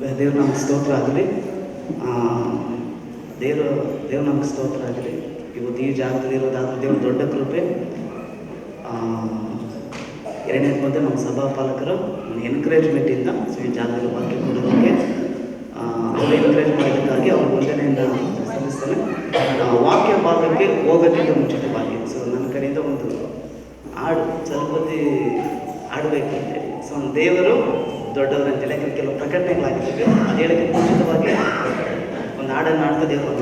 ದೇವ್ರ ನಮ್ಗೆ ಸ್ತೋತ್ರ ಆಗಲಿ. ದೇವ್ರ ನಮ್ಗೆ ಸ್ತೋತ್ರ ಆಗಲಿ. ಇವತ್ತು ಈ ಜಾಗದಲ್ಲಿ ಇರೋದಾದ್ರೆ ದೇವ್ರ ದೊಡ್ಡ ಕೃಪೆ. ಎರಡನೇದು ಬಂದು ನಮ್ಮ ಸಭಾಪಾಲಕರು ಎನ್ಕರೇಜ್ಮೆಂಟಿಂದ ಈ ಜಾಗದಲ್ಲಿ ವಾಕ್ಯ ಕೊಡೋದಕ್ಕೆ ಅವರು ಎನ್ಕರೇಜ್ ಮಾಡೋದಕ್ಕಾಗಿ ಅವ್ರ ವಂದನೆಯನ್ನು ಸಲ್ಲಿಸ್ತೇನೆ. ವಾಕ್ಯ ಭಾಗಕ್ಕೆ ಹೋಗೋದಕ್ಕಿಂತ ಮುಂಚಿತವಾಗಿ ನನ್ನ ಕಡೆಯಿಂದ ಒಂದು ಹಾಡು ಸ್ವಲ್ಪತಿ ಆಡಬೇಕು ಅಂತೇಳಿ. ದೇವರು ದೊಡ್ಡವರು ಅಂತೇಳಿ ಯಾಕಂದ್ರೆ ಕೆಲವು ಪ್ರಕಟಣೆಗಳಾಗಿದ್ದಾವೆ. ಅದು ಹೇಳೋಕ್ಕೆ ಮುಂಚಿತವಾಗಿ ಒಂದು ಹಾಡನ್ನು ಆಡ್ತಾ ದೇವರು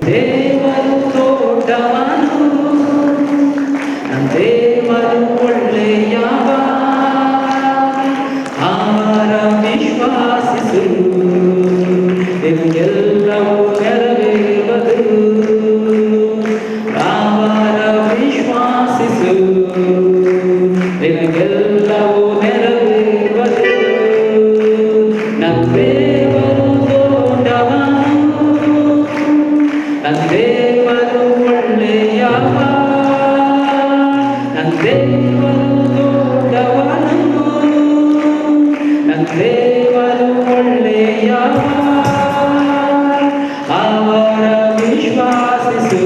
ದೇವರು ದೊಡ್ಡವನು, ದೇವರು ಒಳ್ಳೆಯವ, ಅವರ ವಿಶ್ವಾಸಿಸು, ನಿಮಗೆಲ್ಲವೂ ನೆರವೇರುವುದು. ಅವರ ವಿಶ್ವಾಸಿಸು, ನಿಮಗೆಲ್ಲವೂ ನೆರವೇರುವುದು. ನನ್ನ ದೇವರು ದೊಡ್ಡವನು, ನನ್ನ ದೇವರು ಒಳ್ಳೆಯವ, ನನ್ನ ದೇವರು ದೊಡ್ಡವನು, ನನ್ನ ದೇವರು ಒಳ್ಳೆಯವ, ಅವರ ವಿಶ್ವಾಸಿಸು,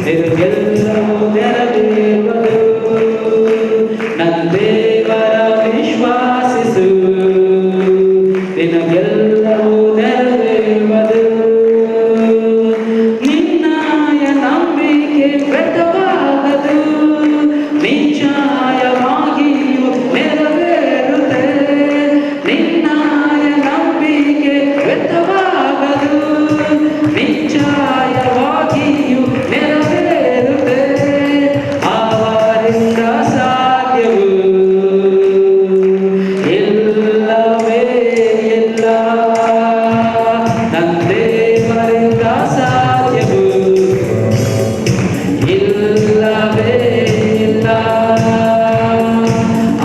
ನಿಮಗೆಲ್ಲವೂ ನೆರವೇರುವುದು. ನನ್ನ ದೇವರ ವಿಶ್ವಾಸಿಸು, ನಿನಗೆಲ್ಲವೂ ನೆರವೇರುವುದು. ನಿನ್ನಾಯ ನಂಬಿಕೆ ವ್ಯರ್ಥವಾಗದು, ನಿಶ್ಚಯವಾಗಿಯೂ ನೆರವೇರುತ್ತೆ. ನಿನ್ನಾಯ ನಂಬಿಕೆ ವ್ಯರ್ಥವಾಗದು, ನಿಶ್ಚಯವಾಗಿಯೂ ನೆರವೇರುತ್ತೆ. ಅವರಿಂದ ಸಾಧ್ಯವೂ ಇಲ್ಲವೇ ಇಲ್ಲ. ನನ್ನ ದೇವರಿಂದ ಸಾಧ್ಯವೂ ಇಲ್ಲವೇ ಇಲ್ಲ.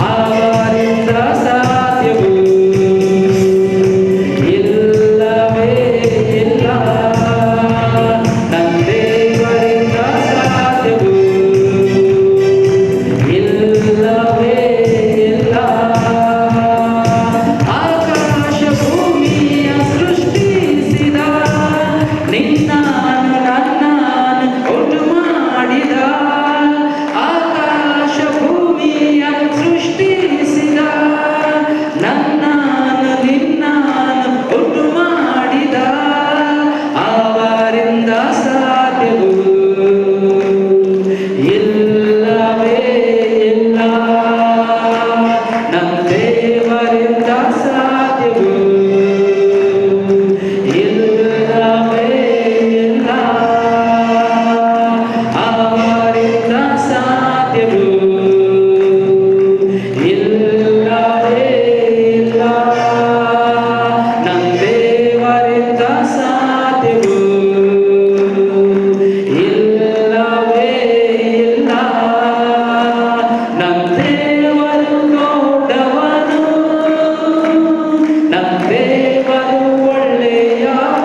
ಅವರಿಂದ ಸಾಧ್ಯವೂ ಇಲ್ಲವೇ ಇಲ್ಲ. ನನ್ನ ದೇವರಿಂದ ಸಾಧ್ಯವೂ ಇಲ್ಲವೇ ಇಲ್ಲ. ಆಕಾಶ ಭೂಮಿಯ ಸೃಷ್ಟಿಸಿದ, ನಿನ್ನನ್ನು ನನ್ನನ್ನು ಉಂಟು ಮಾಡಿದ. ಆಕಾಶ ಭೂಮಿಯ ಸೃಷ್ಟಿಸಿದ, ನನ್ನನ್ನು ನಿನ್ನನ್ನು ಉಂಟು ಮಾಡಿದ. ಅವರಿಂದ ಸಾಧ್ಯವೂ ಇಲ್ಲವೇ ಇಲ್ಲ. ನನ್ನ ದೇವರಿಂದ ಸಾಧ್ಯವೂ ಇಲ್ಲವೇ ಇಲ್ಲ. ಅವರಿಂದ ಸಾಧ್ಯವೂ ಇಲ್ಲವೇ ಇಲ್ಲ. ನನ್ನ ದೇವರಿಂದ ಸಾಧ್ಯವೂ ಇಲ್ಲವೇ ಇಲ್ಲ. ನನ್ನ ದೇವರು ದೊಡ್ಡವನು, ನನ್ನ ದೇವರು ಒಳ್ಳೆಯವ,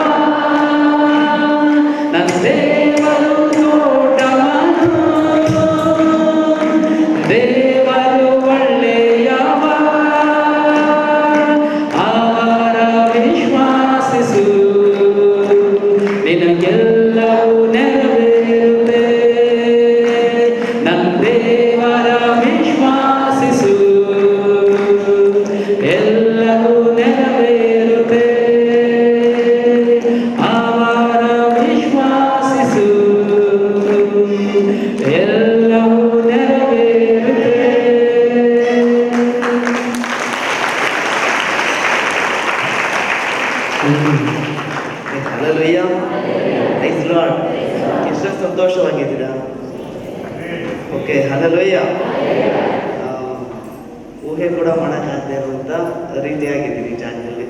ನನ್ನ ದೇವರು ದೊಡ್ಡವನು, ದೇವರು ಒಳ್ಳೆಯವ, ಅವರ ವಿಶ್ವಾಸಿಸು, ನಿನಗೆಲ್ಲವೂ ನೆರವೇರುತ್ತೆ. ನನ್ನ ದೇವರ ವಿಶ್ವಾಸಿಸು, ಎಲ್ಲವೂ ನೆರವೇರುತ್ತೆ. ಅವರ ವಿಶ್ವಾಸಿಸು, ಎಲ್ಲವೂ ನೆರವೇರುತ್ತೆ. Hallelujah, praise lord. ಎಷ್ಟು ಸಂತೋಷವಾಗಿದ್ದೀರಾ? Okay, hallelujah. ಊಹೆ ಕೂಡ ಮಾಡೋಕ್ಕಾಗದೇ ಇರುವಂಥ ರೀತಿಯಾಗಿದ್ದೀನಿ ಈ ಜಾಗದಲ್ಲಿ.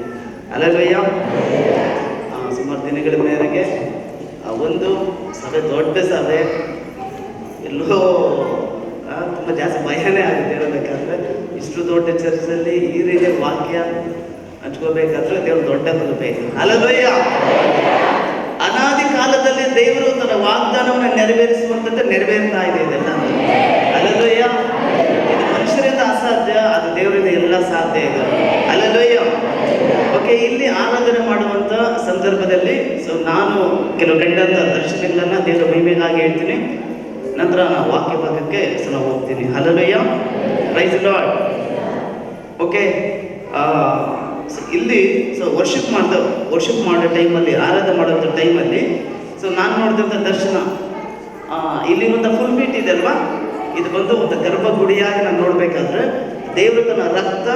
ಹಲ್ಲೆಲೂಯಾ. ಸುಮಾರು ದಿನಗಳ ಮೇರೆಗೆ ಒಂದು ಸಭೆ, ದೊಡ್ಡ ಸಭೆ, ಎಲ್ಲೋ ತುಂಬ ಜಾಸ್ತಿ ಭಯನೇ ಆಗುತ್ತೆ ಹೇಳಬೇಕಾದ್ರೆ. ಇಷ್ಟು ದೊಡ್ಡ ಚರ್ಚಲ್ಲಿ ಈ ರೀತಿಯ ವಾಕ್ಯ ಹಂಚ್ಕೋಬೇಕಾದ್ರೆ ದೇವ್ರ ದೊಡ್ಡ ಕೃಪೆ. ಹಲ್ಲೆಲೂಯಾ. ಅನಾದಿ ಕಾಲ ಕಾಲದಲ್ಲಿ ದೇವರು ತನ್ನ ವಾಗ್ದಾನವನ್ನು ನೆರವೇರಿಸುವಂಥದ್ದು ನೆರವೇರ್ತಾ ಇದೆ ಇದೆಲ್ಲ. ಹಲ್ಲೆಲೂಯಾ. ಇದು ಮನುಷ್ಯರಿಂದ ಅಸಾಧ್ಯ, ಅದು ದೇವರಿಂದ ಎಲ್ಲ ಸಾಧ್ಯ ಇದೆ. ಹಲ್ಲೆಲೂಯಾ. ಓಕೆ, ಇಲ್ಲಿ ಆರಾಧನೆ ಮಾಡುವಂಥ ಸಂದರ್ಭದಲ್ಲಿ ನಾನು ಕೆಲವು ಕಂಡಂಥ ದರ್ಶನಗಳನ್ನ ದೇವರ ಮಹಿಮೆಗಾಗಿ ಹೇಳ್ತೀನಿ. ನಂತರ ನಾನು ವಾಕ್ಯ ಭಾಗಕ್ಕೆ ನಾವು ಹೋಗ್ತೀನಿ. Hallelujah. Praise the lord. Okay, ಇಲ್ಲಿ ವರ್ಷಿಪ್ ಮಾಡೋ ಟೈಮಲ್ಲಿ, ಆರಾಧನೆ ಮಾಡೋಂಥ ಟೈಮಲ್ಲಿ ನಾನು ನೋಡಿದಂಥ ದರ್ಶನ, ಇಲ್ಲಿ ಒಂದು ಫುಲ್ ಮೀಟ್ ಇದೆ ಅಲ್ವಾ, ಇದು ಬಂದು ಒಂದು ಗರ್ಭಗುಡಿಯಾಗಿ ನಾನು ನೋಡ್ಬೇಕಾದ್ರೆ ದೇವರು ತನ್ನ ರಕ್ತ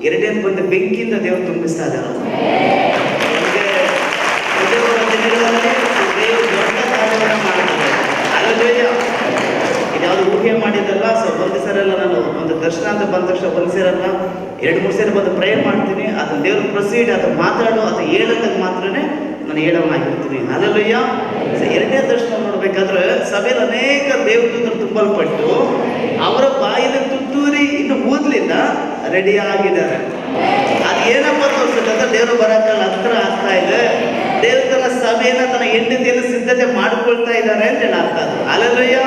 ಎರಡನೇ ಬಂದು ಬೆಂಕಿಯಿಂದ ದೇವರು ತುಂಬಿಸ್ತಾ ಇದ್ದಾರೆ. ದೇವರು ದೊಡ್ಡ ಕಾರ್ಯವನ್ನು ಮಾಡ್ತಾರೆ. ಹಲ್ಲೆಲೂಯಾ. ಇದ್ಯಾವುದು ಊಹೆ ಮಾಡಿದ್ದಲ್ಲ. ಒಂದು ಸರೆಲ್ಲ ನಾನು ಒಂದು ದರ್ಶನ ಅಂತ ಬಂದ ತಕ್ಷಣ ಒಂದು ಸೇರಲ್ಲ, 2-3 ಸೇರಿ ಬಂದು ಪ್ರೇಯರ್ ಮಾಡ್ತೀನಿ. ಅದನ್ನ ದೇವ್ರ ಪ್ರೊಸೀಡ್, ಅದು ಮಾತಾಡೋ, ಅದು ಹೇಳೋದಾಗ ಮಾತ್ರನೇ ನಾನು ಹೇಳೋನಾಗಿರ್ತೀನಿ. ಹಲ್ಲೆಲೂಯಾ. ಎರಡನೇ ದರ್ಶನ ನೋಡ್ಬೇಕಾದ್ರೆ ಸಭೆಯಲ್ಲಿ ಅನೇಕ ದೇವದೂತರು ತುಂಬಲ್ಪಟ್ಟು ಅವರ ಬಾಯಿನ ತುತ್ತೂರಿ ಇನ್ನು ಓದ್ಲಿಲ್ಲ, ರೆಡಿ ಆಗಿದ್ದಾರೆ. ಅದು ಏನಪ್ಪ ತೋರಿಸುತ್ತೆ, ದೇವರು ಬರಕ್ಕಲ್ಲ ಹತ್ರ ಆಗ್ತಾ ಇದೆ. ದೇವ್ರ ತನ್ನ ಸಭೆಯನ್ನ ತನ್ನ ಹೆಂಡತಿಯನ್ನು ಸಿದ್ಧತೆ ಮಾಡ್ಕೊಳ್ತಾ ಇದ್ದಾರೆ ಅಂತ ಹೇಳಾಗ್ತದೆ. ಹಲ್ಲೆಲೂಯಾ.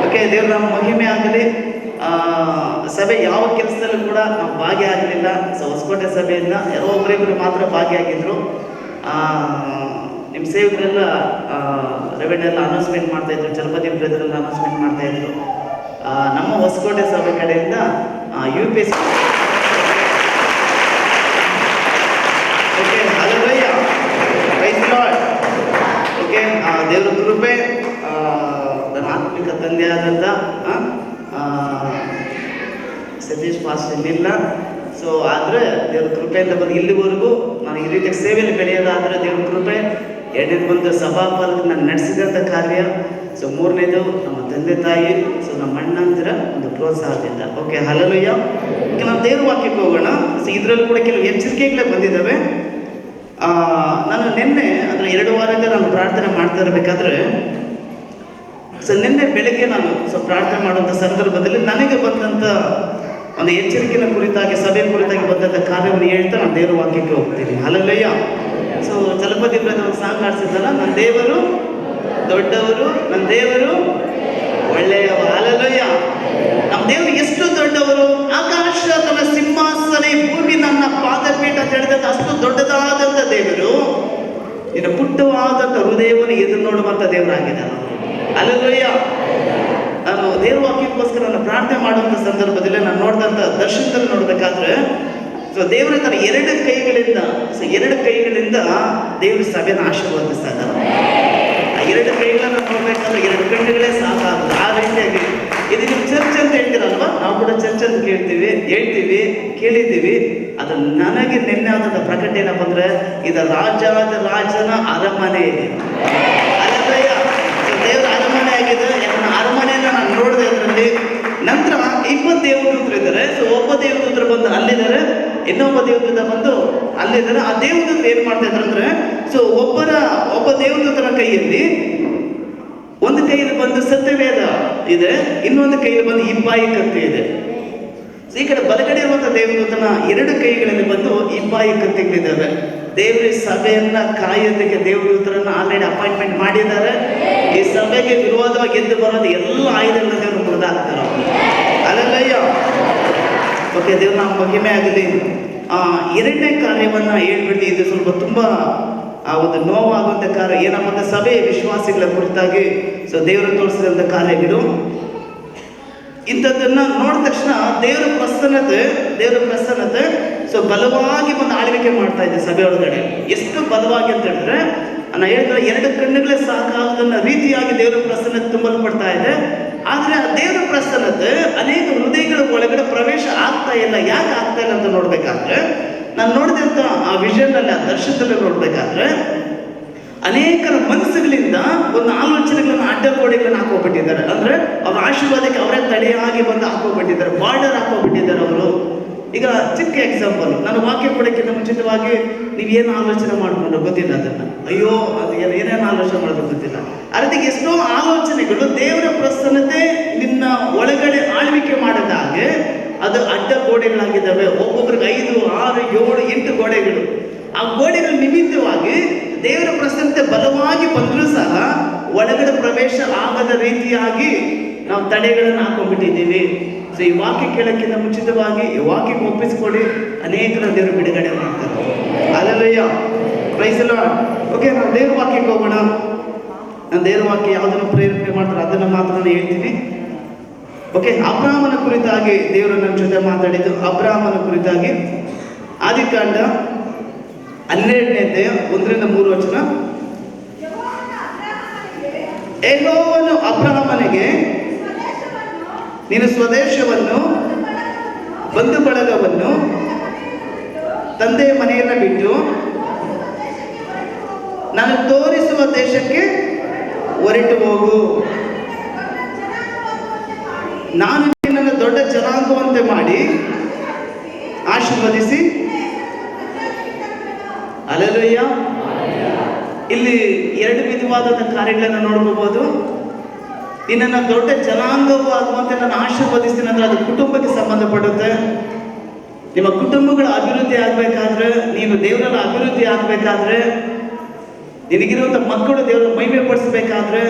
ಓಕೆ, ದೇವ್ರ ನಮ್ಮ ಮಹಿಮೆ ಆಗಲಿ. ಸಭೆ ಯಾವ ಕೆಲಸದಲ್ಲೂ ಕೂಡ ನಾವು ಭಾಗಿಯಾಗಲಿಲ್ಲ. ಹೊಸಕೋಟೆ ಸಭೆಯಿಂದ ಯಾರೋ ಒಬ್ಬರಿಬ್ಬರು ಮಾತ್ರ ಭಾಗಿಯಾಗಿದ್ರು. ನಿಮ್ಮ ಸೇವಕರೆಲ್ಲ ರೆವೆನ್ಯೂ ಅನೌನ್ಸ್ಮೆಂಟ್ ಮಾಡ್ತಾಯಿದ್ರು, ಚಲಪತಿ ಬ್ರದರೆಲ್ಲ ಅನೌನ್ಸ್ಮೆಂಟ್ ಮಾಡ್ತಾಯಿದ್ರು. ನಮ್ಮ ಹೊಸಕೋಟೆ ಸಭೆ ಕಡೆಯಿಂದ UPSC. Okay, hallelujah. Praise the lord. Okay, ದೇವರ ಕೃಪೆ, ನನ್ನ ಆತ್ಮಿಕ ತಂದೆಯಾದಂಥ ಸತೀಶ್ ಪಾಸ್ಟರ್ ಇಲ್ಲ. ಆದರೆ ದೇವ್ರ ಕೃಪೆಯಿಂದ ಬಂದು ಇಲ್ಲಿವರೆಗೂ ನಾನು ಈ ರೀತಿಯ ಸೇವೆಯಲ್ಲಿ ಬೆಳೆಯೋದಾದರೆ ದೇವ್ರ ಕೃಪೆ. ಎರಡನೇದು ಬಂದು ಸಭಾಪಾಲಕ ನಾನು ನಡೆಸಿದಂಥ ಕಾರ್ಯ. ಮೂರನೇದು ನಮ್ಮ ತಂದೆ ತಾಯಿ, ನಮ್ಮ ಅಣ್ಣಂದಿರ ಒಂದು ಪ್ರೋತ್ಸಾಹದಿಂದ. Okay, hallelujah. ಈಗ ನಾವು ದೇವ್ರ ವಾಕ್ಯಕ್ಕೆ ಹೋಗೋಣ. ಇದರಲ್ಲಿ ಕೂಡ ಕೆಲವು ಎಚ್ಚರಿಕೆಗಳೇ ಬಂದಿದ್ದಾವೆ. ನಾನು ನಿನ್ನೆ ಅಂದರೆ 2 ವಾರದಿಂದ ನಾನು ಪ್ರಾರ್ಥನೆ ಮಾಡ್ತಾ ಇರಬೇಕಾದ್ರೆ ನಿನ್ನೆ ಬೆಳಗ್ಗೆ ನಾನು ಪ್ರಾರ್ಥನೆ ಮಾಡುವಂಥ ಸಂದರ್ಭದಲ್ಲಿ ನನಗೆ ಬಂದಂಥ ಒಂದು ಎಚ್ಚರಿಕೆಯ ಕುರಿತಾಗಿ, ಸಭೆ ಕುರಿತಾಗಿ ಬಂದಂಥ ಕಾರ್ಯವನ್ನು ಹೇಳ್ತಾ ನಾನು ದೇವರ ವಾಕ್ಯಕ್ಕೆ ಹೋಗ್ತೀನಿ. ಹಲ್ಲೆಲೂಯಾ. ಚಲಪತಿ ಬ್ರದರ್ ಒಂದು ಸಾಂಗ್ ಆಡಿಸಿದ್ದಲ್ಲ, ನನ್ನ ದೇವರು ದೊಡ್ಡವರು, ನನ್ನ ದೇವರು ಒಳ್ಳೆಯವ. ಹಲ್ಲೆಲೂಯಾ. ನಮ್ಮ ದೇವರು ಎಷ್ಟು ದೊಡ್ಡವರು. ಆಕಾಶ ತನ್ನ ಸಿಂಹಾಸನ, ಭೂಮಿ ನನ್ನ ಪಾದಪೀಠ ಅಂತ ಹೇಳಿದಂಥ ಅಷ್ಟು ದೊಡ್ಡದಾದಂಥ ದೇವರು, ಇನ್ನು ಪುಟ್ಟವಾದಂಥ ಹೃದಯವನ್ನು ಎದುರು ನೋಡುವಂಥ ದೇವರಾಗಿದ್ದಾನೆ. ಹಲ್ಲೆಲೂಯಾ. ನಾನು ದೇವ್ರ ವಾಕ್ಯಕ್ಕೋಸ್ಕರ ನಾನು ಪ್ರಾರ್ಥನೆ ಮಾಡುವಂಥ ಸಂದರ್ಭದಲ್ಲಿ ನಾನು ನೋಡಿದಂಥ ದರ್ಶನದಲ್ಲಿ ನೋಡಬೇಕಾದ್ರೆ ದೇವರ ತನ್ನ 2 ಕೈಗಳಿಂದ ದೇವರು ಸಭೆಯನ್ನು ಆಶೀರ್ವದಿಸ್ತಾ ಇದ್ದಾರೆ. ಆ 2 ಕೈಗಳನ್ನ ನೋಡ್ಬೇಕಾದ್ರೆ 2 ಕಣ್ಣುಗಳೇ ಸಾಕಾಗಲ್ಲ. ಆ ರೀತಿಯಾಗಿ ಇದು ನೀವು ಚರ್ಚ್ ಅಂತ ಹೇಳ್ತೀರಲ್ವಾ, ನಾವು ಕೂಡ ಚರ್ಚ್ ಅಂತ ಹೇಳ್ತೀವಿ, ಕೇಳಿದ್ದೀವಿ. ಅದು ನನಗೆ ನಿನ್ನೆ ಆದಂಥ ಪ್ರಕಟ ಏನಪ್ಪ ಅಂದ್ರೆ, ಇದು ರಾಜನ ಅರಮನೆ ಇದೆ. ದೇವರ ಅರಮನೆ ಆಗಿದೆ. ಅರಮನೆಯನ್ನು ನಾನು ನೋಡಿದೆ. ಅದರಲ್ಲಿ ನಂತರ 20 ದೇವದೂತರು ಇದ್ದಾರೆ. ಒಬ್ಬ ದೇವದೂತರು ಬಂದು ಅಲ್ಲಿದ್ದಾರೆ, ಇನ್ನೊಬ್ಬ ದೇವದೂತ ಬಂದು ಅಲ್ಲಿದ್ದಾರೆ. ಆ ದೇವದೂತರು ಏನು ಮಾಡ್ತಾ ಇದ್ದಾರೆ ಅಂದ್ರೆ, ಒಬ್ಬ ದೇವದೂತನ ಕೈಯಲ್ಲಿ ಒಂದು ಕೈಯಲ್ಲಿ ಬಂದು ಸತ್ಯವೇದ ಇದೆ, ಇನ್ನೊಂದು ಕೈಯಲ್ಲಿ ಬಂದು ಇಬ್ಬಾಯಿ ಕತ್ತಿ ಇದೆ. ಈ ಕಡೆ ಬಲಗಡೆ ಇರುವಂಥ ದೇವದೂತನ 2 ಕೈಗಳಲ್ಲಿ ಬಂದು ಇಬ್ಬಾಯಿ ಕತ್ತಿಗಳಿದ್ದಾವೆ. ದೇವರ ಸಭೆಯನ್ನ ಕಾಯೋದಕ್ಕೆ ದೇವದೂತರನ್ನ ಆಲ್ರೆಡಿ ಅಪಾಯಿಂಟ್ಮೆಂಟ್ ಮಾಡಿದ್ದಾರೆ. ಈ ಸಭೆಗೆ ವಿರೋಧವಾಗಿ ಎದ್ದು ಬರೋದು ಎಲ್ಲ ಆಯುಧಗಳನ್ನ ದೇವರು ಮುರಿದಾಕ್ತಾರೆ. ಹಲ್ಲೆಲೂಯಾ. ಓಕೆ, ದೇವ್ರ ನಮ್ಮ ಮಹಿಮೆ ಆಗಲಿ. 2ನೇ ಕಾರ್ಯವನ್ನು ಹೇಳ್ಬಿಟ್ಟು ಇದು ಸ್ವಲ್ಪ ತುಂಬ ಒಂದು ನೋವಾಗುವಂಥ ಕಾರ್ಯ ಏನಪ್ಪ ಅಂದ್ರೆ, ಸಭೆ ವಿಶ್ವಾಸಿಗಳ ಕುರಿತಾಗಿ ದೇವರು ತೋರಿಸಿದಂಥ ಕಾರ್ಯಗಳು. ಇಂಥದ್ದನ್ನ ನೋಡಿದ ತಕ್ಷಣ ದೇವರ ಪ್ರಸನ್ನತೆ ಬಲವಾಗಿ ಒಂದು ಆಳ್ವಿಕೆ ಮಾಡ್ತಾ ಇದೆ ಸಭೆ ಒಳಗಡೆ. ಎಷ್ಟು ಬಲವಾಗಿ ಅಂತ ಹೇಳಿದ್ರೆ, ನಾನು ಹೇಳಿದ್ರೆ 2 ಕಣ್ಣುಗಳೇ ಸಾಕಾಗದನ್ನ ರೀತಿಯಾಗಿ ದೇವರ ಪ್ರಸನ್ನತೆ ತುಂಬಲ್ಪಡ್ತಾ ಇದೆ. ಆದರೆ ಆ ದೇವರ ಪ್ರಸನ್ನತೆ ಅನೇಕ ಹೃದಯಗಳ ಒಳಗಡೆ ಪ್ರವೇಶ ಆಗ್ತಾ ಇಲ್ಲ. ಯಾಕೆ ಆಗ್ತಾ ಇಲ್ಲ ಅಂತ ನೋಡ್ಬೇಕಾದ್ರೆ, ನಾನು ನೋಡಿದಂಥ ಆ ವಿಷನ್ನಲ್ಲಿ, ಆ ದರ್ಶನದಲ್ಲಿ ನೋಡ್ಬೇಕಾದ್ರೆ, ಅನೇಕರ ಮನಸ್ಸುಗಳಿಂದ ಒಂದು ಆಲೋಚನೆಗಳನ್ನು ಅಡ್ಡಗೋಡೆಗಳನ್ನು ಹಾಕೋಬಿಟ್ಟಿದ್ದಾರೆ. ಅಂದರೆ ಅವ್ರ ಆಶೀರ್ವಾದಕ್ಕೆ ಅವರೇ ತಡೆಯಾಗಿ ಬಂದು ಹಾಕೋಬಿಟ್ಟಿದ್ದಾರೆ, ಬಾರ್ಡರ್ ಹಾಕೋಬಿಟ್ಟಿದ್ದಾರೆ ಅವರು. ಈಗ ಚಿಕ್ಕ ಎಕ್ಸಾಂಪಲ್, ನಾನು ವಾಕ್ಯ ಕೊಡೋಕ್ಕಿಂತ ಮುಂಚಿತವಾಗಿ ನೀವೇನು ಆಲೋಚನೆ ಮಾಡಿಕೊಂಡು ಗೊತ್ತಿಲ್ಲ. ಅದನ್ನು ಅಯ್ಯೋ ಅದು ಏನೇನು ಆಲೋಚನೆ ಮಾಡೋದು ಗೊತ್ತಿಲ್ಲ. ಅದಕ್ಕೆ ಎಷ್ಟೋ ಆಲೋಚನೆಗಳು ದೇವರ ಪ್ರಸನ್ನತೆ ನಿನ್ನ ಒಳಗಡೆ ಆಳ್ವಿಕೆ ಮಾಡಿದಾಗೆ ಅದು ಅಡ್ಡ ಗೋಡೆಗಳಾಗಿದ್ದಾವೆ. ಒಬ್ಬೊಬ್ರಿಗೆ 5, 6, 7, 8 ಗೋಡೆಗಳು. ಆ ಗೋಡೆಗಳ ನಿಮಿತ್ತವಾಗಿ ದೇವರ ಪ್ರಸನ್ನತೆ ಬಲವಾಗಿ ಬಂದರೂ ಸಹ ಒಳಗಡೆ ಪ್ರವೇಶ ಆಗದ ರೀತಿಯಾಗಿ ನಾವು ತಡೆಗಳನ್ನು ಹಾಕೊಂಡ್ಬಿಟ್ಟಿದ್ದೀವಿ. ಸೊ ಈ ವಾಕ್ಯ ಕೇಳೋಕ್ಕಿಂತ ಮುಂಚಿತವಾಗಿ ಈ ವಾಕ್ಯಕ್ಕೆ ಒಪ್ಪಿಸ್ಕೊಳ್ಳಿ, ಅನೇಕರ ದೇವರು ಬಿಡುಗಡೆ ಮಾಡ್ತಾರೆ. Hallelujah, praise the lord. Okay, ನಾವು ದೇವ್ರ ವಾಕ್ಯಕ್ಕೆ ಹೋಗೋಣ. ನಾನು ದೇವ್ರ ವಾಕ್ಯ ಯಾವುದನ್ನು ಪ್ರೇರಣೆ ಮಾಡ್ತಾರೆ ಅದನ್ನು ಮಾತ್ರ ನಾನು ಹೇಳ್ತೀನಿ. ಓಕೆ, ಅಬ್ರಾಮನ ಕುರಿತಾಗಿ ದೇವರು ನನ್ನ ಜೊತೆ ಮಾತಾಡಿದ್ದು. ಅಬ್ರಾಮನ ಕುರಿತಾಗಿ ಆದಿಕಾಂಡ 12ನೇ ಅಧ್ಯಾಯ 1-3 ಯೆಹೋವನು ಅಬ್ರಾಮನಿಗೆ ನೀನು ಸ್ವದೇಶವನ್ನು, ಬಂಧು ಬಳಗವನ್ನು, ತಂದೆಯ ಮನೆಯನ್ನು ಬಿಟ್ಟು ನಾನು ತೋರಿಸುವ ದೇಶಕ್ಕೆ ಹೊರಟು ಹೋಗು. ನಾನು ನಿನ್ನನ್ನು ದೊಡ್ಡ ಜನಾಂಗವಂತೆ ಮಾಡಿ ಆಶೀರ್ವದಿಸಿ. ಹಲ್ಲೆಲೂಯಾ. ಇಲ್ಲಿ 2 ವಿಧವಾದ ಕಾರ್ಯಗಳನ್ನು ನೋಡ್ಕೋಬಹುದು. ನಿನ್ನನ್ನು ದೊಡ್ಡ ಜನಾಂಗವು ಆಗುವಂತೆ ನಾನು ಆಶೀರ್ವದಿಸ್ತೀನಿ ಅಂದ್ರೆ ಅದು ಕುಟುಂಬಕ್ಕೆ ಸಂಬಂಧಪಡುತ್ತೆ. ನಿಮ್ಮ ಕುಟುಂಬಗಳ ಅಭಿವೃದ್ಧಿ ಆಗ್ಬೇಕಾದ್ರೆ, ನೀನು ದೇವರಲ್ಲಿ ಅಭಿವೃದ್ಧಿ ಆಗ್ಬೇಕಾದ್ರೆ, ನಿನಗಿರುವಂಥ ಮಕ್ಕಳು ದೇವರ ಮಹಿಮೆ ಪಡಿಸ್ಬೇಕಾದ್ರೆ,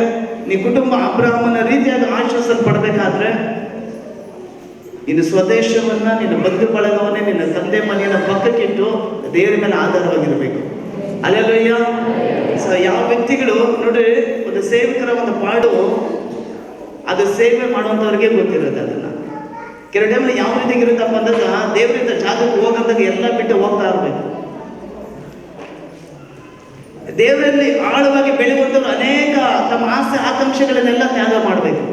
ನೀ ಕುಟುಂಬ ಅಬ್ರಾಮನ ರೀತಿಯಾಗಿ ಆಶೀರ್ವದಿಸಲ್ಪಡಬೇಕಾದ್ರೆ, ನಿನ್ನ ಸ್ವದೇಶವನ್ನ, ನಿನ್ನ ಬಂಧು ಬಳಗವನ್ನೇ, ನಿನ್ನ ತಂದೆ ಮನೆಯನ್ನ ಪಕ್ಕಕ್ಕಿಟ್ಟು ದೇವರ ಮೇಲೆ ಆಧಾರವಾಗಿರಬೇಕು. ಹಲ್ಲೆಲೂಯಾ. ಯಾವ ವ್ಯಕ್ತಿಗಳು ನೋಡ್ರಿ, ಒಂದು ಸೇವಕರ ಒಂದು ಪಾಡು ಅದು ಸೇವೆ ಮಾಡುವಂಥವ್ರಿಗೆ ಗೊತ್ತಿರುತ್ತೆ. ಅದನ್ನ ಕೆಲವು ಟೈಮಲ್ಲಿ ಯಾವ ರೀತಿಗೆ ಇರುತ್ತಪ್ಪ ಅಂದಾಗ, ದೇವರಿಂದ ಜಾಗಕ್ಕೆ ಹೋಗಂದಾಗ ಎಲ್ಲ ಬಿಟ್ಟು ಹೋಗ್ತಾ ಇರಬೇಕು. ದೇವರಲ್ಲಿ ಆಳವಾಗಿ ಬೆಳೆಯುವಂಥವ್ರು ಅನೇಕ ತಮ್ಮ ಆಸೆ ಆಕಾಂಕ್ಷೆಗಳನ್ನೆಲ್ಲ ತ್ಯಾಗ ಮಾಡಬೇಕು.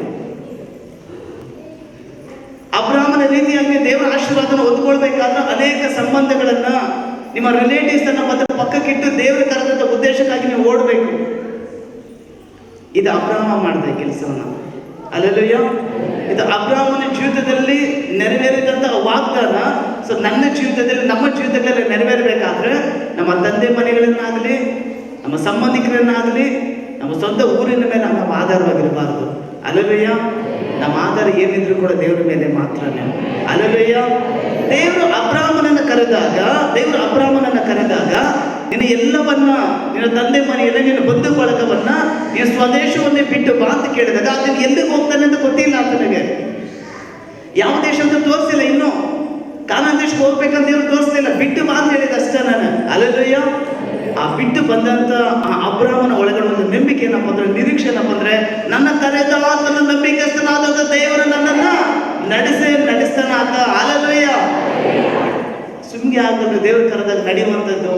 ಅಬ್ರಾಮನ ರೀತಿಯಾಗಿ ದೇವರ ಆಶೀರ್ವಾದನ ಹೊಂದ್ಕೊಳ್ಬೇಕಾದ್ರೆ ಅನೇಕ ಸಂಬಂಧಗಳನ್ನ, ನಿಮ್ಮ ರಿಲೇಟಿವ್ಸ್ ಅನ್ನ ಮತ್ತೆ ಪಕ್ಕಕ್ಕಿಟ್ಟು ದೇವರ ಕರೆದಂತ ಉದ್ದೇಶಕ್ಕಾಗಿ ನೀವು ಓಡಬೇಕು. ಇದು ಅಬ್ರಾಮ ಮಾಡಿದ ಕೆಲಸವನ್ನ. ಹಲ್ಲೆಲೂಯಾ. ಇದು ಅಬ್ರಾಮನ ಜೀವಿತದಲ್ಲಿ ನೆರವೇರಿದಂತಹ ವಾಗ್ದಾನ. ಸೊ ನನ್ನ ಜೀವಿತದಲ್ಲಿ, ನಮ್ಮ ಜೀವಿತಗಳಲ್ಲಿ ನೆರವೇರಬೇಕಾದ್ರೆ ನಮ್ಮ ತಂದೆ ಮನೆಗಳನ್ನಾಗಲಿ, ನಮ್ಮ ಸಂಬಂಧಿಕರನ್ನಾಗಲಿ, ನಮ್ಮ ಸ್ವಂತ ಊರಿನ ಮೇಲೆ ನಾವು ಆಧಾರವಾಗಿರಬಾರದು. ಹಲ್ಲೆಲೂಯಾ. ನಮ್ಮ ಆಧಾರ ಏನಿದ್ರು ಕೂಡ ದೇವರ ಮೇಲೆ ಮಾತ್ರನೇ. ಹಲ್ಲೆಲೂಯಾ. ದೇವರು ಅಬ್ರಾಮನನ್ನು ಕರೆದಾಗ ನಿನ್ನ ಎಲ್ಲವನ್ನ, ನಿನ್ನ ತಂದೆ ಮನೆಯಲ್ಲಿ ನಿನ್ನ ಬಂಧು ಬಳಗವನ್ನ, ನಿನ್ನ ಸ್ವದೇಶವನ್ನೇ ಬಿಟ್ಟು ಬಾ ಅಂತ ಕೇಳಿದಾಗ ಅದನ್ನು ಎಲ್ಲಿಗೆ ಹೋಗ್ತಾನೆ ಅಂತ ಗೊತ್ತಿಲ್ಲ ಆತನಿಗೆ. ಯಾವ ದೇಶ ಅಂತ ತೋರಿಸಿಲ್ಲ, ಇನ್ನು ಕಾನಾನ್ ದೇಶಕ್ಕೆ ಹೋಗ್ಬೇಕಂತ ದೇವರು ತೋರಿಸ್ಲಿಲ್ಲ. ಬಿಟ್ಟು ಬಾ ಅಂತ ಹೇಳಿದ ಅಷ್ಟೇ ನಾನು. ಹಲ್ಲೆಲೂಯಾ. ಆ ಬಿಟ್ಟು ಬಂದಂತ ಆ ಅಬ್ರಾಮನ ಒಳಗಡೆ ಒಂದು ನಂಬಿಕೆ ಏನಪ್ಪ ಅಂದ್ರೆ, ನಿರೀಕ್ಷೆ ಏನಪ್ಪ ಅಂದ್ರೆ, ನನ್ನ ಕರೆದ ನನ್ನ ನಂಬಿಕೆಸ್ತನಾದ ದೇವರು ನನ್ನನ್ನ ನಡೆಸ್ತಾನ ಆತ. ಹಲ್ಲೆಲೂಯಾ. ಸುಮ್ಗೆ ಆಗಲು ದೇವ್ರ ಕರೆದಾಗ ನಡೆಯುವಂಥದ್ದು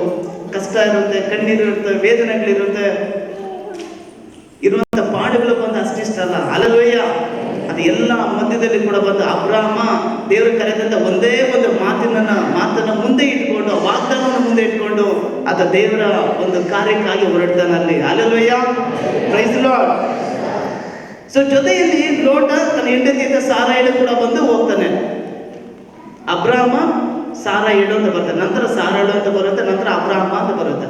ಕಷ್ಟ ಇರುತ್ತೆ, ಕಣ್ಣೀರಿರುತ್ತೆ, ವೇದನೆಗಳಿರುತ್ತೆ, ಇರುವಂಥ ಪಾಡುಗಳು ಬಂದು ಅಷ್ಟಿಷ್ಟಲ್ಲ. ಹಲ್ಲೆಲೂಯಾ. ಅದು ಎಲ್ಲ ಮಧ್ಯದಲ್ಲಿ ಕೂಡ ಬಂದು ಅಬ್ರಾಮ ದೇವರು ಕರೆದಂತ ಒಂದೇ ಒಂದು ಮಾತನ್ನ ಮುಂದೆ ಇಟ್ಕೊಂಡು, ವಾಗ್ದಾನವನ್ನು ಮುಂದೆ ಇಟ್ಕೊಂಡು ಆತ ದೇವರ ಒಂದು ಕಾರ್ಯಕ್ಕಾಗಿ ಹೊರಡ್ತಾನೆ ಅಲ್ಲಿ. Hallelujah. Praise the lord. So ಜೊತೆಯಲ್ಲಿ ಲೋಟ ತನ್ನ ಹೆಂಡತಿಯಿಂದ ಸಾರಾಯಳು ಕೂಡ ಬಂದು ಹೋಗ್ತಾನೆ. ಅಬ್ರಾಮ ಸಾರಾಯಳು ಅಂತ ಬರುತ್ತೆ, ನಂತರ ಸಾರಾಳು ಅಂತ ಬರುತ್ತೆ, ನಂತರ ಅಬ್ರಾಮ ಅಂತ ಬರುತ್ತೆ.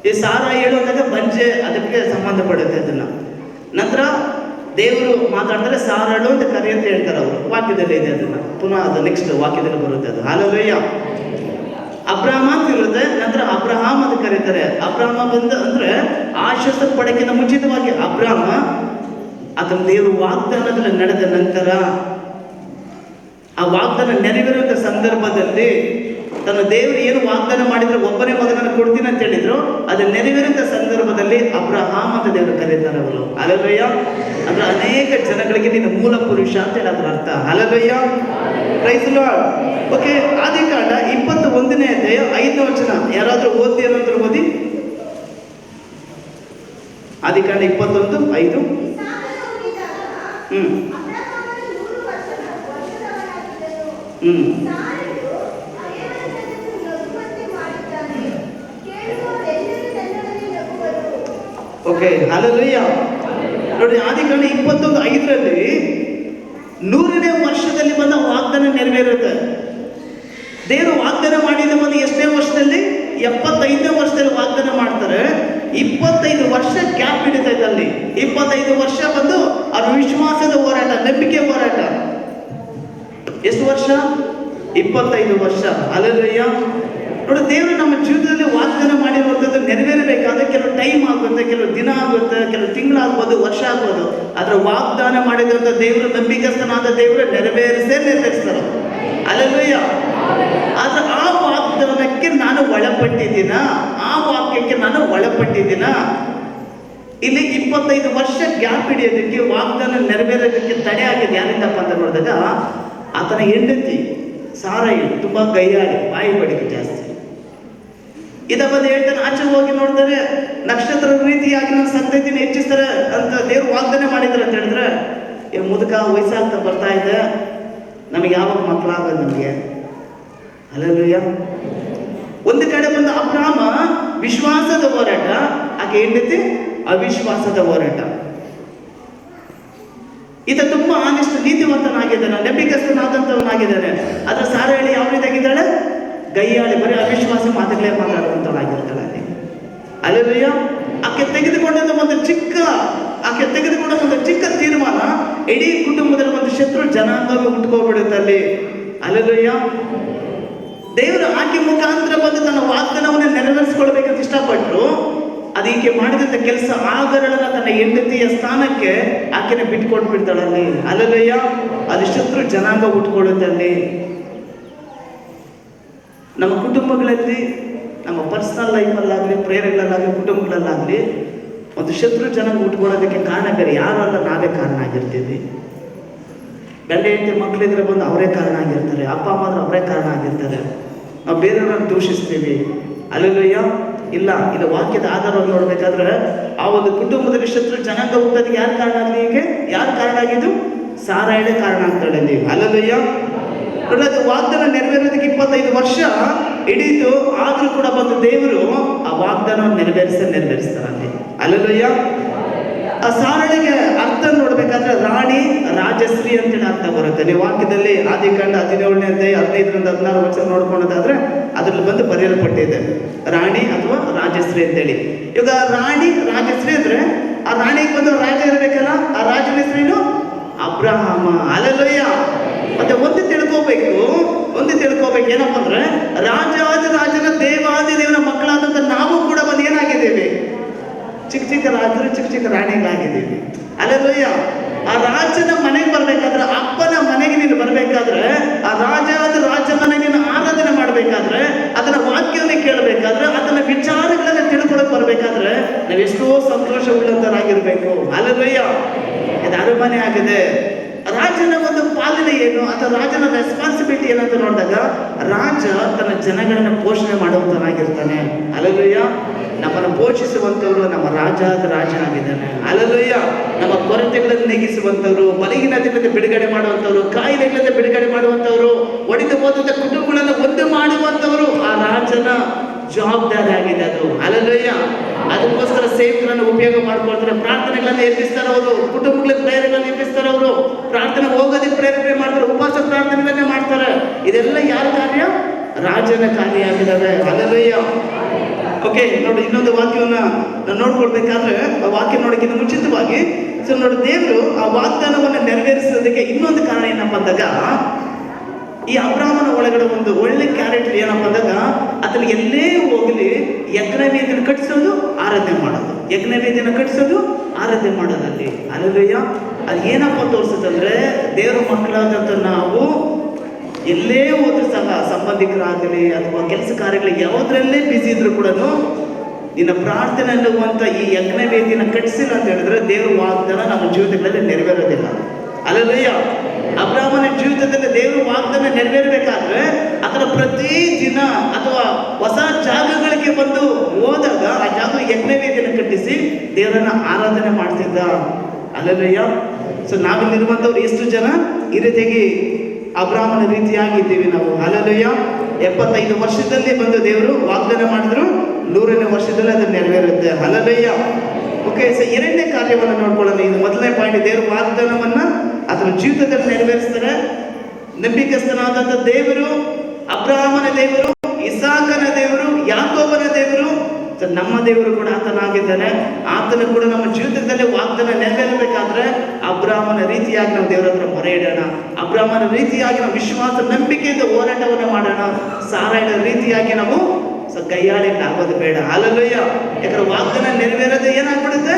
ಈ ಸಾರಾಯಳು ಅಂದಾಗ ಬಂಜೆ, ಅದಕ್ಕೆ ಸಂಬಂಧಪಡುತ್ತೆ ಅದನ್ನ. ನಂತರ ದೇವರು ಮಾತಾಡ್ತಾರೆ, ಸಾರಾಳು ಅಂತ ಕರಿ ಅಂತ ಹೇಳ್ತಾರೆ ಅವರು. ವಾಕ್ಯದಲ್ಲಿ ಇದೆ, ಅದನ್ನ ಪುನಃ ಅದು ನೆಕ್ಸ್ಟ್ ವಾಕ್ಯದಲ್ಲಿ ಬರುತ್ತೆ ಅದು. ಹಲ್ಲೆಲೂಯಾ. ಅಬ್ರಾಮ ಅಂತ ಇರುತ್ತೆ, ನಂತರ ಅಬ್ರಹಾಮ್ ಅಂತ ಕರೀತಾರೆ. ಅಬ್ರಾಮ ಬಂದ ಅಂದ್ರೆ ಆಶೀರ್ವಾದ ಪಡಕ್ಕಿಂತ ಮುಂಚಿತವಾಗಿ ಅಬ್ರಾಮ ಅದನ್ನ ದೇವರು ವಾಗ್ದಾನದಲ್ಲಿ ನಡೆದ ನಂತರ, ಆ ವಾಗ್ದಾನ ನೆರವೇರುವಂತ ಸಂದರ್ಭದಲ್ಲಿ ತನ್ನ ದೇವರು ಏನು ವಾಗ್ದಾನ ಮಾಡಿದ್ರು, ಒಬ್ಬನೇ ಮಗನನ್ನು ಕೊಡ್ತೀನಿ ಅಂತ ಹೇಳಿದ್ರು, ಅದು ನೆರವೇರುವಂತ ಸಂದರ್ಭದಲ್ಲಿ ಅಬ್ರಹಾಮ್ ಅಂತ ದೇವರು ಕರೀತಾರೆ ಅವರು. ಹಲ್ಲೆಲೂಯಾ. ಅಂದ್ರೆ ಅನೇಕ ಜನಗಳಿಗೆ ನೀನು ಮೂಲ ಪುರುಷ ಅಂತ ಹೇಳಿ ಅದರ ಅರ್ಥ. Hallelujah. Praise the lord. Okay, ಆದಿಕಾಂಡ 21ನೇ ಅಧ್ಯಾಯ 5ನೇ ವಚನ ಯಾರಾದ್ರೂ ಓದಿರೋದ್ರು ಓದಿ. ಆದಿಕಾಂಡ 21:5. Okay, hallelujah. ನೋಡಿ, ಆದಿಕಾಂಡ 21:5ರಲ್ಲಿ 100ನೇ ವರ್ಷದಲ್ಲಿ ಬಂದ ವಾಗ್ದಾನ ನೆರವೇರುತ್ತೆ. ದೇವರು ವಾಗ್ದಾನ ಮಾಡಿದ ಬಂದು ಎಷ್ಟನೇ ವರ್ಷದಲ್ಲಿ? 75ನೇ ವರ್ಷದಲ್ಲಿ ವಾಗ್ದಾನ ಮಾಡ್ತಾರೆ. 25 ವರ್ಷ ಗ್ಯಾಪ್ ಹಿಡಿತೈತೆ ಅಲ್ಲಿ. 25 ವರ್ಷ ಬಂದು ಅವ್ರ ವಿಶ್ವಾಸದ ಹೋರಾಟ, ನಂಬಿಕೆ ಹೋರಾಟ. ಎಷ್ಟು ವರ್ಷ? 25 ವರ್ಷ. ಹಲ್ಲೆಲೂಯಾ. ನೋಡಿ, ದೇವರು ನಮ್ಮ ಜೀವಿತದಲ್ಲಿ ವಾಗ್ದಾನ ಮಾಡಿರುವಂಥದ್ದು ನೆರವೇರಬೇಕಾದ್ರೆ ಕೆಲವು ಟೈಮ್ ಆಗುತ್ತೆ, ಕೆಲವು ದಿನ ಆಗುತ್ತೆ, ಕೆಲವು ತಿಂಗಳಾಗ್ಬೋದು, ವರ್ಷ ಆಗ್ಬೋದು. ಆದ್ರೆ ವಾಗ್ದಾನ ಮಾಡಿದಂಥ ದೇವರು, ನಂಬಿಕಸ್ಥನಾದ ದೇವರು ನೆರವೇರಿಸ್ತಾರೆ. ಹಲ್ಲೆಲೂಯಾ. ಆದ್ರೆ ಆ ವಾಗ್ದಾನಕ್ಕೆ ನಾನು ಒಳಪಟ್ಟಿದ್ದೀನ, ಆ ವಾಕ್ಯಕ್ಕೆ ನಾನು ಒಳಪಟ್ಟಿದ್ದೀನ. ಇಲ್ಲಿ 25 ವರ್ಷ ಗ್ಯಾಪ್ ಹಿಡಿಯೋದಕ್ಕೆ, ವಾಗ್ದಾನ ನೆರವೇರೋದಕ್ಕೆ ತಡೆ ಆಗಿದೆ. ಯಾರಿಂದಪ್ಪ ಅಂತ ನೋಡಿದಾಗ, ಆತನ ಹೆಂಡತಿ ಸಾರೈ ತುಂಬಾ ಗೈಯಾಳಿ, ಬಾಯಿ ಬಡಿಕೆ ಜಾಸ್ತಿ. ಇದ ಬಂದು ಹೇಳ್ತಾನೆ, ಆಚೆ ಹೋಗಿ ನೋಡಿದರೆ ನಕ್ಷತ್ರ ರೀತಿಯಾಗಿ ನನ್ನ ಸಂತತಿನ ಹೆಚ್ಚಿಸ್ತಾರೆ ಅಂತ ದೇವ್ರು ವಾಗ್ದಾನ ಮಾಡಿದ್ರು ಅಂತ ಹೇಳಿದ್ರೆ, ಮುದುಕ ವಯಸ್ಸಾಗ್ತಾ ಬರ್ತಾ ಇದೆ, ನಮಗೆ ಯಾವಾಗ ಮಕ್ಕಳಾಗೋದು ನಮಗೆ? ಹಲ್ಲೆಲೂಯಾ. ಒಂದು ಕಡೆ ಬಂದು ಅಬ್ರಾಮ ವಿಶ್ವಾಸದ ಹೋರಾಟ, ಆಕೆ ಹೆಂಡತಿ ಅವಿಶ್ವಾಸದ ಹೋರಾಟ. ಈತ ತುಂಬಾ ಆನೆಸ್ಟ್, ನೀತಿವಂತನಾಗಿದ್ದಾನೆ, ನಂಬಿಕಸ್ಥನಾದಂಥವನಾಗಿದ್ದಾನೆ. ಆದ್ರೆ ಸಾರಹಳ್ಳಿ ಯಾವ ರೀತಿಯಾಗಿದ್ದಾಳೆ? ಗೈಯಾಳಿ, ಬರೀ ಅವಿಶ್ವಾಸ ಮಾತುಗಳೇ ಮಾತಾಡುವಂಥವಳಾಗಿರ್ತಾಳೆ ಅಲ್ಲಿ. ಹಲ್ಲೆಲೂಯಾ. ಆಕೆ ತೆಗೆದುಕೊಂಡ ಒಂದು ಚಿಕ್ಕ ತೀರ್ಮಾನ ಇಡೀ ಕುಟುಂಬದಲ್ಲಿ ಒಂದು ಶತ್ರು ಜನಾಂಗವೇ ಹುಟ್ಕೋಬಿಡುತ್ತೆ ಅಲ್ಲಿ. ಹಲ್ಲೆಲೂಯಾ. ದೇವರು ಆಕೆ ಮುಖಾಂತರ ಬಂದು ತನ್ನ ವಾಗ್ದಾನವನ್ನು ನೆರವೇರಿಸಿಕೊಳ್ಬೇಕಂತ ಇಷ್ಟಪಟ್ಟರು. ಅದು ಈಕೆ ಮಾಡಿದಂಥ ಕೆಲಸ ಆಗರಳನ್ನ ತನ್ನ ಹೆಂಡತಿಯ ಸ್ಥಾನಕ್ಕೆ ಆಕೆನ ಬಿಟ್ಕೊಟ್ಟು ಬಿಡ್ತಾಳಲ್ಲಿ. ಹಲ್ಲೆಲೂಯಾ. ಅದು ಶತ್ರು ಜನಾಂಗ ಹುಟ್ಕೊಳ್ಳುತ್ತಲ್ಲಿ. ನಮ್ಮ ಕುಟುಂಬಗಳಲ್ಲಿ, ನಮ್ಮ ಪರ್ಸನಲ್ ಲೈಫಲ್ಲಾಗಲಿ, ಪ್ರೇಯರ್ಗಳಲ್ಲಾಗಲಿ, ಕುಟುಂಬಗಳಲ್ಲಾಗಲಿ ಒಂದು ಶತ್ರು ಜನಾಂಗ ಹುಟ್ಕೊಳ್ಳೋದಕ್ಕೆ ಕಾರಣ ಬೇರೆ ಯಾರಲ್ಲ, ನಾವೇ ಕಾರಣ ಆಗಿರ್ತೀವಿ. ಗಂಡ ಹೆಂಡತಿ ಮಕ್ಕಳಿದ್ರೆ ಬಂದು ಅವರೇ ಕಾರಣ ಆಗಿರ್ತಾರೆ, ಅಪ್ಪ ಅಮ್ಮ ಆದ್ರೆ ಅವರೇ ಕಾರಣ ಆಗಿರ್ತಾರೆ. ನಾವು ಬೇರೆಯವ್ರನ್ನ ದೂಷಿಸ್ತೀವಿ. ಹಲ್ಲೆಲೂಯಾ. ಇಲ್ಲ, ಇದು ವಾಕ್ಯದ ಆಧಾರವಾಗಿ ನೋಡ್ಬೇಕಾದ್ರೆ ಆ ಒಂದು ಕುಟುಂಬದಲ್ಲಿ ಶತ್ರು ಜನಾಂಗ ಹುಟ್ಟೋದಕ್ಕೆ ಯಾರು ಕಾರಣ ಆಗಲಿ? ಹೀಗೆ ಯಾರು ಕಾರಣ ಆಗಿದ್ದು? ಸಾರಹಳ್ಳಿ ಕಾರಣ ಆಗ್ತಾಳೆ ಅಲ್ಲಿ. ಹಲ್ಲೆಲೂಯಾ. ನೋಡಿ, ಅದು ವಾಗ್ದಾನ ನೆರವೇರೋದಕ್ಕೆ 25 ವರ್ಷ ಹಿಡೀತು. ಆದ್ರೂ ಕೂಡ ಬಂದು ದೇವರು ಆ ವಾಗ್ದಾನವನ್ನು ನೆರವೇರಿಸ್ತಾರೆ ಅಲ್ಲಿ. ಹಲ್ಲೆಲೂಯಾ. ಆ ಸಾರಳಿಗೆ ಅರ್ಥ ನೋಡ್ಬೇಕಾದ್ರೆ ರಾಣಿ, ರಾಜಶ್ರೀ ಅಂತೇಳಿ ಅರ್ಥ ಬರುತ್ತೆ. ನೀವು ವಾಕ್ಯದಲ್ಲಿ ಆದಿಕಾಂಡ 17ನೇ ಅಧ್ಯಾಯ 15-16 ವರ್ಷ ನೋಡ್ಕೊಳ್ಳೋದಾದ್ರೆ ಅದ್ರಲ್ಲಿ ಬಂದು ಬರೆಯಲ್ಪಟ್ಟಿದೆ ರಾಣಿ ಅಥವಾ ರಾಜಶ್ರೀ ಅಂತೇಳಿ. ಇವಾಗ ರಾಣಿ, ರಾಜಶ್ರೀ ಅಂದ್ರೆ ಆ ರಾಣಿಗೆ ಬಂದು ರಾಜ ಇರಬೇಕಲ್ಲ, ಆ ರಾಜನ ಹೆಸರೇನು? ಅಬ್ರಹಾಮ. ಹಲ್ಲೆಲೂಯಾ. ಮತ್ತೆ ಒಂದು ತಿಳ್ಕೋಬೇಕು ಏನಪ್ಪ ಅಂದ್ರೆ, ರಾಜನ ದೇವನ ಮಕ್ಕಳಾದಂತ ನಾವು ಕೂಡ ಬಂದು ಏನಾಗಿದ್ದೇವೆ? ಚಿಕ್ಕ ರಾಜರು, ಚಿಕ್ಕ ರಾಣಿಗಳಾಗಿದ್ದೀವಿ. ಹಲ್ಲೆಲೂಯಾ. ಆ ರಾಜನ ಮನೆಗೆ ಬರ್ಬೇಕಾದ್ರೆ, ಅಪ್ಪನ ಮನೆಗೆ ನೀನು ಬರ್ಬೇಕಾದ್ರೆ, ಆ ರಾಜನ ನೀನು ಆರಾಧನೆ ಮಾಡ್ಬೇಕಾದ್ರೆ, ಅದನ್ನ ವಾಕ್ಯವನ್ನು ಕೇಳಬೇಕಾದ್ರೆ, ಅದನ್ನ ವಿಚಾರಗಳನ್ನ ತಿಳ್ಕೊಳಕ್ ಬರ್ಬೇಕಾದ್ರೆ ನಾವೆಷ್ಟೋ ಸಂತೋಷ ಉಳ್ಳಂತರಾಗಿರ್ಬೇಕು. ಹಲ್ಲೆಲೂಯಾ. ಇದು ಅರಮನೆ ಆಗಿದೆ. ರಾಜನ ಒಂದು ಪಾಲನೆ ಏನು ಅಥವಾ ರಾಜನ ರೆಸ್ಪಾನ್ಸಿಬಿಲಿಟಿ ಏನಂತ ನೋಡಿದಾಗ, ರಾಜ ತನ್ನ ಜನಗಳನ್ನ ಪೋಷಣೆ ಮಾಡುವಂತನಾಗಿರ್ತಾನೆ. ಹಲ್ಲೆಲೂಯಾ. ನಮ್ಮನ್ನು ಪೋಷಿಸುವಂಥವ್ರು ನಮ್ಮ ರಾಜ ಆಗಿದ್ದಾನೆ. ಹಲ್ಲೆಲೂಯಾ. ನಮ್ಮ ಕೊರತೆಗಳನ್ನು ನೀಗಿಸುವಂಥವ್ರು, ಬಲಹೀನತೆಗಳಿಂದ ಬಿಡುಗಡೆ ಮಾಡುವಂಥವ್ರು, ಕಾಯಿಲೆಗಳಿಂದ ಬಿಡುಗಡೆ ಮಾಡುವಂಥವ್ರು, ಒಡೆದು ಹೋದಂಥ ಕುಟುಂಬಗಳನ್ನು ಒಂದು ಮಾಡುವಂಥವ್ರು ಆ ರಾಜನ ಜವಾಬ್ದಾರಿ ಆಗಿದೆ ಅದು. ಹಲ್ಲೆಲೂಯಾ. ಅದಕ್ಕೋಸ್ಕರ ಸೇವಕರನ್ನು ಉಪಯೋಗ ಮಾಡ್ಕೊಳ್ತಾರೆ, ಪ್ರಾರ್ಥನೆಗಳನ್ನು ಎಬ್ಬಿಸ್ತಾರೆ ಅವರು, ಕುಟುಂಬಗಳಿಗೆ ಪ್ರೇರಣೆಗಳನ್ನು ಎಬ್ಬಿಸ್ತಾರೆ ಅವರು, ಪ್ರಾರ್ಥನೆ ಹೋಗೋದಕ್ಕೆ ಪ್ರೇರಣೆ ಮಾಡ್ತಾರೆ, ಉಪವಾಸ ಪ್ರಾರ್ಥನೆಗಳನ್ನೇ ಮಾಡ್ತಾರೆ. ಇದೆಲ್ಲ ಯಾರ ಕಾರ್ಯ? ರಾಜನ ಕಾರ್ಯ ಆಗಿದ್ದಾವೆ. ಹಲ್ಲೆಲೂಯಾ. ಓಕೆ, ನೋಡಿ, ಇನ್ನೊಂದು ವಾಕ್ಯವನ್ನ ನೋಡ್ಕೊಳ್ಬೇಕಾದ್ರೆ ಆ ವಾಕ್ಯ ನೋಡೋಕ್ಕಿಂತ ಮುಂಚಿತವಾಗಿ ನೋಡಿ, ದೇವರು ಆ ವಾಗ್ದಾನವನ್ನು ನೆರವೇರಿಸೋದಕ್ಕೆ ಇನ್ನೊಂದು ಕಾರಣ ಏನಪ್ಪ ಅಂದಾಗ, ಈ ಅಬ್ರಾಹ್ಮನ ಒಳಗಡೆ ಒಂದು ಒಳ್ಳೆ ಕ್ಯಾರೆಕ್ಟರ್ ಏನಪ್ಪ ಅಂದಾಗ, ಅದನ್ನು ಎಲ್ಲೇ ಹೋಗಲಿ ಯಜ್ಞವೇದಿಯನ್ನು ಕಟ್ಟಿಸೋದು, ಆರಾಧನೆ ಮಾಡೋದು, ಯಜ್ಞವೇದಿಯನ್ನು ಕಟ್ಟಿಸೋದು, ಆರಾಧನೆ ಮಾಡೋದಲ್ಲಿ. ಹಲ್ಲೆಲೂಯಾ. ಅದು ಏನಪ್ಪ ತೋರಿಸುತ್ತಂದ್ರೆ, ದೇವರ ಮಕ್ಕಳಾದಂಥ ನಾವು ಎಲ್ಲೇ ಹೋದ್ರೂ ಸಹ, ಸಂಬಂಧಿಕರಾಗಲಿ ಅಥವಾ ಕೆಲಸ ಕಾರ್ಯಗಳಿಗೆ ಯಾವುದರಲ್ಲೇ ಬ್ಯುಸಿ ಇದ್ರು ಕೂಡ, ನಿನ್ನ ಪ್ರಾರ್ಥನೆ ಅನ್ನುವಂಥ ಈ ಯಜ್ಞವೇದಿನ ಕಟ್ಟಿಸಿಲ್ಲ ಅಂತ ಹೇಳಿದ್ರೆ ದೇವರ ವಾಗ್ದಾನ ನಮ್ಮ ಜೀವಿತಗಳಲ್ಲಿ ನೆರವೇರೋದಿಲ್ಲ. ಹಲ್ಲೆಲೂಯಾ. ಅಬ್ರಾಹ್ಮನ ಜೀವಿತದಲ್ಲಿ ದೇವರ ವಾಗ್ದಾನ ನೆರವೇರಬೇಕಾದ್ರೆ ಅದರ ಪ್ರತಿ ದಿನ ಅಥವಾ ಹೊಸ ಜಾಗಗಳಿಗೆ ಬಂದು ಹೋದಾಗ ಆ ಜಾಗ ಯಜ್ಞವೇದಿಯನ್ನು ಕಟ್ಟಿಸಿ ದೇವರನ್ನ ಆರಾಧನೆ ಮಾಡ್ತಿದ್ದ. ಹಲ್ಲೆಲೂಯಾ. ಸೊ ನಾವಿಲ್ಲಿರುವಂಥವ್ರು ಎಷ್ಟು ಜನ ಈ ರೀತಿಯಾಗಿ ಅಬ್ರಾಹ್ಮನ ರೀತಿಯಾಗಿದ್ದೀವಿ ನಾವು? ಹಲ್ಲೆಲೂಯಾ. 75 ವರ್ಷದಲ್ಲಿ ಬಂದು ದೇವರು ವಾಗ್ದಾನ ಮಾಡಿದ್ರು, 100ನೇ ವರ್ಷದಲ್ಲಿ ಅದು ನೆರವೇರುತ್ತೆ. ಹಲ್ಲೆಲೂಯಾ. ಓಕೆ, ಸೊ ಎರಡನೇ ಕಾರ್ಯವನ್ನು ನೋಡ್ಕೊಳ್ಳೋಣ. ಇದು ಮೊದಲನೇ ಪಾಯಿಂಟ್, ದೇವರು ವಾಗ್ದಾನವನ್ನ ಅದರ ಜೀವಿತದಲ್ಲಿ ನೆರವೇರಿಸ್ತಾರೆ. ನಂಬಿಕಸ್ಥನಾದಂಥ ದೇವರು, ಅಬ್ರಾಹ್ಮನ ದೇವರು, ಇಸಾಕನ ದೇವರು, ಯಾಕೋಬನ ದೇವರು, ನಮ್ಮ ದೇವರು ಕೂಡ ಆತನಾಗಿದ್ದಾನೆ. ಆತನ ಕೂಡ ನಮ್ಮ ಜೀವಿತದಲ್ಲಿ ವಾಗ್ದಾನ ನೆರವೇರಬೇಕಾದ್ರೆ ಅಬ್ರಾಮನ ರೀತಿಯಾಗಿ ನಾವು ದೇವರ ಹತ್ರ ಮೊರೆ ಇಡೋಣ. ಅಬ್ರಾಮನ ರೀತಿಯಾಗಿ ನಾವು ವಿಶ್ವಾಸ ನಂಬಿಕೆಯಿಂದ ಹೋರಾಟವನ್ನು ಮಾಡೋಣ. ಸಾರೈನ ರೀತಿಯಾಗಿ ನಾವು ಕೈಯಾಳಿಂದ ಆಗೋದು ಬೇಡ. ಹಲ್ಲೆಲೂಯಾ. ಯಾಕಂದ್ರೆ ವಾಗ್ದಾನ ನೆರವೇರೋದು ಏನಾಗ್ಬಿಡುತ್ತೆ,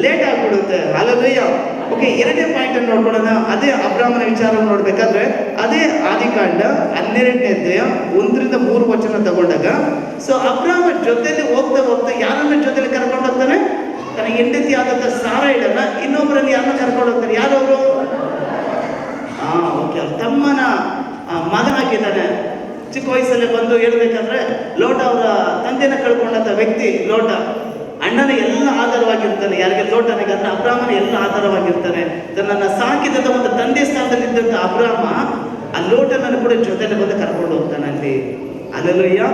ಲೇಟ್ ಆಗ್ಬಿಡುತ್ತೆ. ಹಲ್ಲೆಲೂಯಾ. ಓಕೆ, ಎರಡನೇ ಪಾಯಿಂಟ್ ಅನ್ನು ನೋಡ್ಕೊಳ್ಳೋಣ. ಅದೇ ಅಬ್ರಾಮನ ವಿಚಾರವನ್ನು ನೋಡ್ಬೇಕಾದ್ರೆ ಅದೇ ಆದಿಕಾಂಡ 12ನೇ ಅಧ್ಯಾಯ 1-3 ವಚನ ತಗೊಂಡಾಗ, ಸೊ ಅಬ್ರಾಮ ಜೊತೆಲಿ ಹೋಗ್ತಾ ಹೋಗ್ತಾ ಯಾರನ್ನ ಜೊತೆಲಿ ಕರ್ಕೊಂಡು ಹೋಗ್ತಾನೆ, ತನ್ನ ಹೆಂಡತಿ ಆದಂತ ಸಾರೈಳನ್ನ ಇನ್ನೊಬ್ಬರಲ್ಲಿ ಯಾರನ್ನ ಕರ್ಕೊಂಡು ಹೋಗ್ತಾರೆ. ಯಾರವರು? ಓಕೆ, ತಮ್ಮನ ಮಗನಾಗಿದ್ದಾನೆ. ಚಿಕ್ಕ ವಯಸ್ಸಲ್ಲೇ ಬಂದು ಹೇಳ್ಬೇಕಾದ್ರೆ ಲೋಟ ಅವರ ತಂದೆನ ಕಳ್ಕೊಂಡಂತ ವ್ಯಕ್ತಿ ಲೋಟ ಅಣ್ಣನ ಎಲ್ಲ ಆಧಾರವಾಗಿರ್ತಾನೆ. ಯಾರಿಗೆ? ಲೋಟನಿಗೆ. ಅಂದ್ರೆ ಅಬ್ರಾಮನ ಎಲ್ಲ ಆಧಾರವಾಗಿರ್ತಾನೆ. ತನ್ನನ್ನು ಸಾಕಿದಂತ ಒಂದು ತಂದೆ ಸ್ಥಾನದಲ್ಲಿದ್ದಂಥ ಅಬ್ರಾಮ ಆ ಲೋಟನನ್ನು ಕೂಡ ಜೊತೆಲಿ ಬಂದು ಕರ್ಕೊಂಡು ಹೋಗ್ತಾನೆ ಅಲ್ಲಿ. ಹಲ್ಲೆಲೂಯಾ.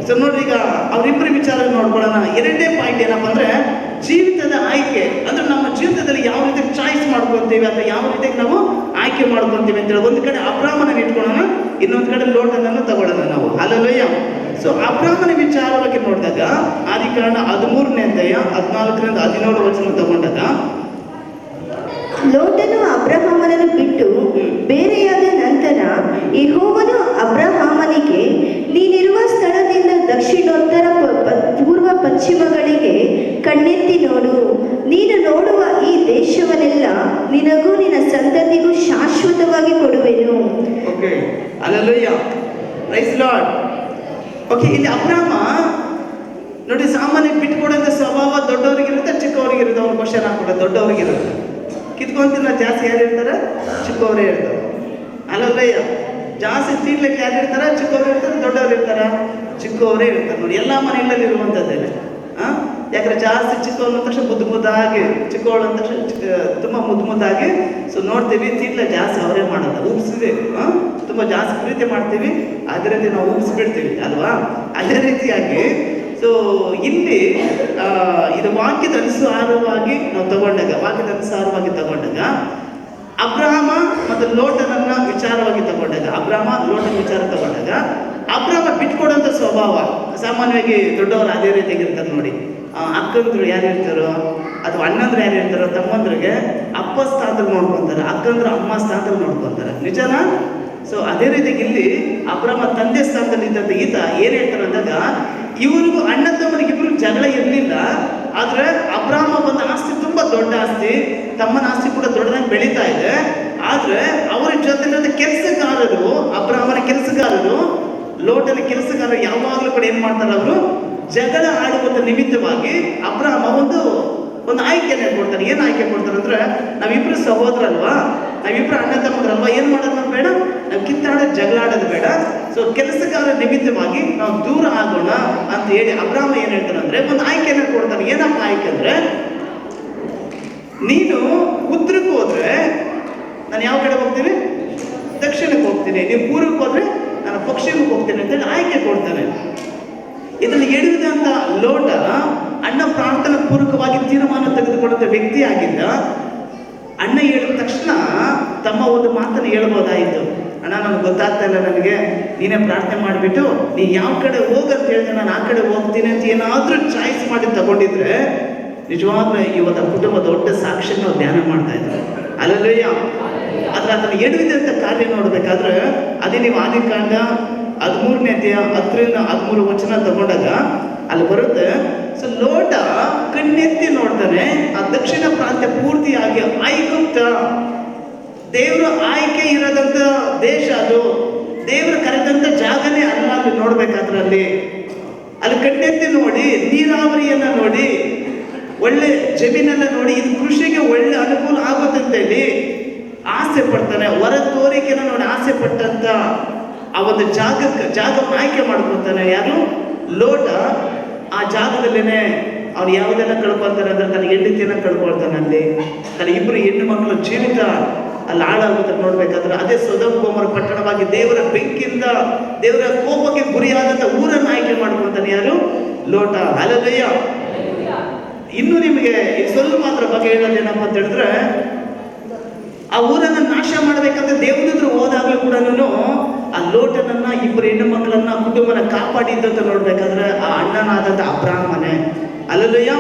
ಸೊ ನೋಡ್ರಿ, ಈಗ ಅವರಿಬ್ಬರ ವಿಚಾರ ನೋಡ್ಕೊಳ್ಳೋಣ. ಎರಡನೇ ಪಾಯಿಂಟ್ ಏನಪ್ಪ ಅಂದ್ರೆ ಜೀವಿತದ ಆಯ್ಕೆ. ಅಂದ್ರೆ ನಮ್ಮ ಜೀವಿತದಲ್ಲಿ ಯಾವ ರೀತಿ ಚಾಯ್ಸ್ ಮಾಡ್ಕೊತೀವಿ ಅಥವಾ ಯಾವ ರೀತಿಯಾಗಿ ನಾವು ಆಯ್ಕೆ ಮಾಡ್ಕೊತೀವಿ ಅಂತೇಳಿ ಒಂದು ಕಡೆ ಅಬ್ರಾಮನ ಇಟ್ಕೊಳ್ಳೋಣ, ಇನ್ನೊಂದು ಕಡೆ ಲೋಟನನ್ನು ತಗೊಳ್ಳೋಣ ನಾವು. ಹಲ್ಲೆಲೂಯಾ. ಸೊ ಅಬ್ರಾಮನ ವಿಚಾರವಾಗಿ ನೋಡಿದಾಗ ಆದಿಕಾಂಡ 13ನೇ ಅಧ್ಯಾಯ 14-17 ವಚನ ತಗೊಂಡಾಗ, ಲೋಟನು ಅಬ್ರಹಾಮನನ್ನು ಬಿಟ್ಟು ಬೇರೆಯಾದ ನಂತರ ಯೆಹೋವನು ಅಬ್ರಹಾಮನಿಗೆ, ನೀನಿರುವ ಸ್ಥಳದಿಂದ ದಕ್ಷಿಣೋತ್ತರ ಪೂರ್ವ ಪಶ್ಚಿಮಗಳಿಗೆ ಕಣ್ಣೆತ್ತಿ ನೋಡು, ನೀನು ನೋಡುವ ಈ ದೇಶವನ್ನೆಲ್ಲ ನಿನಗೂ ನಿನ್ನ ಸಂತತಿಗೂ ಶಾಶ್ವತವಾಗಿ ಕೊಡುವೆನು. Okay, hallelujah, praise lord. Okay, ಇಲ್ಲಿ ಅಬ್ರಾಮ ನೋಡಿ, ಸಾಮಾನ್ಯ ಬಿಟ್ಕೊಡೋಂಥ ಸ್ವಭಾವ ದೊಡ್ಡವರಿಗಿರುತ್ತೆ, ಚಿಕ್ಕವರಿಗಿರುತ್ತೆ. ಅವ್ರ ಕ್ವಶನ್ ಹಾಕ್ಬಿಡ, ದೊಡ್ಡವರಿಗಿರುತ್ತೆ. ಕಿತ್ಕೊಂತಿನ ಜಾಸ್ತಿ ಯಾರು ಇರ್ತಾರೆ? ಚಿಕ್ಕವರೇ ಇರ್ತಾರೆ. ಅಲ್ಲಲ್ಲಯ್ಯ, ಜಾಸ್ತಿ ತೀರ್ಲಿಕ್ಕೆ ಯಾರು ಇರ್ತಾರೆ? ಚಿಕ್ಕವರು ಇರ್ತಾರೆ. ದೊಡ್ಡವರು ಇರ್ತಾರ? ಚಿಕ್ಕವರೇ ಇರ್ತಾರೆ. ನೋಡಿ, ಎಲ್ಲ ಮನೆಗಳಲ್ಲಿ ಇರುವಂಥದ್ದೇನೆ. ಯಾಕಂದ್ರೆ ಜಾಸ್ತಿ ಚಿಕ್ಕವಳು ಅಂದ ತಕ್ಷಣ ಮುದ್ದು ಮುದ್ದಾಗಿ, ಚಿಕ್ಕವಳು ಅಂದ ತಕ್ಷಣ ತುಂಬ ಮುದ್ದು ಮುದ್ದಾಗಿ ಸೊ ನೋಡ್ತೀವಿ. ತೀರ್ಲ ಜಾಸ್ತಿ ಅವರೇ ಮಾಡೋದು, ಉಪ್ಸಿದೆ. ತುಂಬ ಜಾಸ್ತಿ ಪ್ರೀತಿ ಮಾಡ್ತೀವಿ, ಅದೇ ರೀತಿ ನಾವು ಉಪ್ಸಿಬಿಡ್ತೀವಿ ಅಲ್ವಾ? ಅದೇ ರೀತಿಯಾಗಿ ಸೊ ಇಲ್ಲಿ ಇದು ವಾಕ್ಯದ ಅನುಸಾರವಾಗಿ ನಾವು ತಗೊಂಡಾಗ ಅಬ್ರಹಾಮ ಮತ್ತು ಲೋಟನನ್ನ ವಿಚಾರವಾಗಿ ತಗೊಂಡಾಗ, ಅಬ್ರಹಾಮ ಲೋಟನ ವಿಚಾರ ತಗೊಂಡಾಗ, ಅಬ್ರಹಾಮ ಬಿಟ್ಕೊಡೋಂಥ ಸ್ವಭಾವ ಸಾಮಾನ್ಯವಾಗಿ ದೊಡ್ಡವರು ಅದೇ ರೀತಿಯಾಗಿ ಇರ್ತಾರೆ ನೋಡಿ. ಅಕ್ಕಂದ್ರು ಯಾರು ಇರ್ತಾರೋ ಅಥವಾ ಅಣ್ಣಂದ್ರು ಯಾರು ಇರ್ತಾರೋ, ತಮ್ಮಂದ್ರಿಗೆ ಅಪ್ಪ ಸ್ಥಾನದಲ್ಲಿ ನೋಡ್ಕೊತಾರೆ, ಅಕ್ಕಂದ್ರು ಅಮ್ಮ ಸ್ಥಾನದಲ್ಲಿ ನೋಡ್ಕೊತಾರೆ. ನಿಜನಾ? ಸೊ ಅದೇ ರೀತಿಯಾಗಿ ಇಲ್ಲಿ ಅಬ್ರಹಾಮ ತಂದೆ ಸ್ಥಾನದಲ್ಲಿ ಇದ್ದಂಥ ಈತ ಏನ್ ಹೇಳ್ತಾರೆ ಅಂದಾಗ, ಇವ್ರಿಗೂ ಅಣ್ಣ ತಮ್ಮನಿಗಿಬ್ರು ಜಗಳ ಇರಲಿಲ್ಲ. ಆದ್ರೆ ಅಬ್ರಹಾಮ ಬಂದ ಆಸ್ತಿ ತುಂಬಾ ದೊಡ್ಡ ಆಸ್ತಿ, ತಮ್ಮನ ಆಸ್ತಿ ಕೂಡ ದೊಡ್ಡದಾಗಿ ಬೆಳೀತಾ ಇದೆ. ಆದ್ರೆ ಅವರ ಜೊತೆ ಕೆಲಸಗಾರರು, ಅಬ್ರಹಾಮನ ಕೆಲಸಗಾರರು, ಲೋಟನ ಕೆಲಸಗಾರರು ಯಾವಾಗಲೂ ಕೂಡ ಏನ್ ಮಾಡ್ತಾರೆ, ಅವರು ಜಗಳ ಆಡುವಂತ ನಿಮಿತ್ತವಾಗಿ ಅಬ್ರಹಾಮ ಒಂದು ಆಯ್ಕೆಯನ್ನು ಕೊಡ್ತಾರೆ. ಏನು ಆಯ್ಕೆ ಕೊಡ್ತಾರೆ ಅಂದ್ರೆ, ನಾವಿಬ್ರು ಸಹೋದರ ಅಲ್ವಾ, ನಾವಿಬ್ರು ಅಣ್ಣ ತಮ್ಮದ್ರಲ್ವಾ, ಏನು ಮಾಡೋದು ಬೇಡ, ನಾವು ಕಿತ್ತಾಡೋದು ಜಗಳ ಆಡೋದು ಬೇಡ. ಸೊ ಕೆಲಸಗಾರ ನಿಮಿತ್ತವಾಗಿ ನಾವು ದೂರ ಆಗೋಣ ಅಂತ ಹೇಳಿ ಅಬ್ರಹಾಮ ಏನ್ ಹೇಳ್ತಾನೆ ಅಂದ್ರೆ ಒಂದು ಆಯ್ಕೆಯನ್ನು ಕೊಡ್ತಾನೆ. ಏನಪ್ಪ ಆಯ್ಕೆ ಅಂದ್ರೆ, ನೀನು ಉತ್ತರಕ್ಕೆ ಹೋದ್ರೆ ನಾನು ಯಾವ ಕಡೆ ಹೋಗ್ತೀನಿ? ದಕ್ಷಿಣಕ್ಕೆ ಹೋಗ್ತೀನಿ. ನೀವು ಪೂರ್ವಕ್ಕೆ ಹೋದ್ರೆ ನಾನು ಪಶ್ಚಿಮಕ್ಕೆ ಹೋಗ್ತೀನಿ ಅಂತೇಳಿ ಆಯ್ಕೆ ಕೊಡ್ತಾನೆ. ಇದನ್ನು ಹೇಳಿದಂತ ಲೋಟ ಅಣ್ಣ ಪ್ರಾರ್ಥನಾ ಪೂರ್ವಕವಾಗಿ ತೀರ್ಮಾನ ತೆಗೆದುಕೊಳ್ಳುವಂತ ವ್ಯಕ್ತಿ ಆಗಿದ್ದ. ಅಣ್ಣ ಹೇಳಿದ ತಕ್ಷಣ ತಮ್ಮ ಒಂದು ಮಾತನ್ನು ಹೇಳ್ಬೋದಾಯಿತು, ಅಣ್ಣ ನನಗೆ ಗೊತ್ತಾಗ್ತಾ ಇಲ್ಲ, ನನಗೆ ನೀನೇ ಪ್ರಾರ್ಥನೆ ಮಾಡಿಬಿಟ್ಟು ನೀ ಯಾವ ಕಡೆ ಹೋಗಂತ ಹೇಳಿದ್ರೆ ನಾನು ಆ ಕಡೆ ಹೋಗ್ತೀನಿ ಅಂತ ಏನಾದರೂ ಚಾಯ್ಸ್ ಮಾಡಿ ತಗೊಂಡಿದ್ರೆ ನಿಜವಾಗ್ಲೂ ಇವತ್ತು ಕುಟುಂಬ ದೊಡ್ಡ ಸಾಕ್ಷಿಯನ್ನು ಧ್ಯಾನ ಮಾಡ್ತಾ ಇದ್ದಾರೆ. ಅಲ್ಲಲ್ಲಯ್ಯ. ಆದ್ರೆ ಅದನ್ನು ಎಡುವಿದಂಥ ಕಾರ್ಯ ನೋಡ್ಬೇಕಾದ್ರೆ ಅದೇ ನೀವು ಆದಿಕಾಂಡ 13ನೇ ಅಧ್ಯಾಯ 10-13 ವಚನ ತಗೊಂಡಾಗ ಅಲ್ಲಿ ಬರುತ್ತೆ. ಸೊ ಲೋಟ ಕಣ್ಣೆತ್ತಿ ನೋಡ್ತಾನೆ, ಆ ದಕ್ಷಿಣ ಪ್ರಾಂತ್ಯ ಪೂರ್ತಿಯಾಗಿ ಐಗುಪ್ತ, ದೇವರ ಆಯ್ಕೆ ಇರೋದಂತ ದೇಶ, ಅದು ದೇವರು ಕರೆದಂತ ಜಾಗನೇ ಅಲ್ಲ. ಅಲ್ಲಿ ನೋಡ್ಬೇಕಾದ್ರೆ ಅಲ್ಲಿ ಕಣ್ಣೆತ್ತಿ ನೋಡಿ, ನೀರಾವರಿಯನ್ನ ನೋಡಿ, ಒಳ್ಳೆ ಜಮೀನೆಲ್ಲ ನೋಡಿ, ಇದು ಕೃಷಿಗೆ ಒಳ್ಳೆ ಅನುಕೂಲ ಆಗುತ್ತಂತೇಳಿ ಆಸೆ ಪಡ್ತಾನೆ. ಹೊರ ತೋರಿಕೆನ ನೋಡಿ ಆಸೆ ಪಟ್ಟಂತ ಆ ಒಂದು ಜಾಗವನ್ನು ಆಯ್ಕೆ ಮಾಡ್ಕೊತಾನೆ. ಯಾರು? ಲೋಟ. ಆ ಜಾಗದಲ್ಲೇನೆ ಅವ್ನು ಯಾವುದೆಲ್ಲ ಕಳ್ಕೊಳ್ತಾನೆ ಅಂದ್ರೆ ತನ್ನ ಹೆಂಡತಿಯನ್ನ ಕಳ್ಕೊಳ್ತಾನೆ. ಅಲ್ಲಿ ತನ್ನ ಇಬ್ಬರು ಹೆಣ್ಣು ಮಕ್ಕಳ ಜೀವಿತ ಅಲ್ಲಿ ಹಾಳಾಗುತ್ತೆ ನೋಡ್ಬೇಕಾದ್ರೆ. ಅದೇ ಸೊದೋಮ್ ಗೊಮೋರ ಪಟ್ಟಣವಾಗಿ ದೇವರ ಬೆಂಕಿಯಿಂದ, ದೇವರ ಕೋಪಕ್ಕೆ ಗುರಿಯಾದಂಥ ಊರನ್ನು ಆಯ್ಕೆ ಮಾಡ್ಕೊಳ್ತಾನೆ. ಯಾರು? ಲೋಟ. ಹಲ್ಲೆಲೂಯಾ. ಇನ್ನು ನಿಮಗೆ ಸ್ವಲ್ಪ ಮಾತ್ರ ಬಗ್ಗೆ ಹೇಳೋದೇನಪ್ಪ ಅಂತ ಹೇಳಿದ್ರೆ, ಆ ಊರನ್ನ ನಾಶ ಮಾಡಬೇಕಂತ ದೇವದೂತರು ಹೋದಾಗಲೂ ಕೂಡ ಆ ಲೋಟನನ್ನ ಇಬ್ಬರು ಹೆಣ್ಣು ಮಕ್ಕಳನ್ನ ಕುಟುಂಬನ ಕಾಪಾಡಿದ್ದಂತ ನೋಡ್ಬೇಕಾದ್ರೆ ಆ ಅಣ್ಣನಾದಂತ ಅಬ್ರಾಹ್ಮನೇ. ಅಲ್ಲಲ್ಲಯ್ಯ,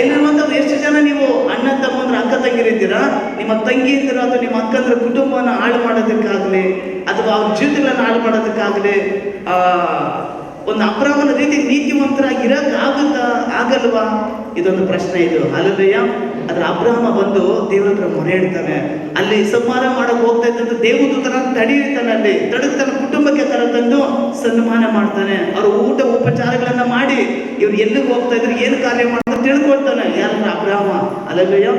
ಎಲ್ಲಿರುವಂತ ಎಷ್ಟು ಜನ ನೀವು ಅಣ್ಣ ತಮ್ಮಂದ್ರ ಅಕ್ಕ ತಂಗಿರಿದ್ದೀರಾ, ನಿಮ್ಮ ತಂಗಿಯಂದಿರ ಅಥವಾ ನಿಮ್ಮ ಅಕ್ಕಂದ್ರ ಕುಟುಂಬನ ಹಾಳು ಮಾಡೋದಕ್ಕಾಗ್ಲಿ ಅಥವಾ ಅವ್ರ ಜೀವಿತಗಳನ್ನ ಹಾಳು ಮಾಡೋದಕ್ಕಾಗ್ಲಿ ಒಂದು ಅಬ್ರಾಹ್ಮನ ರೀತಿ ನೀತಿವಂತರಾಗಿರಕ್ ಆಗಲ್ವಾ? ಇದೊಂದು ಪ್ರಶ್ನೆ ಇದು. ಅಲ್ಲದಯ್ಯ, ಅದ್ರ ಅಬ್ರಾಹ್ಮ ಬಂದು ದೇವರ ಹತ್ರ ಮೊರೆ ಇಡ್ತಾನೆ. ಅಲ್ಲಿ ಸಂಹಾರ ಮಾಡಕ್ ಹೋಗ್ತಾ ಇದ್ದಂತ ದೇವದೂತನ ತಡೆಯಿರ್ತಾನೆ. ಅಲ್ಲಿ ತಡೆದು ತನ್ನ ಕುಟುಂಬಕ್ಕೆ ಕರೆತಂದು ಸನ್ಮಾನ ಮಾಡ್ತಾನೆ. ಅವ್ರ ಊಟ ಉಪಚಾರಗಳನ್ನ ಮಾಡಿ ಇವ್ರು ಎಲ್ಲಿಗೆ ಹೋಗ್ತಾ ಇದ್ರು, ಏನು ಕಾರ್ಯ ಮಾಡ್ತಾರೆ ತಿಳ್ಕೊಳ್ತಾನೆ. ಯಾರಂದ್ರೆ ಅಬ್ರಾಹ್ಮ. ಅಲ್ಲದಯ್ಯ,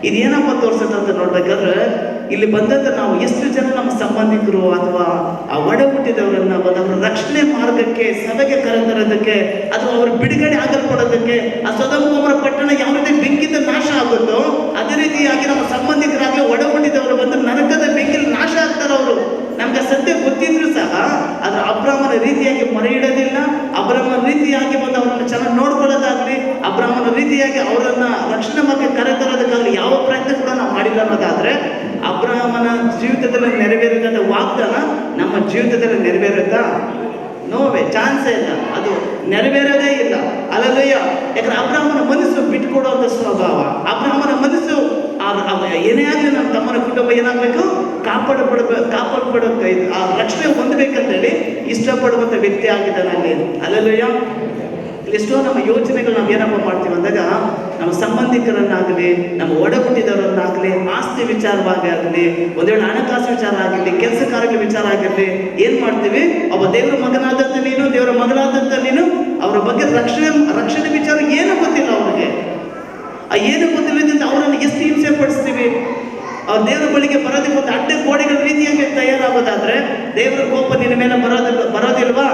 ಇದೇನಪ್ಪ ತೋರ್ಸತ್ತ ಅಂತ ನೋಡ್ಬೇಕಾದ್ರೆ ಇಲ್ಲಿ ಬಂದಂತ ನಾವು ಎಷ್ಟು ಜನ ನಮ್ಮ ಸಂಬಂಧಿಕರು ಅಥವಾ ಆ ಒಡ ಹುಟ್ಟಿದವರನ್ನ ಅವರ ರಕ್ಷಣೆ ಮಾರ್ಗಕ್ಕೆ ಸಭೆಗೆ ಕರೆತರೋದಕ್ಕೆ ಅಥವಾ ಅವ್ರ ಬಿಡುಗಡೆ ಆಗಲ್ಪಡೋದಕ್ಕೆ ಆ ಸೊದೋಮ ಗೊಮೋರ ಪಟ್ಟಣ ಯಾವ ರೀತಿ ಬೆಂಕಿಯಿಂದ ನಾಶ ಆಗುತ್ತೋ ಅದೇ ರೀತಿಯಾಗಿ ನಮ್ಮ ಸಂಬಂಧಿಕರಾಗಿ ಒಡ ಹುಟ್ಟಿದವರು ಬಂದು ನರಕದ ಬೆಂಕಿಯಲ್ಲಿ ನಾಶ ಆಗ್ತಾರೆ. ಅವರು ನಮ್ಗೆ ಸತ್ಯ ಗೊತ್ತಿದ್ರು ಸಹ ಅದ್ರ ಅಬ್ರಾಹ್ಮನ ರೀತಿಯಾಗಿ ಮೊರೆ ಇಡೋದಿಲ್ಲ. ಅಬ್ರಾಹ್ಮನ ರೀತಿಯಾಗಿ ಬಂದು ಅವ್ರನ್ನ ಚೆನ್ನಾಗಿ ನೋಡ್ಕೊಳ್ಳೋದಾಗ್ಲಿ, ಅಬ್ರಾಹ್ಮನ ರೀತಿಯಾಗಿ ಅವರನ್ನ ರಕ್ಷಣೆ ಮಾರ್ಗಕ್ಕೆ ಕರೆತರೋದಕ್ಕಾಗಲಿ ಯಾವ ಪ್ರಯತ್ನ ಕೂಡ ನಾವು ಮಾಡಿಲ್ಲ ಅನ್ನೋದಾದ್ರೆ ಅಬ್ರಾಹ್ಮನ ಜೀವಿತದಲ್ಲಿ ನೆರವೇರಿದಂತ ವಾಗ್ದಾನ ನಮ್ಮ ಜೀವಿತದಲ್ಲಿ ನೆರವೇರುತ್ತಾ? ನೋವೇ ಚಾನ್ಸೇ ಇಲ್ಲ, ಅದು ನೆರವೇರೋದೇ ಇಲ್ಲ. ಅಲ್ಲಲ್ಲಯ್ಯ, ಯಾಕಂದ್ರೆ ಅಬ್ರಾಹ್ಮನ ಮನಸ್ಸು ಬಿಟ್ಕೊಡುವಂತ ಸ್ವಭಾವ, ಅಬ್ರಾಹ್ಮನ ಮನಸ್ಸು ಏನೇ ಆಗಲಿ ನಮ್ಮ ತಮ್ಮನ ಕುಟುಂಬ ಏನಾಗಬೇಕು, ಕಾಪಾಡಬೇಕು, ಆ ರಕ್ಷಣೆ ಹೊಂದಬೇಕಂತೇಳಿ ಇಷ್ಟಪಡುವಂತ ವ್ಯಕ್ತಿ ಆಗಿದ್ದಾನೆ ಅಲ್ಲಿ. ಅಲ್ಲಲ್ಲಯ್ಯ, ಎಷ್ಟೋ ನಮ್ಮ ಯೋಚನೆಗಳು ನಾವು ಏನಪ್ಪ ಮಾಡ್ತೀವಿ ಅಂದಾಗ ನಮ್ಮ ಸಂಬಂಧಿಕರನ್ನಾಗಲಿ ನಮ್ಮ ಒಡ ಹುಟ್ಟಿದವರನ್ನಾಗಲಿ ಆಸ್ತಿ ವಿಚಾರವಾಗಿ ಆಗಲಿ ಒಂದು ವೇಳೆ ಹಣಕಾಸು ವಿಚಾರ ಆಗಿರಲಿ ಕೆಲಸ ಕಾರ್ಯಗಳ ವಿಚಾರ ಆಗಿರಲಿ ಏನು ಮಾಡ್ತೀವಿ, ಒಬ್ಬ ದೇವರ ಮಗನಾದಂಥ ನೀನು ದೇವರ ಮಗಳಾದಂಥ ನೀನು ಅವರ ಬಗ್ಗೆ ರಕ್ಷಣೆ ವಿಚಾರ ಏನು ಗೊತ್ತಿಲ್ಲ ಅವ್ರಿಗೆ. ಆ ಏನು ಗೊತ್ತಿಲ್ಲದಂತ ಅವರನ್ನು ಎಷ್ಟು ಹಿಂಸೆ ಪಡಿಸ್ತೀವಿ. ಅವ್ರ ದೇವರ ಬಳಿಗೆ ಬರೋದಕ್ಕೆ ಒಂದು ಅಡ್ಡ ಗೋಡೆಗಳ ರೀತಿಯಾಗಿ ತಯಾರಾಗೋದಾದ್ರೆ ದೇವರ ಕೋಪ ನಿನ್ನ ಮೇಲೆ ಬರೋದಿಲ್ವಾ?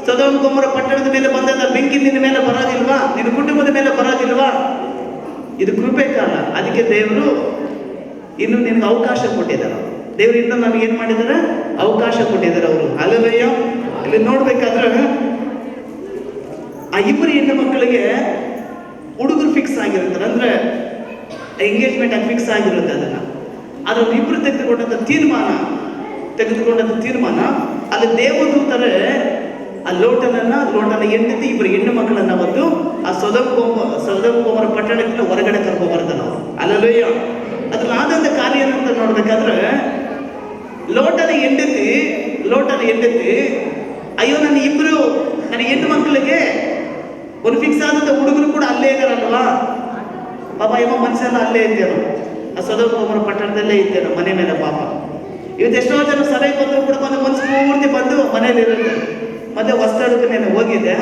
ಸೊದೋಮ ಗೊಮೋರ ಪಟ್ಟಣದ ಮೇಲೆ ಬಂದಂತ ಬೆಂಕಿ ನಿನ್ನ ಮೇಲೆ ಬರೋದಿಲ್ವಾ? ನಿನ್ನ ಕುಟುಂಬದ ಮೇಲೆ ಬರೋದಿಲ್ವಾ? ಇದು ಕೃಪೆ ಕಾಲ. ಅದಕ್ಕೆ ದೇವರು ಇನ್ನು ನಿನಗೆ ಅವಕಾಶ ಕೊಟ್ಟಿದ್ದಾರೆ. ದೇವರು ಇನ್ನು ನಮ್ಗೆ ಏನ್ ಮಾಡಿದ್ದಾರೆ, ಅವಕಾಶ ಕೊಟ್ಟಿದ್ದಾರೆ ಅವರು. ಅಲ್ಲವಯ್ಯ, ಇಲ್ಲಿ ನೋಡ್ಬೇಕಾದ್ರೆ ಆ ಇಬ್ಬರು ಹೆಣ್ಣು ಮಕ್ಕಳಿಗೆ ಹುಡುಗರು ಫಿಕ್ಸ್ ಆಗಿರ್ತಾರೆ, ಅಂದ್ರೆ ಎಂಗೇಜ್ಮೆಂಟ್ ಆಗಿ ಫಿಕ್ಸ್ ಆಗಿರುತ್ತೆ. ಅದನ್ನ ಇಬ್ಬರು ತೆಗೆದುಕೊಂಡಂತ ತೀರ್ಮಾನ ಅಲ್ಲಿ ದೇವದೂತರೇ ಆ ಲೋಟನ ಹೆಂಡತಿ ಇಬ್ಬರು ಹೆಣ್ಣು ಮಕ್ಕಳನ್ನ ಬಂದು ಆ ಸೊದೋಮ ಗೊಮೋರ ಪಟ್ಟಣದಿಂದ ಹೊರಗಡೆ ಕರ್ಕೊಂಡು ಬರ್ತಾನೆ ಅವರು. ಅಲ್ಲಲ್ಲಯ್ಯ, ಅದ್ರಲ್ಲಿ ಆದಂತ ಕಾರ್ಯ ಏನಂತ ನೋಡ್ಬೇಕಾದ್ರೆ ಲೋಟನ ಹೆಂಡತಿ ಅಯ್ಯೋ ನನ್ನ ಹೆಣ್ಣು ಮಕ್ಕಳಿಗೆ ಒಂದು ಫಿಕ್ಸ್ ಆದಂತ ಹುಡುಗರು ಕೂಡ ಅಲ್ಲೇ ಇದ್ದಾರಲ್ವಾ, ಪಾಪ ಇವ ಮನುಷ್ಯನ ಅಲ್ಲೇ ಇದ್ದೇನೋ, ಆ ಸೊದೋಮ ಗೊಮೋರ ಪಟ್ಟಣದಲ್ಲೇ ಇದ್ದೇನೋ ಮನೆ ಮೇಲೆ ಪಾಪ. ಇವತ್ತು ಎಷ್ಟೋ ಜನ ಸಭೆಗೆ ಬಂದರೂ ಕೂಡ ಬಂದು ಮನಸ್ಸು ಪೂರ್ತಿ ಬಂದು ಮನೇಲಿ ಇರುತ್ತೆ. ಮತ್ತೆ ವಸ್ತ್ರಕ್ಕೆ ನಾನು ಹೋಗಿದ್ದೆ,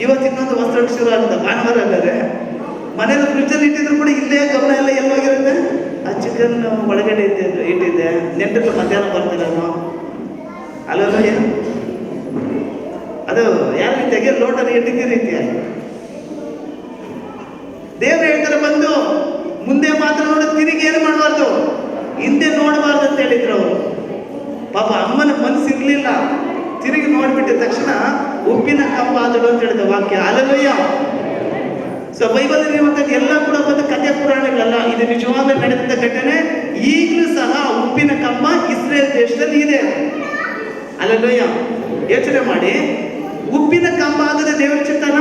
ಇವತ್ತು ಇನ್ನೊಂದು ವಸ್ತ್ರಕ್ಕೆ ಶುರು ಆಗುತ್ತೆ. ಭಾನುವಾರ ಬೇರೆ ಮನೇಲಿ ಫ್ರಿಜ್ಜಲ್ಲಿ ಇಟ್ಟಿದ್ರು ಕೂಡ ಇಲ್ಲೇ ಗಮನ ಎಲ್ಲ ಎಲ್ಲೋಗಿರುತ್ತೆ. ಆ ಚಿಕನ್ ಒಳಗಡೆ ಇಟ್ಟಿದ್ದೆ, ನೆಂಟರು ಮಧ್ಯಾಹ್ನ ಬರ್ತಾರೆ ಅಲ್ಲಲ್ಲ, ಏನು ಅದು ಯಾವ ರೀತಿಯಾಗಿ ಲೋಟನ ಇಟ್ಟಿದ್ದ ರೀತಿಯಾಗಿ ದೇವ್ರು ಹೇಳ್ತಾರೆ ಬಂದು ಮುಂದೆ ಮಾತ್ರ ನೋಡಿ ತಿರುಗಿ ಏನು ಮಾಡಬಾರ್ದು, ಹಿಂದೆ ನೋಡಬಾರ್ದು ಅಂತ ಹೇಳಿದ್ರು ಅವರು. ಪಾಪ ಅಮ್ಮನ ಮನಸ್ಸಿರ್ಲಿಲ್ಲ, ತಿರುಗಿ ನೋಡ್ಬಿಟ್ಟಿದ ತಕ್ಷಣ ಉಪ್ಪಿನ ಕಂಬ ಆದಳು ಅಂತ ಹೇಳಿದ ವಾಕ್ಯ. ಅಲ್ಲಲ್ಲಯ್ಯ, ಸೊ ಬೈಬಲ್ ಇರುವಂತದ್ದು ಎಲ್ಲ ಕೂಡ ಬಂದು ಕಥೆ ಪುರಾಣಗಳಲ್ಲ, ಇದು ನಿಜವಾಗ್ಲೂ ನಡೆದಂತ ಘಟನೆ. ಈಗಲೂ ಸಹ ಉಪ್ಪಿನ ಕಂಬ ಇಸ್ರೇಲ್ ದೇಶದಲ್ಲಿ ಇದೆ. ಅಲ್ಲಲ್ಲಯ್ಯ, ಯೋಚನೆ ಮಾಡಿ, ಉಪ್ಪಿನ ಕಂಬ ಆಗದ ದೇವರ ಚಿತ್ತನ,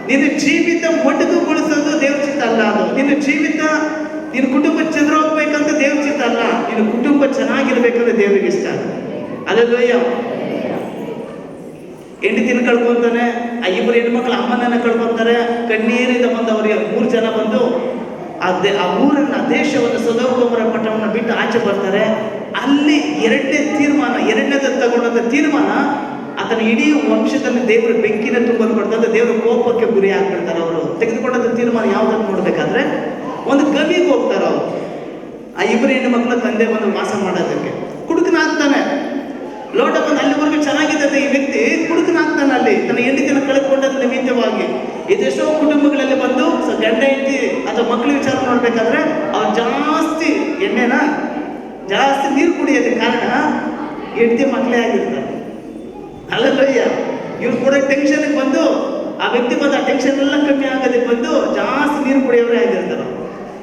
ನಿನ್ನ ಜೀವಿತ ಮೊಟಕುಗೊಳಿಸೋದು ದೇವ್ರ ಚಿತ್ತ ಅಲ್ಲ. ಅದು ನಿನ್ನ ಜೀವಿತ, ನಿನ್ನ ಕುಟುಂಬ ಚಂದ್ರ ಹೋಗ್ಬೇಕಂತ ದೇವ್ರ ಚಿತ್ತ ಅಲ್ಲ. ನಿನ್ನ ಕುಟುಂಬ ಚೆನ್ನಾಗಿರ್ಬೇಕಂದ್ರೆ ದೇವ್ರಿಗೆ ಇಷ್ಟ. ಅಲ್ಲಲ್ಲಯ್ಯ, ಹೆಂಡತಿನ ಕಳ್ಕೊಂತಾನೆ, ಆ ಇಬ್ಬರು ಹೆಣ್ಮಕ್ಳು ಅಮ್ಮನನ್ನ ಕಳ್ಕೊಂತಾರೆ. ಕಣ್ಣೀರಿಂದ ಬಂದು ಅವರಿಗೆ 3 ಜನ ಬಂದು ಆ ಊರನ್ನ ದೇಶವನ್ನು ಸೊದೋಮ ಗೊಮೋರ ಪಟ್ಟಣವನ್ನು ಬಿಟ್ಟು ಆಚೆ ಬರ್ತಾರೆ. ಅಲ್ಲಿ ಎರಡನೇದ ತಗೊಂಡಂತ ತೀರ್ಮಾನ ಆತನ ಇಡೀ ವಂಶದಲ್ಲಿ ದೇವರು ಬೆಂಕಿನ ತುಂಬಲು ಕೊಡ್ತಾರೆ, ದೇವರ ಕೋಪಕ್ಕೆ ಗುರಿ ಆಗ್ಬಿಡ್ತಾರೆ. ಅವರು ತೆಗೆದುಕೊಂಡಂತ ತೀರ್ಮಾನ ಯಾವುದನ್ನು ನೋಡ್ಬೇಕಾದ್ರೆ ಒಂದು ಗವಿಗೆ ಹೋಗ್ತಾರೆ ಅವರು. ಆ ಇಬ್ಬರು ಹೆಣ್ಣು ಮಕ್ಕಳ ತಂದೆ ಬಂದು ವಾಸ ಮಾಡೋದಕ್ಕೆ ಕುಡುಕನಾಗ್ತಾನೆ. ಲೋಟ ಬಂದು ಅಲ್ಲಿವರೆಗೂ ಚೆನ್ನಾಗಿದ್ದ ಈ ವ್ಯಕ್ತಿ ಕುಡುಕನಾಗ್ತಾನೆ ಅಲ್ಲಿ, ತನ್ನ ಹೆಂಡತಿಯನ್ನು ಕಳೆದುಕೊಂಡಂತ ನಿಮಿತ್ತವಾಗಿ. ಇದೆಷ್ಟೋ ಕುಟುಂಬಗಳಲ್ಲಿ ಬಂದು ಗಂಡ ಹೆಂಡತಿ ಅಥವಾ ಮಕ್ಕಳ ವಿಚಾರ ನೋಡ್ಬೇಕಾದ್ರೆ ಅವ್ರು ಜಾಸ್ತಿ ನೀರು ಕುಡಿಯೋದಕ್ಕೆ ಕಾರಣ ಹೆಂಡತಿ ಮಕ್ಕಳೇ ಆಗಿರ್ತಾರೆ. ಅಲ್ಲಲ್ಲಯ್ಯ, ಇವ್ರು ಕೂಡ ಟೆನ್ಷನ್ಗೆ ಬಂದು ಆ ವ್ಯಕ್ತಿ ಬಂದು ಆ ಟೆನ್ಷನ್ ಎಲ್ಲ ಕಮ್ಮಿ ಆಗೋದಕ್ಕೆ ಬಂದು ಜಾಸ್ತಿ ನೀರು ಕುಡಿಯೋರೇ ಆಗಿರ್ತಾರೆ.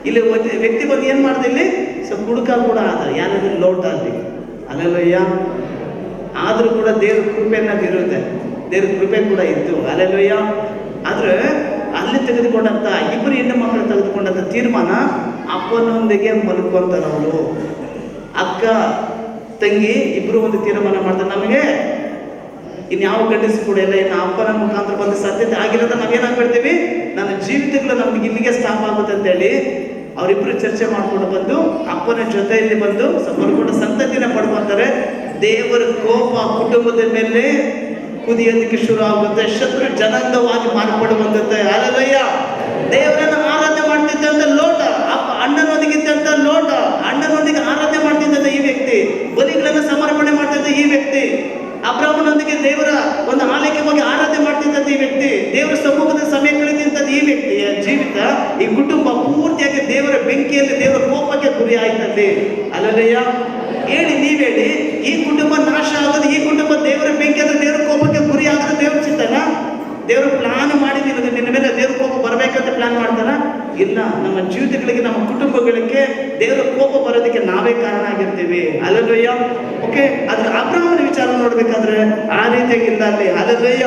ಇಲ್ಲಿ ವ್ಯಕ್ತಿ ಬಂದು ಏನು ಮಾಡ್ದೆ ಇಲ್ಲಿ ಸ್ವಲ್ಪ ಹುಡುಕ ಕೂಡ ಆದ ಯಾರಾದ್ರೂ ಲೋಟ ಅಲ್ಲಿ ಅಲ್ಲೆಲ್ಲಯ್ಯ. ಆದರೂ ಕೂಡ ದೇವ್ರ ಕೃಪೆ ಅನ್ನೋದು ಇರುತ್ತೆ, ದೇವ್ರ ಕೃಪೆ ಕೂಡ ಇತ್ತು ಅಲ್ಲೆಲ್ಲಯ್ಯ. ಆದ್ರೆ ಅಲ್ಲಿ ತೆಗೆದುಕೊಂಡಂತ ಇಬ್ಬರು ಹೆಣ್ಣು ಮಕ್ಕಳು ತೆಗೆದುಕೊಂಡಂತ ತೀರ್ಮಾನ, ಅಪ್ಪನೊಂದಿಗೆ ಮಲ್ಕೊಂತಾರೆ ಅವರು. ಅಕ್ಕ ತಂಗಿ ಇಬ್ರು ಒಂದು ತೀರ್ಮಾನ ಮಾಡ್ತಾರೆ, ನಮಗೆ ಇನ್ಯಾವ ಗಂಡಸು ಕೂಡ ಇಲ್ಲ, ಇನ್ನು ಅಪ್ಪನ ಮುಖಾಂತರ ಬಂದು ಸಾಧ್ಯತೆ ಆಗಿರೋದ ನಾವೇನಾಗ್ಬಿಡ್ತೀವಿ, ನನ್ನ ಜೀವಿತಗಳು ನಮ್ಗೆ ಇಲ್ಲಿಗೆ ಸ್ಟಾಪ್ ಆಗುತ್ತೆ ಅಂತೇಳಿ ಅವರಿಬ್ರು ಚರ್ಚೆ ಮಾಡ್ಕೊಂಡು ಬಂದು ಅಪ್ಪನ ಜೊತೆಯಲ್ಲಿ ಬಂದು ಬರ್ಕೊಂಡು ಸಂತತಿನ ಪಡ್ಕೊಂತಾರೆ. ದೇವರ ಕೋಪ ಕುಟುಂಬದ ಮೇಲೆ ಕುದಿಯೋದಕ್ಕೆ ಶುರು ಆಗುತ್ತೆ, ಶತ್ರು ಜನಾಂಗವಾಗಿ ಮಾರ್ಪಡುವಂತೆ. ಅಲ್ಲಯ್ಯ, ದೇವರನ್ನ ಆರಾಧನೆ ಮಾಡ್ತಿದ್ದಂತ ಲೋಟ, ಅಣ್ಣನೊಂದಿಗಿದ್ದಂತ ಲೋಟ, ಅಣ್ಣನೊಂದಿಗೆ ಆರಾಧನೆ ಮಾಡ್ತಿದ್ದಂತ ಈ ವ್ಯಕ್ತಿ, ಬಲಿಗಳನ್ನು ಸಮರ್ಪಣೆ ಮಾಡ್ತಿದ್ದ ಈ ವ್ಯಕ್ತಿ, ಅಬ್ರಾಹ್ಮನೊಂದಿಗೆ ದೇವರ ಒಂದು ಆಲಯಕ್ಕೆ ಹೋಗಿ ಆರಾಧನೆ ಮಾಡ್ತಿದ್ದಂತ ಈ ವ್ಯಕ್ತಿ, ದೇವರ ಸಮ್ಮುಖದ ಸಮಯ ಕಳೆದಿದ್ದಂತ ಈ ವ್ಯಕ್ತಿಯ ಜೀವಿತ, ಈ ಕುಟುಂಬ ಪೂರ್ತಿಯಾಗಿ ದೇವರ ಬೆಂಕಿಯಲ್ಲಿ ದೇವರ ಕೋಪಕ್ಕೆ ಗುರಿ ಆಯ್ತಂತೆ. ಅಲ್ಲಯ್ಯ, ಹೇಳಿ ನೀವೇಳಿ, ಈ ಕುಟುಂಬ ನಾಶ ಆಗೋದು, ಈ ಕುಟುಂಬ ದೇವರ ಬೆಂಕಿ ಆದ್ರೆ ದೇವರ ಕೋಪಕ್ಕೆ ಗುರಿ ಆಗೋದು ದೇವ್ರ ಚಿತ್ತನ? ದೇವರು ಪ್ಲಾನ್ ಮಾಡಿ ನಿನ್ನ ಮೇಲೆ ದೇವ್ರ ಕೋಪ ಬರಬೇಕಂತ ಪ್ಲಾನ್ ಮಾಡ್ತಾರ? ಇಲ್ಲ. ನಮ್ಮ ಜೀವಿತಗಳಿಗೆ, ನಮ್ಮ ಕುಟುಂಬಗಳಿಗೆ ದೇವರ ಕೋಪ ಬರೋದಕ್ಕೆ ನಾವೇ ಕಾರಣ ಆಗಿರ್ತೀವಿ. ಅಲ್ಲಯ್ಯ. ಓಕೆ, ಆದ್ರೆ ಅಬ್ರಾಹ್ಮನ ವಿಚಾರ ನೋಡ್ಬೇಕಾದ್ರೆ ಆ ರೀತಿಯಾಗಿಲ್ಲ ಅಲ್ಲಿ. ಅಲ್ಲಯ್ಯ,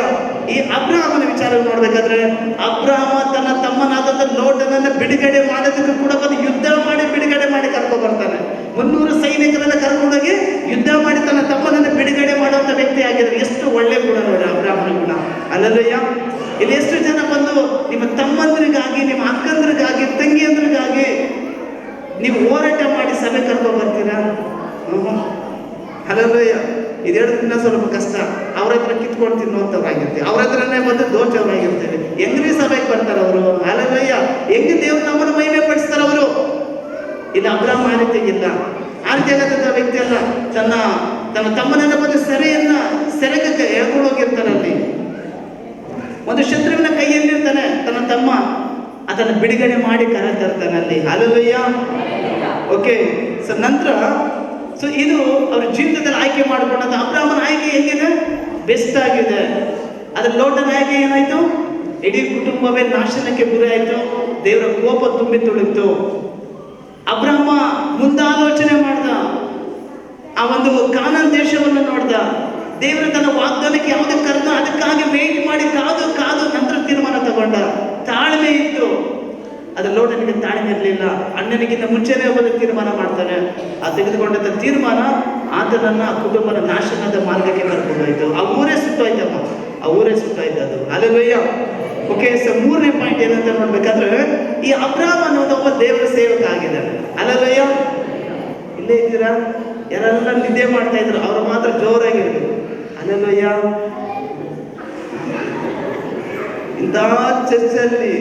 ಈ ಅಬ್ರಾಹ್ಮನ ವಿಚಾರ ನೋಡ್ಬೇಕಾದ್ರೆ ಅಬ್ರಾಹ್ಮ ತನ್ನ ತಮ್ಮನಾದಂತ ಲೋಟನನ್ನ ಬಿಡುಗಡೆ ಮಾಡೋದಕ್ಕೆ ಕೂಡ ಬಂದು ಯುದ್ಧ ಮಾಡಿ ಬಿಡುಗಡೆ ಮಾಡಿ ಕರ್ಕೊಂಡು ಬರ್ತಾನೆ. 300 ಸೈನಿಕರನ್ನ ಕರ್ಕೊಂಡೋಗಿ ಯುದ್ಧ ಮಾಡಿ ತನ್ನ ತಮ್ಮನನ್ನ ಬಿಡುಗಡೆ ಮಾಡುವಂತ ವ್ಯಕ್ತಿ ಆಗಿದ್ದಾರೆ. ಎಷ್ಟು ಒಳ್ಳೆ ಗುಣ ನೋಡಿ ಅಬ್ರಾಹ್ಮನ ಗುಣ. ಅಲ್ಲಯ್ಯ, ಇಲ್ಲಿ ಎಷ್ಟು ಜನ ಬಂದು ನಿಮ್ಮ ತಮ್ಮಂದ್ರಿಗಾಗಿ, ನಿಮ್ಮ ಅಕ್ಕಂದ್ರಿಗಾಗಿ, ತಂಗಿಯಂದ್ರಿಗಾಗಿ ನೀವು ಹೋರಾಟ ಮಾಡಿ ಸಭೆ ಕರ್ಕೊಂಡು ಬರ್ತೀರಾ? ಅಲ್ಲಯ್ಯ, ಇದು ಹೇಳೋದನ್ನ ಸ್ವಲ್ಪ ಕಷ್ಟ. ಅವ್ರ ಹತ್ರ ಕಿತ್ಕೊಂಡು ತಿನ್ನುವಂಥವ್ರಾಗಿರ್ತೀವಿ, ಅವ್ರ ಹತ್ರನೇ ಬಂದು ದೋಚವ್ರಾಗಿರ್ತೇವೆ. ಹೆಂಗ್ರಿ ಸಭೆಗೆ ಬರ್ತಾರೆ ಅವರು? ಅಲ್ಲಯ್ಯ, ಹೆಂಗೆ ದೇವ್ರು ನಮ್ಮನ್ನು ಮಹಿಮೆ ಪಡಿಸ್ತಾರೆ ಅವರು? ಇದು ಅಬ್ರಾಹ್ಮ ಆ ರೀತಿಯಾಗಿಲ್ಲ, ಆ ರೀತಿಯಾಗಂತ ವ್ಯಕ್ತಿ ಅಲ್ಲ. ತನ್ನ ತಮ್ಮನನ್ನ ಬಂದು ಸೆರೆಗೆ ಎಳ್ಕೊಂಡು ಹೋಗಿರ್ತಾರಲ್ಲಿ. ಒಂದು ಶತ್ರುವಿನ ಕೈಯಲ್ಲಿರ್ತಾನೆ ತನ್ನ ತಮ್ಮ, ಅದನ್ನು ಬಿಡುಗಡೆ ಮಾಡಿ ಕರೆತರ್ತಾನೆ ಅಲ್ಲಿ. ಅಲ್ಲಯ್ಯ. ಓಕೆ, ಸೊ ನಂತರ ಇದು ಅವ್ರ ಜೀವಿತದಲ್ಲಿ ಆಯ್ಕೆ ಮಾಡಿಕೊಂಡಂತ ಅಬ್ರಾಹ್ಮನ ಆಯ್ಕೆ ಹೇಗಿದೆ? ಬೆಸ್ಟ್ ಆಗಿದೆ. ಅದ್ರ ಲೋಟನ ಆಯ್ಕೆ ಏನಾಯ್ತು? ಇಡೀ ಕುಟುಂಬವೇ ನಾಶನಕ್ಕೆ ಗುರಿ ಆಯ್ತು, ದೇವರ ಕೋಪ ತುಂಬಿ ತುಳಿತು. ಅಬ್ರಾಹ್ಮ ಮುಂದಾಲೋಚನೆ ಮಾಡ್ದ, ಆ ಒಂದು ಕಾನಾನ್ ದೇಶವನ್ನು ನೋಡ್ದ, ದೇವರ ತನ್ನ ವಾಗ್ದಾನಕ್ಕೆ ಯಾವುದೇ ಕರ್ತ ಅದಕ್ಕಾಗಿ ವೇಟ್ ಮಾಡಿ ಕಾದು ನಂತರ ತೀರ್ಮಾನ ತಗೊಂಡ. ತಾಳ್ಮೆ ಇತ್ತು. ಅದು ಲೋಟನಿಗೆ ತಾಳ್ಮೆ ಇರಲಿಲ್ಲ. ಅಣ್ಣನಿಗಿಂತ ಮುಂಚೆನೇ ಒಬ್ಬ ತೀರ್ಮಾನ ಮಾಡ್ತಾನೆ. ಆ ತೆಗೆದುಕೊಂಡಂತ ತೀರ್ಮಾನ ಆತನನ್ನ ಆ ಕುಟುಂಬದ ನಾಶನದ ಮಾರ್ಗಕ್ಕೆ ಕರ್ಕೊಂಡೋಯ್ತು. ಆ ಊರೇ ಸುಟ್ಟೋಯ್ತಮ್ಮ, ಆ ಊರೇ ಸುಟ್ಟೋಯ್ತದು. ಅಲ್ಲಯ್ಯ. ಓಕೆ, ಸೊ 3ನೇ ಪಾಯಿಂಟ್ ಏನಂತ ನೋಡ್ಬೇಕಾದ್ರೆ, ಈ ಅಬ್ರಾಹ್ಮ ಅನ್ನೋದು ಒಬ್ಬ ದೇವರ ಸೇವಕ ಆಗಿದ್ದಾನೆ. ಅಲ್ಲಯ್ಯ. ಇಲ್ಲೇ ಇದ್ದೀರಾ? ಯಾರೆಲ್ಲ ನಿದ್ದೆ ಮಾಡ್ತಾ ಇದ್ರು ಅವ್ರು ಮಾತ್ರ ಜೋರಾಗಿರ್ಬೇಕು. ಅಲ್ಲಯ್ಯ. ಇಂಥ ಚರ್ಚಲ್ಲಿ,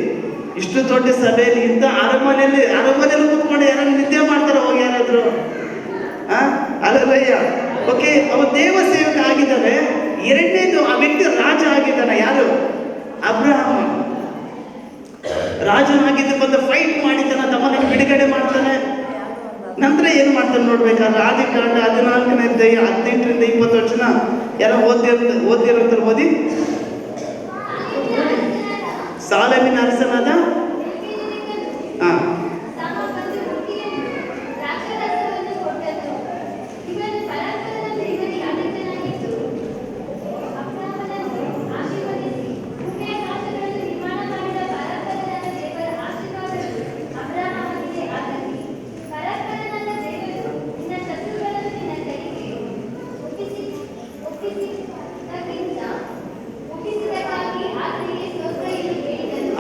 ಇಷ್ಟು ದೊಡ್ಡ ಸಭೆಯಲ್ಲಿ, ಇಂಥ ಅರಮನೆಯಲ್ಲಿ ಕೂತ್ಕೊಂಡು ಯಾರು ನಿದ್ದೆ ಮಾಡ್ತಾರ? ಹೋಗಿ ಯಾರಾದ್ರು? ಅಲ್ಲಯ್ಯ. ಓಕೆ, ಅವ ದೇವ ಸೇವಕ ಆಗಿದ್ದಾನೆ. ಎರಡನೇದು, ಆ ವ್ಯಕ್ತಿ ರಾಜ ಆಗಿದ್ದಾನೆ. ಯಾರು? ಅಬ್ರಾಹ್ಮ ರಾಜನಾಗಿದ್ದು ಬಂದು ಫೈಟ್ ಮಾಡಿ ತನ್ನ ತಮ್ಮನಿಗೆ ಬಿಡುಗಡೆ ಮಾಡ್ತಾನೆ. ನಂತರ ಏನು ಮಾಡ್ತಾನೆ ನೋಡ್ಬೇಕಾದ್ರೆ, ಆದಿಕಾಂಡ 14ನೇ ಅಧ್ಯಾಯ 18ರಿಂದ 20 ವರ್ಷನ ಎಲ್ಲ ಓದಿರೋಂಥವ್ರು ಓದಿ. ಸಾಲೆಮಿನ ಅರಸನಾದ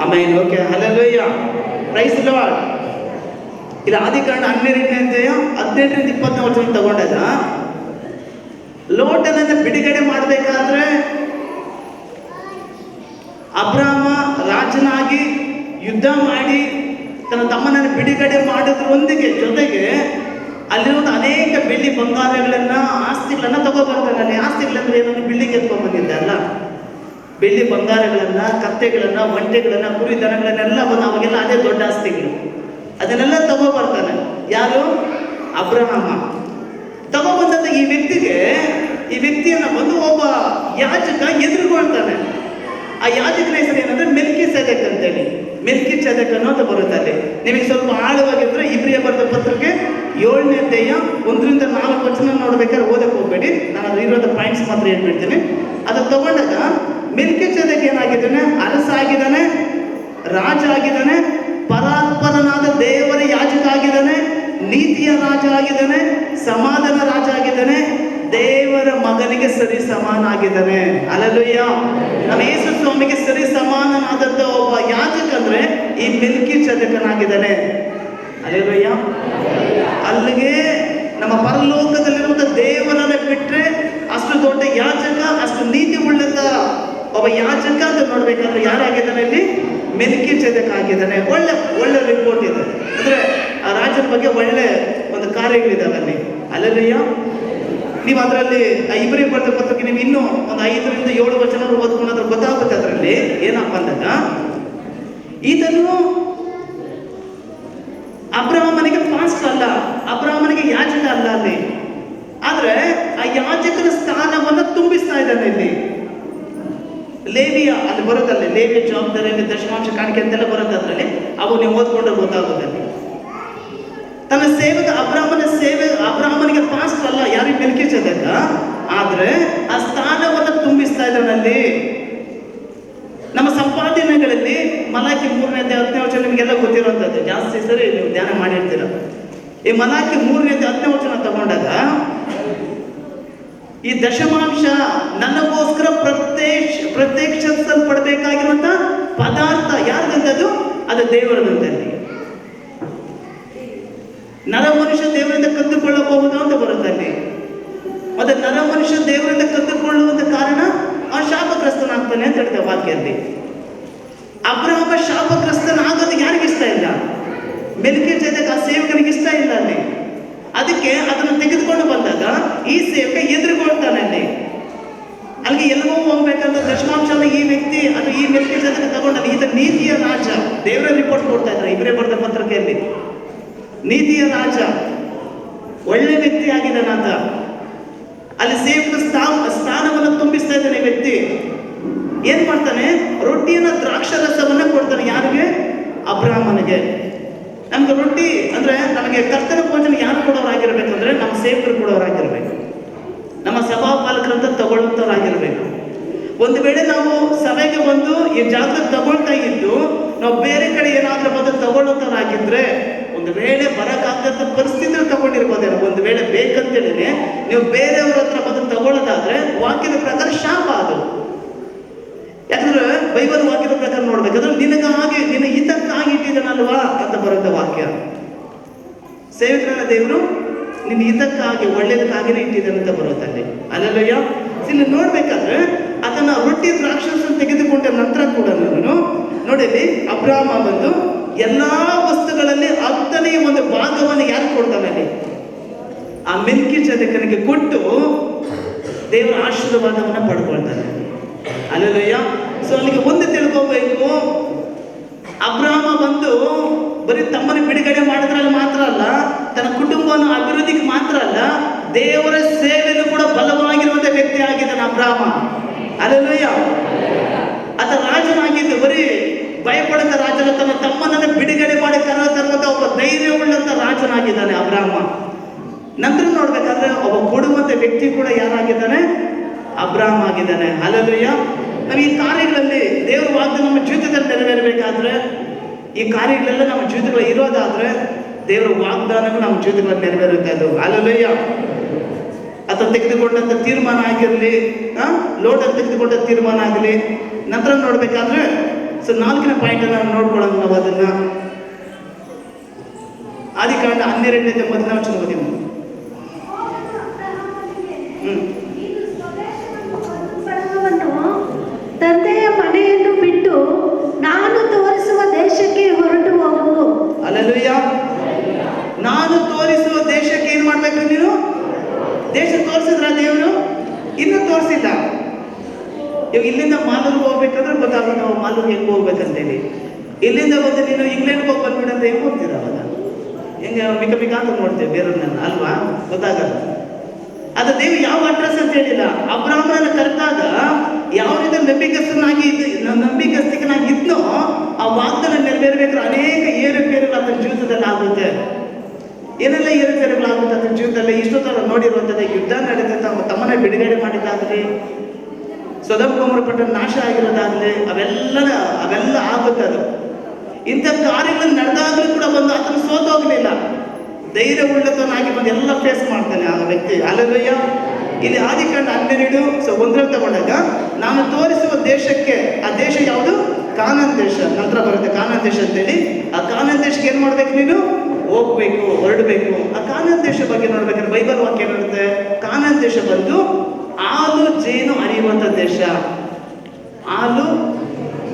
ಆಮೇಲೆ. Okay, hallelujah, praise the lord. ಇದು ಆದಿಕಾಂಡ 12ನೇ ಅಧ್ಯಾಯ 18ರಿಂದ 20ನೇ ವಚನ ತಗೊಂಡಾಗ ಲೋಟನನ್ನು ಬಿಡುಗಡೆ ಮಾಡಬೇಕಾದ್ರೆ ಅಬ್ರಾಹ್ಮ ರಾಜನಾಗಿ ಯುದ್ಧ ಮಾಡಿ ತನ್ನ ತಮ್ಮನನ್ನು ಬಿಡುಗಡೆ ಮಾಡೋದ್ರೊಂದಿಗೆ ಜೊತೆಗೆ ಅಲ್ಲಿರುವಂಥ ಅನೇಕ ಬೆಳ್ಳಿ ಬಂಗಾರಗಳನ್ನ, ಆಸ್ತಿಗಳನ್ನ ತಗೋಬರ್ತಾನೆ. ಅಲ್ಲಿ ಆಸ್ತಿಗಳಂದ್ರೆ ಏನಂದ್ರೆ ಬಿಲ್ಡಿಂಗ್ ಎತ್ಕೊಂಡ್ ಬಂದಿದ್ದೆ ಅಲ್ಲ, ಬೆಳ್ಳಿ ಬಂಗಾರಗಳನ್ನ, ಕತ್ತೆಗಳನ್ನ, ಒಂಟೆಗಳನ್ನ, ಕುರಿ ದನಗಳನ್ನೆಲ್ಲ ಬಂದು ಅವಾಗೆಲ್ಲ ಅದೇ ದೊಡ್ಡ ಆಸ್ತಿಗಳು, ಅದನ್ನೆಲ್ಲ ತಗೋಬರ್ತಾನೆ. ಯಾರು? ಅಬ್ರಹಾಮ. ತಗೊಬಂದಂತ ಈ ವ್ಯಕ್ತಿಯನ್ನ ಬಂದು ಒಬ್ಬ ಯಾಜಕ ಎದುರುಗೊಳ್ತಾನೆ. ಆ ಯಾಜಕನ ಹೆಸರು ಏನಂದ್ರೆ ಮೆಲ್ಕಿಸೆದೆಕ್ ಅಂತೇಳಿ. ಮೆಲ್ಕಿಚೆದೆಕ್ ಅನ್ನೋದು ಬರುತ್ತೆ ಅಲ್ಲಿ. ನಿಮಗೆ ಸ್ವಲ್ಪ ಆಳವಾಗಿದ್ರೆ ಇಬ್ರಿಯ ಬರೆದ ಪತ್ರಿಕೆ 7ನೇ ಅಧ್ಯಾಯ 1-4 ವಚನ ನೋಡ್ಬೇಕಾದ್ರೆ ಓದಕ್ಕೆ ಹೋಗ್ಬೇಡಿ, ನಾನು ಅದು ಇರೋದ ಪಾಯಿಂಟ್ಸ್ ಮಾತ್ರ ಹೇಳ್ಬಿಡ್ತೀನಿ. ಅದು ತಗೊಂಡಾಗ ಮೆಲ್ಕಿಚೆದೆಕ್ ಏನಾಗಿದ್ದಾನೆ? ಅರಸ ಆಗಿದ್ದಾನೆ, ರಾಜ ಆಗಿದ್ದಾನೆ, ಪರಾತ್ಪರನಾದ ದೇವರ ಯಾಜಕ ಆಗಿದ್ದಾನೆ, ನೀತಿಯ ರಾಜ ಆಗಿದ್ದಾನೆ, ಸಮಾಧಾನ ರಾಜ ಆಗಿದ್ದಾನೆ, ದೇವರ ಮಗನಿಗೆ ಸರಿ ಸಮಾನ ಆಗಿದ್ದಾನೆ. ಹಲ್ಲೆಲೂಯಾ. ನಮ್ಮ ಯೇಸು ಸ್ವಾಮಿಗೆ ಸರಿ ಸಮಾನನಾದಂಥ ಒಬ್ಬ ಯಾಜಕ ಅಂದ್ರೆ ಈ ಮೆಲ್ಕಿಚೆದೆಕನಾಗಿದ್ದಾನೆ. ಹಲ್ಲೆಲೂಯಾ. ಅಲ್ಲಿಗೆ ನಮ್ಮ ಪರಲೋಕದಲ್ಲಿರುವಂಥ ದೇವರನ್ನ ಬಿಟ್ರೆ ಅಷ್ಟು ದೊಡ್ಡ ಯಾಜಕ, ಅಷ್ಟು ನೀತಿ ಉಳ್ಳಂತ ಒಬ್ಬ ಯಾಜಕ ಅಂತ ನೋಡ್ಬೇಕಾದ್ರೆ ಯಾರಾಗಿದ್ದಾನೆ ಇಲ್ಲಿ? ಮೆಲ್ಕಿಚೆದೆಕ್ ಆಗಿದ್ದಾನೆ. ಒಳ್ಳೆ ರಿಪೋರ್ಟ್ ಇದೆ, ಅಂದ್ರೆ ಆ ರಾಜನ ಬಗ್ಗೆ ಒಳ್ಳೆ ಒಂದು ಕಾರ್ಯಗಳಿದಾವೆ ಅಲ್ಲಿ. ಹಲ್ಲೆಲೂಯಾ. ನೀವು ಅದರಲ್ಲಿ ಇಬ್ಬರೇ ಬರೆದ ಪತ್ರಕ್ಕೆ ನೀವು ಇನ್ನೂ ಒಂದು 5-7 ವಚನ ಓದ್ಕೊಂಡ್ರೆ ಗೊತ್ತಾಗುತ್ತೆ. ಅದರಲ್ಲಿ ಏನಪ್ಪ ಅಂದಾಗ ಇದನ್ನು ಅಬ್ರಹಾಮನಿಗೆ ಪಾಸ್ಟ್ ಅಲ್ಲ, ಅಬ್ರಹಾಮನಿಗೆ ಯಾಜಕ ಅಲ್ಲ ಅಲ್ಲಿ, ಆದ್ರೆ ಆ ಯಾಜಕನ ಸ್ಥಾನವನ್ನು ತುಂಬಿಸ್ತಾ ಇದ್ದಾನೆ ಇಲ್ಲಿ. ಲೇವಿಯ ಅಲ್ಲಿ ಬರೋದಲ್ಲಿ ಲೇವಿಯ ಜವಾಬ್ದಾರಿಯಲ್ಲಿ ದಶಮಾಂಶ ಕಾಣಿಕೆ ಅಂತೆಲ್ಲ ಬರುತ್ತೆ. ಅದರಲ್ಲಿ ಅವು ನೀವು ಓದ್ಕೊಂಡ್ರೆ ಗೊತ್ತಾಗುತ್ತೆ. ತನ್ನ ಸೇವಕ ಅಬ್ರಹಾಮನಿಗೆ ಪಾಸ್ಟ್ ಅಲ್ಲ, ಯಾರಿಗೆ ಮೆಲ್ಕಿಚೆದೆಕ, ಆದ್ರೆ ಆ ಸ್ಥಾನವನ್ನು ತುಂಬಿಸ್ತಾ ಇದ್ದಾನಲ್ಲಿ. ನಮ್ಮ ಸಂಪಾದನೆಗಳಲ್ಲಿ ಮಲಾಕಿ 3ನೇ ಅಧ್ಯಾಯ 10ನೇ ವಚನ ನಿಮಗೆಲ್ಲ ಗೊತ್ತಿರುವಂಥದ್ದು, ಜಾಸ್ತಿ ಸರಿ ನೀವು ಧ್ಯಾನ ಮಾಡಿರ್ತೀರ. ಈ ಮಲಾಕಿ 3ನೇ ಅಧ್ಯಾಯ 10ನೇ ವಚನ ತಗೊಂಡಾಗ ಈ ದಶಮಾಂಶ ನನಗೋಸ್ಕರ ಪ್ರತ್ಯಕ್ಷಿಸಲ್ಪಡಬೇಕಾಗಿರುವಂತ ಪದಾರ್ಥ ಯಾರ್ದಂಥದ್ದು? ಅದು ದೇವರದಂತಲ್ಲಿ. ನರ ಮನುಷ್ಯ ದೇವರಿಂದ ಕದ್ದುಕೊಳ್ಳಬಹುದು ಅಂತ ಬರುತ್ತೆ ಅಲ್ಲಿ. ಮತ್ತೆ ನರ ಮನುಷ್ಯ ದೇವರಿಂದ ಕದ್ದುಕೊಳ್ಳುವಂತ ಕಾರಣ ಆ ಶಾಪಗ್ರಸ್ತನಾಗ್ತಾನೆ ಅಂತ ಹೇಳ್ತೇವೆ ವಾಕ್ಯದಲ್ಲಿ. ಅಬ್ರಹಾಮ ಶಾಪಗ್ರಸ್ತನಾಗೋದು ಯಾರಿಗೆ ಇಷ್ಟ ಇಲ್ಲ? ಮೆಲ್ಕಿಚೆದೆಕ್ ಆ ಸೇವಕನಿಗೆ ಇಷ್ಟ ಇಲ್ಲ ಅಲ್ಲಿ. ಅದಕ್ಕೆ ಅದನ್ನು ತೆಗೆದುಕೊಂಡು ಬಂದಾಗ ಈ ಸೇವಕ ಎದುರುಗೊಳ್ತಾನೆ ಅಲ್ಲಿ. ಅಲ್ಲಿಗೆ ಎಲ್ಲವೂ ಹೋಗ್ಬೇಕಂತ ದಶಮಾಂಶನ ಈ ವ್ಯಕ್ತಿ ಅದು ಈ ಮೆಲ್ಕಿಚೆದೆಕ್ ತಗೊಂಡಲ್ಲಿ ಈತ ನೀತಿಯ ರಾಜ. ದೇವರ ರಿಪೋರ್ಟ್ ಕೊಡ್ತಾ ಇದ್ದಾರೆ ಇಬ್ಬರೇ ಬರೆದ ಪತ್ರಿಕೆಯಲ್ಲಿ. ನೀತಿಯ ರಾಜ, ಒಳ್ಳೆ ವ್ಯಕ್ತಿ ಆಗಿದ್ದಾನಂತ ಅಲ್ಲಿ ಸೇವಕನ ಸ್ಥಾನವನ್ನು ತುಂಬಿಸ್ತಾ ಇದ್ದಾನೆ. ವ್ಯಕ್ತಿ ಏನ್ ಮಾಡ್ತಾನೆ? ರೊಟ್ಟಿಯನ್ನ ದ್ರಾಕ್ಷಾರಸವನ್ನ ಕೊಡ್ತಾನೆ. ಯಾರಿಗೆ? ಅಬ್ರಹಾಮನಿಗೆ. ನಮ್ಗೆ ರೊಟ್ಟಿ ಅಂದ್ರೆ ನಮಗೆ ಕರ್ತನ ಭೋಜನ ಯಾರು ಕೊಡೋರಾಗಿರ್ಬೇಕಂದ್ರೆ ನಮ್ಮ ಸೇವಕರು ಕೊಡೋರಾಗಿರ್ಬೇಕು, ನಮ್ಮ ಸಭಾಪಾಲಕರಂತ ತಗೊಳ್ಳೋರಾಗಿರ್ಬೇಕು. ಒಂದು ವೇಳೆ ನಾವು ಸಭೆಗೆ ಬಂದು ಈ ಜಾಗದಾಗ ತಗೊಳ್ತಾ ಇದ್ದು ನಾವು ಬೇರೆ ಕಡೆ ಏನಾದ್ರೂ ಬಂದು ತಗೊಳ್ಳೋರಾಗಿದ್ರೆ, ಒಂದು ವೇಳೆ ಬರಕ್ಕಾಗದ ಪರಿಸ್ಥಿತಿ ತಗೊಂಡಿರ್ಬೋದೇನೋ, ಒಂದು ವೇಳೆ ಬೇಕಂತೇಳಿ ನೀವು ಬೇರೆಯವ್ರ ಹತ್ರ ಬಂದು ತಗೊಳ್ಳೋದಾದ್ರೆ ವಾಕ್ಯದ ಪ್ರಕಾರ ಶಾಪ ಅದು. ಯಾಕಂದ್ರೆ ಬೈಬಲ್ ವಾಕ್ಯದ ಪ್ರಕಾರ ನೋಡ್ಬೇಕಾದ್ರೆ ನಿನಗಾಗಿ ನಿನ್ನ ಹಿತಕ್ಕಾಗಿ ಇಟ್ಟಿದ್ದಾನಲ್ವಾ ಅಂತ ಬರುತ್ತೆ ವಾಕ್ಯ. ಸೇವಕರನ್ನ ದೇವರು ನಿನ್ನ ಹಿತಕ್ಕಾಗಿ ಒಳ್ಳೇದಕ್ಕಾಗಿನೇ ಇಟ್ಟಿದ್ದಾನೆ ಅಂತ ಬರುತ್ತೆ ಅಲ್ಲಿ. ಅಲ್ಲೆಲ್ಲಯ್ಯ. ಇಲ್ಲಿ ನೋಡ್ಬೇಕಾದ್ರೆ ಅದನ್ನ ರೊಟ್ಟಿ ದ್ರಾಕ್ಷಾರಸ ತೆಗೆದುಕೊಂಡ ನಂತರ ಕೂಡ ನೋಡಿ ಅಬ್ರಹಾಮ ಬಂದು ಎಲ್ಲಾ ವಸ್ತುಗಳಲ್ಲಿ 10ನೇ ಒಂದು ಭಾಗವನ್ನು ಯಾರು ಕೊಡ್ತಾನೆ ಅಲ್ಲಿ? ಆ ಮೆಲ್ಕಿಚೆದೆಕನಿಗೆ ಕೊಟ್ಟು ದೇವರ ಆಶೀರ್ವಾದವನ್ನು ಪಡ್ಕೊಳ್ತಾನೆ. ಅಲ್ಲೆಲ್ಲಯ್ಯ. ಸೊ ಅಲ್ಲಿಗೆ ಒಂದು ತಿಳ್ಕೋಬೇಕು, ಅಬ್ರಹಾಮ ಬಂದು ಬರೀ ತಮ್ಮನ ಬಿಡುಗಡೆ ಮಾಡಿದ್ರಲ್ಲಿ ಮಾತ್ರ ಅಲ್ಲ, ತನ್ನ ಕುಟುಂಬವನ್ನು ಅಭಿವೃದ್ಧಿಗೆ ಮಾತ್ರ ಅಲ್ಲ, ದೇವರ ಸೇವೆಯನ್ನು ಕೂಡ ಬಲವಾಗಿರುವಂತ ವ್ಯಕ್ತಿ ಆಗಿದ್ದಾನೆ ಅಬ್ರಹಾಮ. ಅಲ್ಲೆಲ್ಲಯ್ಯ. ಆತ ರಾಜನಾಗಿದ್ದು ಬರೀ ಭಯಪಡದ ರಾಜನ, ತನ್ನ ತಮ್ಮನನ್ನು ಬಿಡುಗಡೆ ಮಾಡಿ ತರುವಂತ ಒಬ್ಬ ಧೈರ್ಯ ಉಳ್ಳಂತ ರಾಜನಾಗಿದ್ದಾನೆ ಅಬ್ರಹಾಮ. ನಂತರ ನೋಡ್ಬೇಕಾದ್ರೆ ಒಬ್ಬ ಕೊಡುವಂತ ವ್ಯಕ್ತಿ ಕೂಡ ಯಾರಾಗಿದ್ದಾನೆ? ಅಬ್ರಹಾಮ ಆಗಿದ್ದಾನೆ. ಹಲ್ಲೆಲೂಯ. ನಾವು ಈ ಕಾರ್ಯಗಳಲ್ಲಿ ದೇವರ ವಾಗ್ದಾನ ನಮ್ಮ ಜೀವಿತದಲ್ಲಿ ನೆರವೇರಬೇಕಾದ್ರೆ, ಈ ಕಾರ್ಯಗಳೆಲ್ಲ ನಮ್ಮ ಜೀವಿತಗಳು ಇರೋದಾದ್ರೆ ದೇವರ ವಾಗ್ದಾನಗಳು ನಮ್ಮ ಜೀವಿತಗಳಲ್ಲಿ ನೆರವೇರುತ್ತೆ. ಅದು ಹಲ್ಲೆಲೂಯ. ಅಥವಾ ತೆಗೆದುಕೊಂಡಂತ ತೀರ್ಮಾನ ಆಗಿರಲಿ, ಲೋಟಲ್ಲಿ ತೆಗೆದುಕೊಂಡ ತೀರ್ಮಾನ ಆಗಲಿ. ನಂತರ ನೋಡ್ಬೇಕಾದ್ರೆ 4ನೇ ಪಾಯಿಂಟ್ ಅನ್ನು ನೋಡ್ಕೊಳ್ಳೋಣ ನಾವು. ಅದನ್ನ ಆದಿಕಾಂಡ 12ನೇ ಅಧ್ಯಾಯ 1ನೇ ವಚನ ಓದಿ. ತಂದೆಯ ಮನೆಯನ್ನು ಬಿಟ್ಟು ನಾನು ತೋರಿಸುವ ದೇಶಕ್ಕೆ ಹೊರಟು ಹೋಗು. ಹಲ್ಲೆಲೂಯಾ. ನಾನು ತೋರಿಸುವ ದೇಶಕ್ಕೆ ಏನ್ ಮಾಡ್ಬೇಕು ನೀನು? ದೇಶ ತೋರಿಸಿದ್ರ ದೇವರು? ಇನ್ನೂ ತೋರಿಸಿಲ್ಲ. ಇವಾಗ ಇಲ್ಲಿಂದ ಮಾಲೂರಿಗೆ ಹೋಗ್ಬೇಕಂದ್ರೆ ಗೊತ್ತಾಗುತ್ತೆ ನಾವು ಮಾಲೂರಿಗೆ ಹೆಂಗೆ ಹೋಗ್ಬೇಕಂತೇಳಿ. ಇಲ್ಲಿಂದ ಬಂದು ನೀನು ಇಂಗ್ಲೆಂಡ್ಗೆ ಹೋಗಿ ಬಂದ್ಬಿಡಂತ ಹೆಂಗೆ ಹೋಗ್ತೀರ? ಅವಾಗ ಹೆಂಗೆ ಮಿಕ ಅಂತ ನೋಡ್ತೇವೆ ಬೇರೆಯವ್ರನ್ನ ಅಲ್ವಾ? ಗೊತ್ತಾಗಲ್ಲ. ಅದು ದೇವರು ಯಾವ ಅಡ್ರೆಸ್ ಅಂತ ಹೇಳಿಲ್ಲ. ಅಬ್ರಾಹ್ಮಣನ ಕರೆದಾಗ ಯಾವ ರೀತಿ ನಂಬಿಕಸ್ಥಿಕನಾಗಿ ಇದ್ನೋ ಆ ವಾಗ್ದಾನ ನೆರವೇರಬೇಕಾದ್ರೆ ಅನೇಕ ಏರುಪೇರುಗಳು ಆತನ ಜೀವಿತದಲ್ಲಿ ಆಗುತ್ತೆ. ಏನೆಲ್ಲ ಏರುಪೇರುಗಳಾಗುತ್ತೆ ಆತನ ಜೀವಿತದಲ್ಲಿ. ಇಷ್ಟೊತ್ತರ ನೋಡಿರುವಂಥದ್ದು, ಯುದ್ಧ ನಡೀತಂತ ತಮ್ಮನ್ನ ಬಿಡುಗಡೆ ಮಾಡಿದ್ದಾಗಲಿ, ಸೊದೋಮ್ ಗೊಮೋರ ಪಟ್ಟಣ ನಾಶ ಆಗಿರೋದಾಗಲಿ, ಅವೆಲ್ಲ ಆಗುತ್ತೆ. ಅದು ಇಂಥ ಕಾರ್ಯಗಳನ್ನು ನಡೆದಾಗಲೂ ಕೂಡ ಬಂದು ಆತನ ಸೋತೋಗಲಿಲ್ಲ. ಧೈರ್ಯ ಉಳ್ಳತನಾಗಿ ಬಂದು ಎಲ್ಲ ಫೇಸ್ ಮಾಡ್ತಾನೆ ಆ ವ್ಯಕ್ತಿ. ಅಲ್ಲಯ್ಯ, ಇಲ್ಲಿ ಆದಿಕಾಂಡ 12:1 ತಗೊಂಡಾಗ ನಾನು ತೋರಿಸುವ ದೇಶಕ್ಕೆ, ಆ ದೇಶ ಯಾವುದು? ಕಾನಾನ್ ದೇಶ. ನಂತರ ಬರುತ್ತೆ ಕಾನಾನ್ ದೇಶ ಅಂತೇಳಿ. ಆ ಕಾನಾನ್ ದೇಶಕ್ಕೆ ಏನು ಮಾಡ್ಬೇಕು? ನೀನು ಹೋಗ್ಬೇಕು, ಹೊರಡಬೇಕು. ಆ ಕಾನಾನ್ ದೇಶ ಬಗ್ಗೆ ನೋಡ್ಬೇಕಾದ್ರೆ ಬೈಬಲ್ ವಾಕ್ಯ ಏನಿರುತ್ತೆ? ಕಾನಾನ್ ದೇಶ ಬಂದು ಹಾಲು ಜೇನು ಹರಿಯುವಂಥ ದೇಶ. ಹಾಲು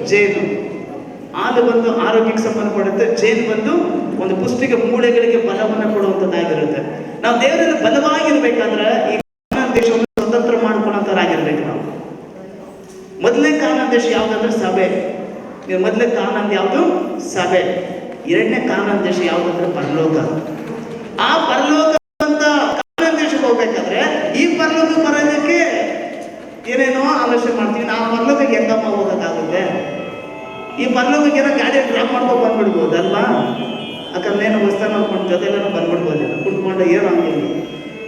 ಜೇನು. ಹಾಲು ಬಂದು ಆರೋಗ್ಯಕ್ಕೆ ಸಂಬಂಧಪಡುತ್ತೆ, ಜೇನು ಬಂದು ಒಂದು ಪುಷ್ಟಿಗೆ ಮೂಳೆಗಳಿಗೆ ಬಲವನ್ನು ಕೊಡುವಂಥದ್ದಾಗಿರುತ್ತೆ. ನಾವು ದೇವರಲ್ಲಿ ಬಲವಾಗಿರ್ಬೇಕಾದ್ರೆ ಈ ಕಾನಾನ್ ದೇಶವನ್ನು ಸ್ವತಂತ್ರ ಮಾಡ್ಕೊಳ್ಳೋಂಥವ್ರಾಗಿರ್ಬೇಕು ನಾವು. ಮೊದಲನೇ ಕಾನಾನ್ ದೇಶ ಯಾವುದಂದ್ರೆ ಸಭೆ. ಮೊದಲನೇ ಕಾನಾನ್ ಯಾವುದು? ಸಭೆ. ಎರಡನೇ ಕಾನಾನ್ ದೇಶ ಯಾವುದಂದ್ರೆ ಪರಲೋಕ. ಆ ಪರಲೋಕ ಅಂತ ಕಾನಾನ್ ದೇಶಕ್ಕೆ ಹೋಗ್ಬೇಕಾದ್ರೆ ಈ ಪರಲೋಕ ಬರೋದಕ್ಕೆ ಏನೇನೋ ಆಲೋಚನೆ ಮಾಡ್ತೀವಿ. ನಾವು ಪರಲೋಕಕ್ಕೆ ಹೆಂಗಮ್ಮ ಹೋಗೋಕ್ಕಾಗುತ್ತೆ? ಈ ಪರಲೋಕಕ್ಕೆ ಏನೋ ಗಾಡಿ ಡ್ರಾಪ್ ಮಾಡ್ಕೊಂಡು ಬಂದ್ಬಿಡ್ಬೋದಲ್ವಾ? ಯಾಕಂದ್ರೆ ಏನೋ ಹೊಸ್ತಾನ ನೋಡ್ಕೊಂಡು ಜೊತೆಲ್ಲ ಬಂದ್ಬಿಡ್ಬೋದಿಲ್ಲ, ಕುಟ್ಕೊಂಡು ಏನೋ ಆಗಿಲ್ಲ.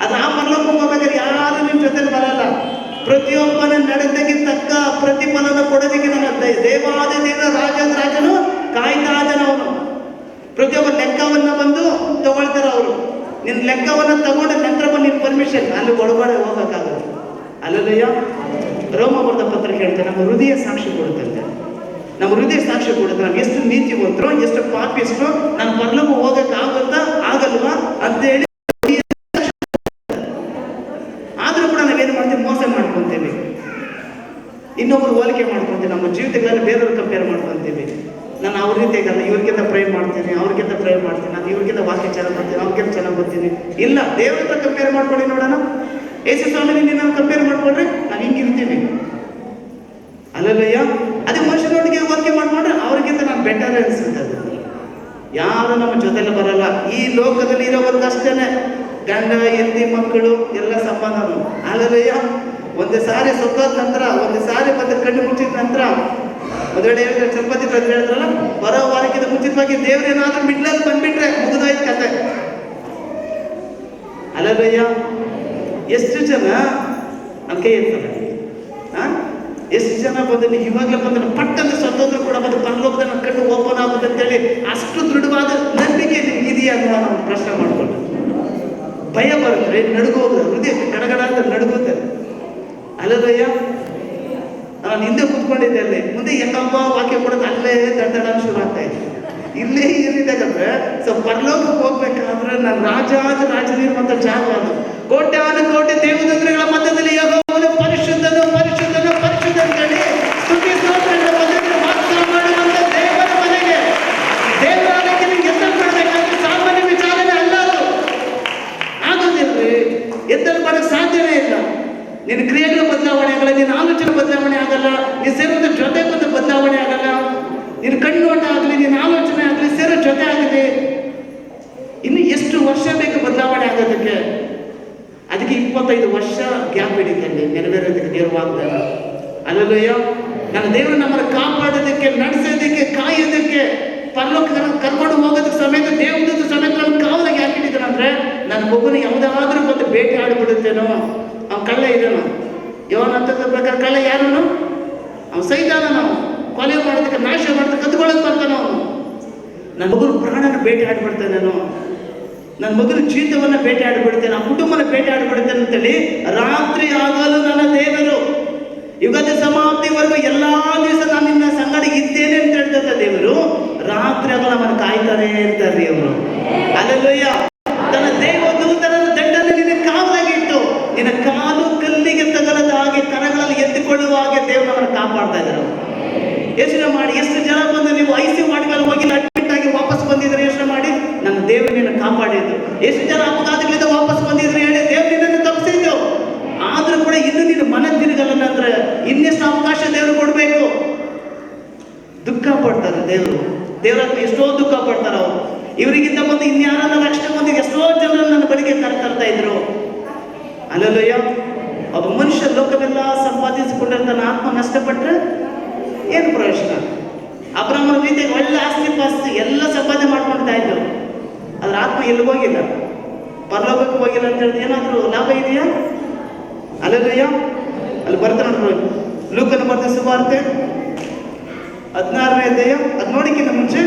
ಅದು ಆ ಪರಲೋಕಕ್ಕೆ ಹೋಗ್ಬೇಕಾದ್ರೆ ಯಾರು ನಿಮ್ಮ ಜೊತೆಲಿ ಬರಲ್ಲ. ಪ್ರತಿಯೊಬ್ಬನ ನಡತೆಗೆ ತಕ್ಕ ಪ್ರತಿಫಲನ ಕೊಡೋದಕ್ಕೆ ನನ್ನ ದೇವಾದ ದೇವರ ರಾಜನು ಕಾಯ್ತಾ ಇದ್ದಾನೆ. ಅವನು ಪ್ರತಿಯೊಬ್ಬ ಲೆಕ್ಕವನ್ನ ಬಂದು ತಗೊಳ್ತಾರೆ. ಅವರು ನಿನ್ನ ಲೆಕ್ಕವನ್ನ ತಗೊಂಡ ನಂತರ ಬಂದು ನಿನ್ನ ಪರ್ಮಿಷನ್ ಅಲ್ಲಿ ಒಳಗಡೆ ಹೋಗೋಕ್ಕಾಗಲ್ಲ. ಅಲ್ಲಯ್ಯ, ರೋಮ ಬರೆದ ಪತ್ರ ಹೇಳ್ತಾರೆ, ನಮ್ಮ ಹೃದಯ ಸಾಕ್ಷಿ ಕೊಡುತ್ತಂತೆ. ನಮ್ಮ ಹೃದಯ ಸಾಕ್ಷಿ ಕೊಡುತ್ತೆ. ನಾವು ಎಷ್ಟು ನೀತಿವಂತರು, ಎಷ್ಟು ಪಾಪಿಸ್ಟರು, ನಾನು ಪರಲೋಕ ಹೋಗೋಕ್ಕಾಗುತ್ತಾ ಆಗಲ್ವಾ ಅಂತೇಳಿ. ಆದರೂ ಕೂಡ ನಾವೇನು ಮಾಡ್ತೀವಿ? ಮೋಸ ಮಾಡ್ಕೊತೀವಿ, ಇನ್ನೊಬ್ರು ಹೋಲಿಕೆ ಮಾಡ್ಕೊತೀವಿ, ನಮ್ಮ ಜೀವಿತಗಳಲ್ಲಿ ಬೇರೆಯವ್ರು ಕಂಪೇರ್ ಮಾಡ್ಕೊತೀವಿ. ನಾನು ಅವ್ರ ರೀತಿಯಾಗಲ್ಲ, ಇವ್ರಿಗಿಂತ ಪ್ರೇ ಮಾಡ್ತೀನಿ, ಅವ್ರಿಗಿಂತ ಪ್ರೇ ಮಾಡ್ತೀನಿ, ನಾನು ಇವ್ರಿಗಿಂತ ವಾಕ್ಯ ಚೆನ್ನಾಗಿ ಬರ್ತೀನಿ, ಅವ್ರಿಗಿಂತ ಚೆನ್ನಾಗಿ ಬರ್ತೀನಿ. ಇಲ್ಲ, ದೇವ್ರ ಹತ್ರ ಕಂಪೇರ್ ಮಾಡ್ಕೊಳ್ಳಿ ನೋಡೋಣ. ಯೇಸು ಸ್ವಾಮಿ ನಿನ್ನ ಕಂಪೇರ್ ಮಾಡ್ಕೊಂಡ್ರೆ ನಾವು ಹಿಂಗಿರ್ತೀವಿ. ಅಲ್ಲಯ್ಯ, ಅದೇ ಮನುಷ್ಯನೊಟ್ಟಿಗೆ ಹೋಲಿಕೆ ಮಾಡ್ಕೊಂಡ್ರೆ ಅವ್ರಿಗಿಂತ ನಾನು ಬೆಟರ್ ಅನಿಸುತ್ತೆ. ಅದು ಯಾರು ನಮ್ಮ ಜೊತೆಲಿ ಬರಲ್ಲ. ಈ ಲೋಕದಲ್ಲಿ ಇರೋವರೆಗೂ ಅಷ್ಟೇನೆ, ಗಂಡ ಹೆಂಡತಿ ಮಕ್ಕಳು ಎಲ್ಲ ಸಂಬಂಧನು. ಅಲ್ಲಯ್ಯ, ಒಂದು ಸಾರಿ ಸೊಕ್ಕಾದ ನಂತರ, ಒಂದು ಸಾರಿ ಬಂದು ಕಣ್ಣು ಮುಚ್ಚಿದ ನಂತರ, ಮೊದಲೇ ಹೇಳಿದ್ರೆ ಚಲಪತಿ ಪ್ರತಿ ಹೇಳಿದ್ರಲ್ಲ, ಬರೋ ವಾರಕ್ಕಿಂತ ಮುಂಚಿತವಾಗಿ ದೇವ್ರೇನಾದ್ರೂ ಮಿಡ್ಲಲ್ಲಿ ಬಂದ್ಬಿಟ್ರೆ ಮುಗಿದೋಯ್ತು ಕತೆ. ಅಲ್ಲಯ್ಯ, ಎಷ್ಟು ಜನ ನಮ್ಮ ಕೈ ಇರ್ತಾರೆ? ಎಷ್ಟು ಜನ ಬಂದು ಇವಾಗಲೇ ಬಂದು ಪಟ್ಟದ ಸತ್ತೋದ್ರು ಕೂಡ ಬಂದು ಪರಲೋಕದ ನನ್ನ ಕಣ್ಣು ಓಪನ್ ಆಗುತ್ತೆ ಅಂತೇಳಿ ಅಷ್ಟು ದೃಢವಾದ ನಂಬಿಕೆ ನಿಮ್ಗೆ ಇದೆಯಾ ಅನ್ನೋ ನಾವು ಪ್ರಶ್ನೆ ಮಾಡಿಕೊಂಡು ಭಯ ಬರುತ್ತೆ, ನಡುಗೋದು, ಹೃದಯ ಗಡಗಡ ಅಂತ ನಡುಗುತ್ತೆ. ಅಲ್ಲಯ್ಯ, ನಾನು ಹಿಂದೆ ಕೂತ್ಕೊಂಡಿದ್ದೆ, ಅಲ್ಲಿ ಮುಂದೆ ಹೆಂಗಪ್ಪ ವಾಕ್ಯ ಕೊಡೋದು ಅಲ್ಲೇ ದಡ್ಡ ಶುರು ಆಗ್ತಾ ಇದೆ. ಇಲ್ಲೇ ಏನಿದೆ ಸೊ ಪರಲೋಕಕ್ಕೆ ಹೋಗ್ಬೇಕಾದ್ರೆ ನಾನು ರಾಜನಿರುವಂಥ ಜಾಗ ಅದು. ಕೋಟ್ಯಾನು ಕೋಟಿ ದೇವದೂತರುಗಳ ಮಧ್ಯದಲ್ಲಿ ಯೆಹೋವನು ಪರಿಶುದ್ಧನು ಪರಿಶುದ್ಧನು ಪರಿಶುದ್ಧ ಅಂತೇಳಿ ಸ್ತುತಿ ಸ್ತೋತ್ರಗಳ ಮಧ್ಯದಲ್ಲಿ ವಾಸ ಮಾಡುವಂಥ ದೇವರ ಮನೆಗೆ, ದೇವರಾಲಯಕ್ಕೆ ನಿಮ್ಗೆ ಎತ್ತಲು ಮಾಡಬೇಕಾದ್ರೆ ಸಾಮಾನ್ಯ ವಿಚಾರನೆ ಅಲ್ಲ. ಅದು ಆಗೋದಿಲ್ರಿ, ಎತ್ತಲು ಮಾಡೋಕ್ಕೆ ಸಾಧ್ಯವೇ ಇಲ್ಲ. ನಿನ್ನ ಕ್ರಿಯೆಗಳ ಬದಲಾವಣೆ ಆಗಲ್ಲ, ನಿನ್ನ ಆಲೋಚನೆ ಬದಲಾವಣೆ ಆಗಲ್ಲ, ನೀನು ಸೇರುವಂಥ ಜೊತೆ ಬಂದು ಬದಲಾವಣೆ ಆಗಲ್ಲ. ನಿನ್ನ ಕಣ್ಣೋಟ ಆಗಲಿ, ನಿನ್ನ ಆಲೋಚನೆ ಆಗಲಿ, ಸೇರೋ ಜೊತೆ ಆಗಲಿ. ಇನ್ನು ಎಷ್ಟು ವರ್ಷ ಬೇಕು ಬದಲಾವಣೆ ಆಗೋದಕ್ಕೆ? ಅದಕ್ಕೆ 25 ವರ್ಷ ಗ್ಯಾಪ್ ಹಿಡಿತಲ್ಲಿ ನೆರವೇರೋದಕ್ಕೆ ದೇವರು ವಾಗ್ದಾನ. ಅಲ್ಲಯ್ಯ, ನನ್ನ ದೇವರು ನಮ್ಮನ್ನು ಕಾಪಾಡೋದಕ್ಕೆ, ನಡೆಸೋದಕ್ಕೆ, ಕಾಯೋದಕ್ಕೆ, ಪರಲೋಕ ಕರ್ಕೊಂಡು ಹೋಗೋದಕ್ಕೆ ಸಮೇತ ದೇವದೂತ ಸಮೇತ ನಮ್ಮ ಕಾವಲಾಗಿ ಯಾಕೆ ಹಿಡಿತಾನಂದ್ರೆ, ನನ್ನ ಮಗುನ ಯಾವುದಾದ್ರೂ ಬಂದು ಭೇಟಿ ಆಡಿಬಿಡುತ್ತೇನೋ. ಅವ್ನು ಕಳ್ಳ ಇದ್ದಾನೋ, ಯೋನ ಅಂತ ಪ್ರಕಾರ ಕಳ್ಳ ಯಾರನು? ಅವ್ನು ಸೈತಾನ. ನಾವು ಕೊಲೆ ಮಾಡೋದಕ್ಕೆ, ನಾಶ ಮಾಡೋದಕ್ಕೆ, ಕತ್ಕೊಳ್ಳೋದು ಬರ್ತಾನೆ ಅವನು. ನನ್ನ ಮಗುನ ಪ್ರಾಣನ ಭೇಟಿ ಆಡಿಬಿಡ್ತಾನೇನೋ, ನನ್ನ ಮಗನ ಜೀವಿತವನ್ನ ಭೇಟಿ ಆಡಿಬಿಡ್ತೇನೆ, ಆ ಕುಟುಂಬನ ಭೇಟಿ ಆಡಿಬಿಡ್ತೇನೆ ಅಂತೇಳಿ ರಾತ್ರಿ ಆಗಲು ನನ್ನ ದೇವರು ಯುಗದ ಸಮಾಪ್ತಿವರೆಗೂ ಎಲ್ಲಾ ದಿವಸ ನಾನು ನಿನ್ನ ಸಂಗಡ ಇದ್ದೇನೆ ಅಂತ ಹೇಳ್ತಂತ ದೇವರು ರಾತ್ರಿ ಆಗಲು ನಮ್ಮನ್ನು ಕಾಯ್ತಾನೆ ಇರ್ತಾರ್ರಿ ಅವರು. ಅಲ್ಲಯ್ಯ, ತನ್ನ ದೇವದೂತರನ್ನ ದಂಡನೆ ನಿನ್ನ ಕಾವಲಾಗಿಟ್ಟು ನಿನ್ನ ಕಾಲು ಕಲ್ಲಿಗೆ ತಗಲದ ಹಾಗೆ ಕರಗಳಲ್ಲಿ ಎತ್ತಿಕೊಳ್ಳುವ ಹಾಗೆ ದೇವರು ನಮ್ಮನ್ನು ಕಾಪಾಡ್ತಾ ಇದ್ದಾರೆ. ಯೋಚನೆ ಮಾಡಿ, ಎಷ್ಟು ಜನ ಬಂದು ನೀವು ICU ವಾರ್ಡ್ಗಳಲ್ಲಿ ಹೋಗಿಲ್ಲ, ಅಡ್ಮಿಟ್ ಆಗಿ ವಾಪಸ್ ಬಂದಿದ್ರೆ ಯೋಚನೆ ಮಾಡಿ, ನನ್ನ ದೇವರು ನಿನ್ನ ಕಾಪಾಡಿದ್ದು. ಎಷ್ಟು ಜನ ಅಪಘಾತಗಳಿಂದ ವಾಪಸ್ ಬಂದಿದ್ರು ಹೇಳಿ, ದೇವರು ನಿನ್ನನ್ನು ತಪ್ಪಿಸಿದ್ದು. ಆದ್ರೂ ಕೂಡ ಇನ್ನು ನೀನು ಮನ ತಿರುಗಲ್ಲ ಅಂದ್ರೆ ಇನ್ನೆಷ್ಟು ಅವಕಾಶ ದೇವರು ಕೊಡಬೇಕು? ದುಃಖ ಪಡ್ತಾರೆ ದೇವರು. ದೇವರ ಎಷ್ಟೋ ದುಃಖ ಪಡ್ತಾರೆ ಅವರು. ಇವರಿಗಿಂತ ಬಂದು ಇನ್ಯಾರನ್ನ ರಕ್ಷಣೆ ಬಂದು ಎಷ್ಟೋ ಜನರನ್ನು ನನ್ನ ಬಳಿಗೆ ಕರ್ತರ್ತಾ ಇದ್ರು. ಅಲ್ಲಲ್ಲಯ್ಯ. ಒಬ್ಬ ಮನುಷ್ಯ ಲೋಕವೆಲ್ಲ ಸಂಪಾದಿಸಿಕೊಂಡ್ರೆ ತನ್ನ ಆತ್ಮ ನಷ್ಟಪಟ್ಟರೆ ಏನು ಪ್ರಯೋಜನ? ಅಬ್ರಹಾಮನ ರೀತಿಯಾಗಿ ಒಳ್ಳೆ ಆಸ್ತಿ ಪಾಸ್ತಿ ಎಲ್ಲ ಸಂಪಾದನೆ ಮಾಡ್ಕೊಳ್ತಾ ಇದ್ರು, ಅದ್ರ ಆತ್ಮ ಎಲ್ಲಿಗೋಗಿಲ್ಲ, ಪರಲೋಕಕ್ಕೆ ಹೋಗಿಲ್ಲ ಅಂತ ಹೇಳಿದ್ರೆ ಏನಾದರೂ ಲಾಭ ಇದೆಯಾ? ಅಲ್ಲಲ್ಲಯ್ಯ. ಅಲ್ಲಿ ಬರ್ತಾರೆ ನೋಡ್ರಿ, ಲೂಕನ ಬರೆದ ಸುವಾರ್ತೆ 16ನೇ ಅಧ್ಯಾಯ, ಅದು ನೋಡಿಕ್ಕಿಂತ ಮುಂಚೆ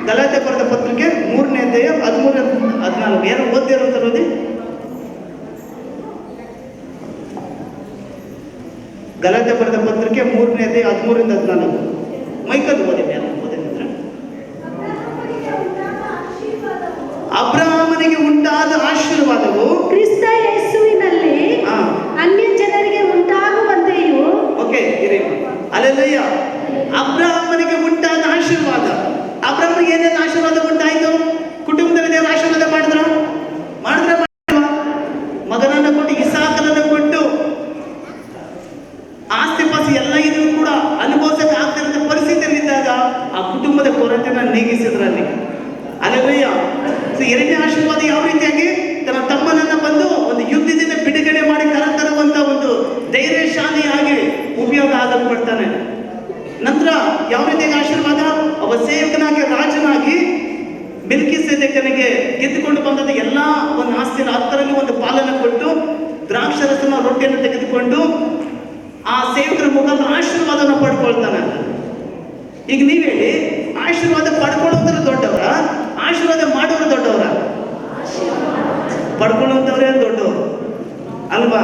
ಗಲಾತ್ಯ ಬರೆದ ಪತ್ರಿಕೆ 3ನೇ ಅಧ್ಯಾಯ 13-14 ಯಾರು ಓದ್ತಿರೋ ಅಂತ ಓದಿ. ಗಲಾತ್ಯ ಬರೆದ ಪತ್ರಿಕೆ 3ನೇ ಅಧ್ಯಾಯ 13-14 ಮೈಕದ್ದು ಓದಿ. ಯಾರು ಓದಿದ್ರೆ ಅಬ್ರಹಾಮನಿಗೆ ಉಂಟಾದ ಆಶೀರ್ವಾದವು ಕ್ರಿಸ್ತ ಯೇಸುವಿನಲ್ಲಿ ಅನ್ಯ ಜನರಿಗೆ ಉಂಟಾಗುವಂತೆಯೂ. ಓಕೆ ಇರಿ, ಅಲ್ಲೆಲ್ಲಯ್ಯ. ಅಬ್ರಹಾಮನಿಗೆ ಉಂಟಾದ ಆಶೀರ್ವಾದ, ಅಬ್ರಹಾಮನಿಗೆ ಏನೇನು ಆಶೀರ್ವಾದ ಉಂಟಾಯಿತು? ಕುಟುಂಬದಲ್ಲಿ ದೇವರ ಆಶೀರ್ವಾದ ಮಾಡಿದ್ರ ಮಗನನ್ನು ಕೊಟ್ಟು, ಇಸಾಕನನ್ನು ಕೊಟ್ಟು, ಆಸ್ತಿ ಪಾಸ್ತಿ ಎಲ್ಲ ಇದ್ರು ಕೂಡ ಅನುಭವಿಸಕ್ಕೆ ಆಗ್ತಿರೋ ಪರಿಸ್ಥಿತಿಯಲ್ಲಿದ್ದಾಗ ಆ ಕುಟುಂಬದ ಕೊರತೆನ ನೀಗಿಸಿದ್ರಲ್ಲಿ. ಅಲ್ಲೆಲ್ಲಯ್ಯ. ಎರಡನೇ ಆಶೀರ್ವಾದ ಯಾವ ರೀತಿಯಾಗಿ ತನ್ನ ತಮ್ಮನನ್ನ ಬಂದು ಒಂದು ಯುದ್ಧದಿಂದ ಬಿಡುಗಡೆ ಮಾಡಿ ಕರೆತರುವಂತ ಒಂದು ಧೈರ್ಯಶಾಲಿಯಾಗಿ ಉಪಯೋಗ ಆಗಲು ಪಡ್ತಾನೆ. ನಂತರ ಯಾವ ರೀತಿಯಾಗಿ ಆಶೀರ್ವಾದ? ಒಬ್ಬ ಸೇವಕನಾಗಿ, ರಾಜನಾಗಿ ಮೆಲ್ಕಿಸೆದೇಕನಿಗೆ ಗೆದ್ದುಕೊಂಡು ಬಂದದ ಎಲ್ಲ ಒಂದು ಆಸ್ತಿ 10ರಲ್ಲಿ ಒಂದು ಪಾಲನ್ನು ಕೊಟ್ಟು ದ್ರಾಕ್ಷರಸನ ರೊಟ್ಟಿಯನ್ನು ತೆಗೆದುಕೊಂಡು ಆ ಸೇವಕರ ಮುಖಾಂತರ ಆಶೀರ್ವಾದವನ್ನು ಪಡ್ಕೊಳ್ತಾನೆ. ಈಗ ನೀವು ಹೇಳಿ, ಆಶೀರ್ವಾದ ಪಡ್ಕೊಳ್ಳೋದ್ರ ದೊಡ್ಡವರ, ಆಶೀರ್ವಾದ ಮಾಡೋರು ದೊಡ್ಡವರ? ಪಡ್ಕೊಳ್ಳುವಂಥವ್ರೇ ದೊಡ್ಡವರು ಅಲ್ವಾ?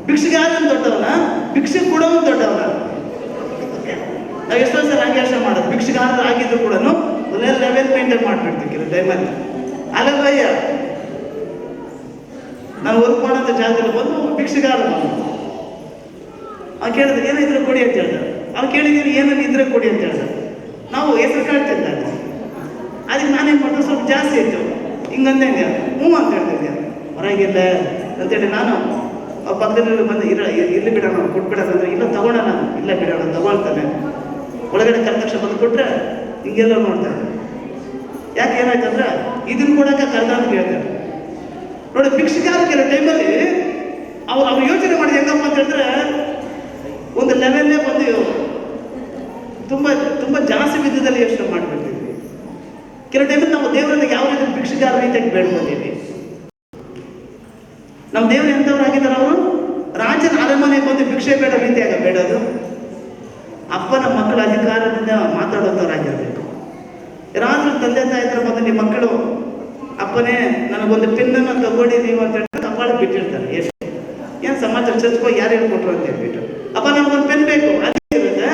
ಭಿಕ್ಷೆಗಾರನ್ ದೊಡ್ಡವನ, ಭಿಕ್ಷೆ ಕೊಡೋನು ದೊಡ್ಡವನ? ನಾವು ಎಷ್ಟೋ ಸಲ ಹಾಗೆ ಯೋಚನೆ ಮಾಡೋದು, ಭಿಕ್ಷೆಗಾರರು ಆಗಿದ್ರು ಕೂಡ ಒಳ್ಳೆ ಲೆವೆಲ್ ಮೇಂಟೈನ್ ಮಾಡ್ಬಿಡ್ತೀವಿ ಕೆಲವು ಟೈಮಲ್ಲಿ. ಅಲ್ಲವಯ್ಯ. ನಾನು ವರ್ಕ್ ಮಾಡೋಂಥ ಜಾಗದಲ್ಲಿ ಬಂದು ಭಿಕ್ಷೆಗಾರ ಅವ್ನು ಕೇಳಿದ್ರೆ ಏನಿದ್ರೆ ಕೊಡಿ ಅಂತ ಹೇಳ್ತಾರೆ. ಅವ್ನು ಕೇಳಿದ್ದೀನಿ ಏನನ್ನು ಇದ್ರೆ ಕೊಡಿ ಅಂತ ಹೇಳ್ತಾರೆ. ನಾವು ಹೆಸರು ಕಾಡ್ತಿದ್ದ ಅದಕ್ಕೆ ನಾನೇನು ಮಾಡಿದೆ, ಸ್ವಲ್ಪ ಜಾಸ್ತಿ ಇತ್ತು ಹಿಂಗಂದೆ ಹ್ಞೂ ಅಂತ ಹೇಳ್ತಿದ್ದೆ. ಹೊರಗಿಲ್ಲ ಅಂತೇಳಿ ನಾನು ಪಕ್ಕದಲ್ಲಿ ಬಂದು ಇರ್ಲಿ ಬಿಡೋಣ, ಕೊಟ್ಬಿಡೋಣ ಅಂದರೆ ಇಲ್ಲ ತಗೊಳ್ಳೋಣ, ಇಲ್ಲ ಬಿಡೋಣ ತಗೊಳ್ತಾನೆ. ಒಳಗಡೆ ಕರೆದ ತಕ್ಷಣ ಬಂದು ಕೊಟ್ಟರೆ ಹಿಂಗೆಲ್ಲ ನೋಡ್ತಾರೆ. ಯಾಕೆ ಏನಾಯ್ತಂದ್ರೆ ಇದನ್ನು ಕೊಡೋಕೆ ಕರೆದ ಅಂತ ಕೇಳ್ತಾರೆ ನೋಡಿ. ಭಿಕ್ಷೆಗಾರ ಕೆಲವು ಟೈಮಲ್ಲಿ ಅವ್ರು ಯೋಚನೆ ಮಾಡಿ ಹೆಂಗಪ್ಪ ಅಂತ ಹೇಳಿದ್ರೆ ಒಂದು ಲೆವೆಲ್ಲೇ ಬಂದು ತುಂಬ ತುಂಬ ಜಾಸ್ತಿ ವಿಧದಲ್ಲಿ ಯೋಚನೆ ಮಾಡಿಬಿಡ್ತೀವಿ. ಕೆಲವು ಟೈಮಲ್ಲಿ ನಾವು ದೇವರಲ್ಲಿ ಯಾವ ರೀತಿ ಭಿಕ್ಷೆಗಾರ ರೀತಿಯಾಗಿ ಬೇಡ್ಕೊತೀವಿ. ನಮ್ಮ ದೇವರು ಎಂಥವ್ರಾಗಿದ್ದಾರೆ? ಅವರು ರಾಜನ ಅರಮನೆಗೆ ಬಂದು ಭಿಕ್ಷೆ ಬೇಡ ರೀತಿಯಾಗ ಬೇಡೋದು. ಅಪ್ಪನ ಮಕ್ಕಳ ಅಧಿಕಾರದಿಂದ ಮಾತಾಡೋಂಥವ್ರಾಗಿರ್ಬೇಕು. ಯಾರಾದ್ರೂ ತಂದೆ ತಾಯಿ ಹತ್ರ ಬಂದು ನಿಮ್ಮ ಮಕ್ಕಳು ಅಪ್ಪನೇ ನನಗೊಂದು ಪೆನ್ನನ್ನು ತಗೊಳ್ಳಿ ನೀವು ಅಂತ ಹೇಳಿ ಕಪಾಳ ಬಿಟ್ಟಿರ್ತಾರೆ. ಎಷ್ಟು ಏನು ಸಮಾಚಾರ ಚರ್ಚ್ಕೋ ಯಾರು ಹೇಳ್ಕೊಟ್ರು ಅಂತ ಹೇಳ್ಬಿಟ್ಟು, ಅಪ್ಪ ನನಗೊಂದು ಪೆನ್ ಬೇಕು ಅದೇ ಇರುತ್ತೆ.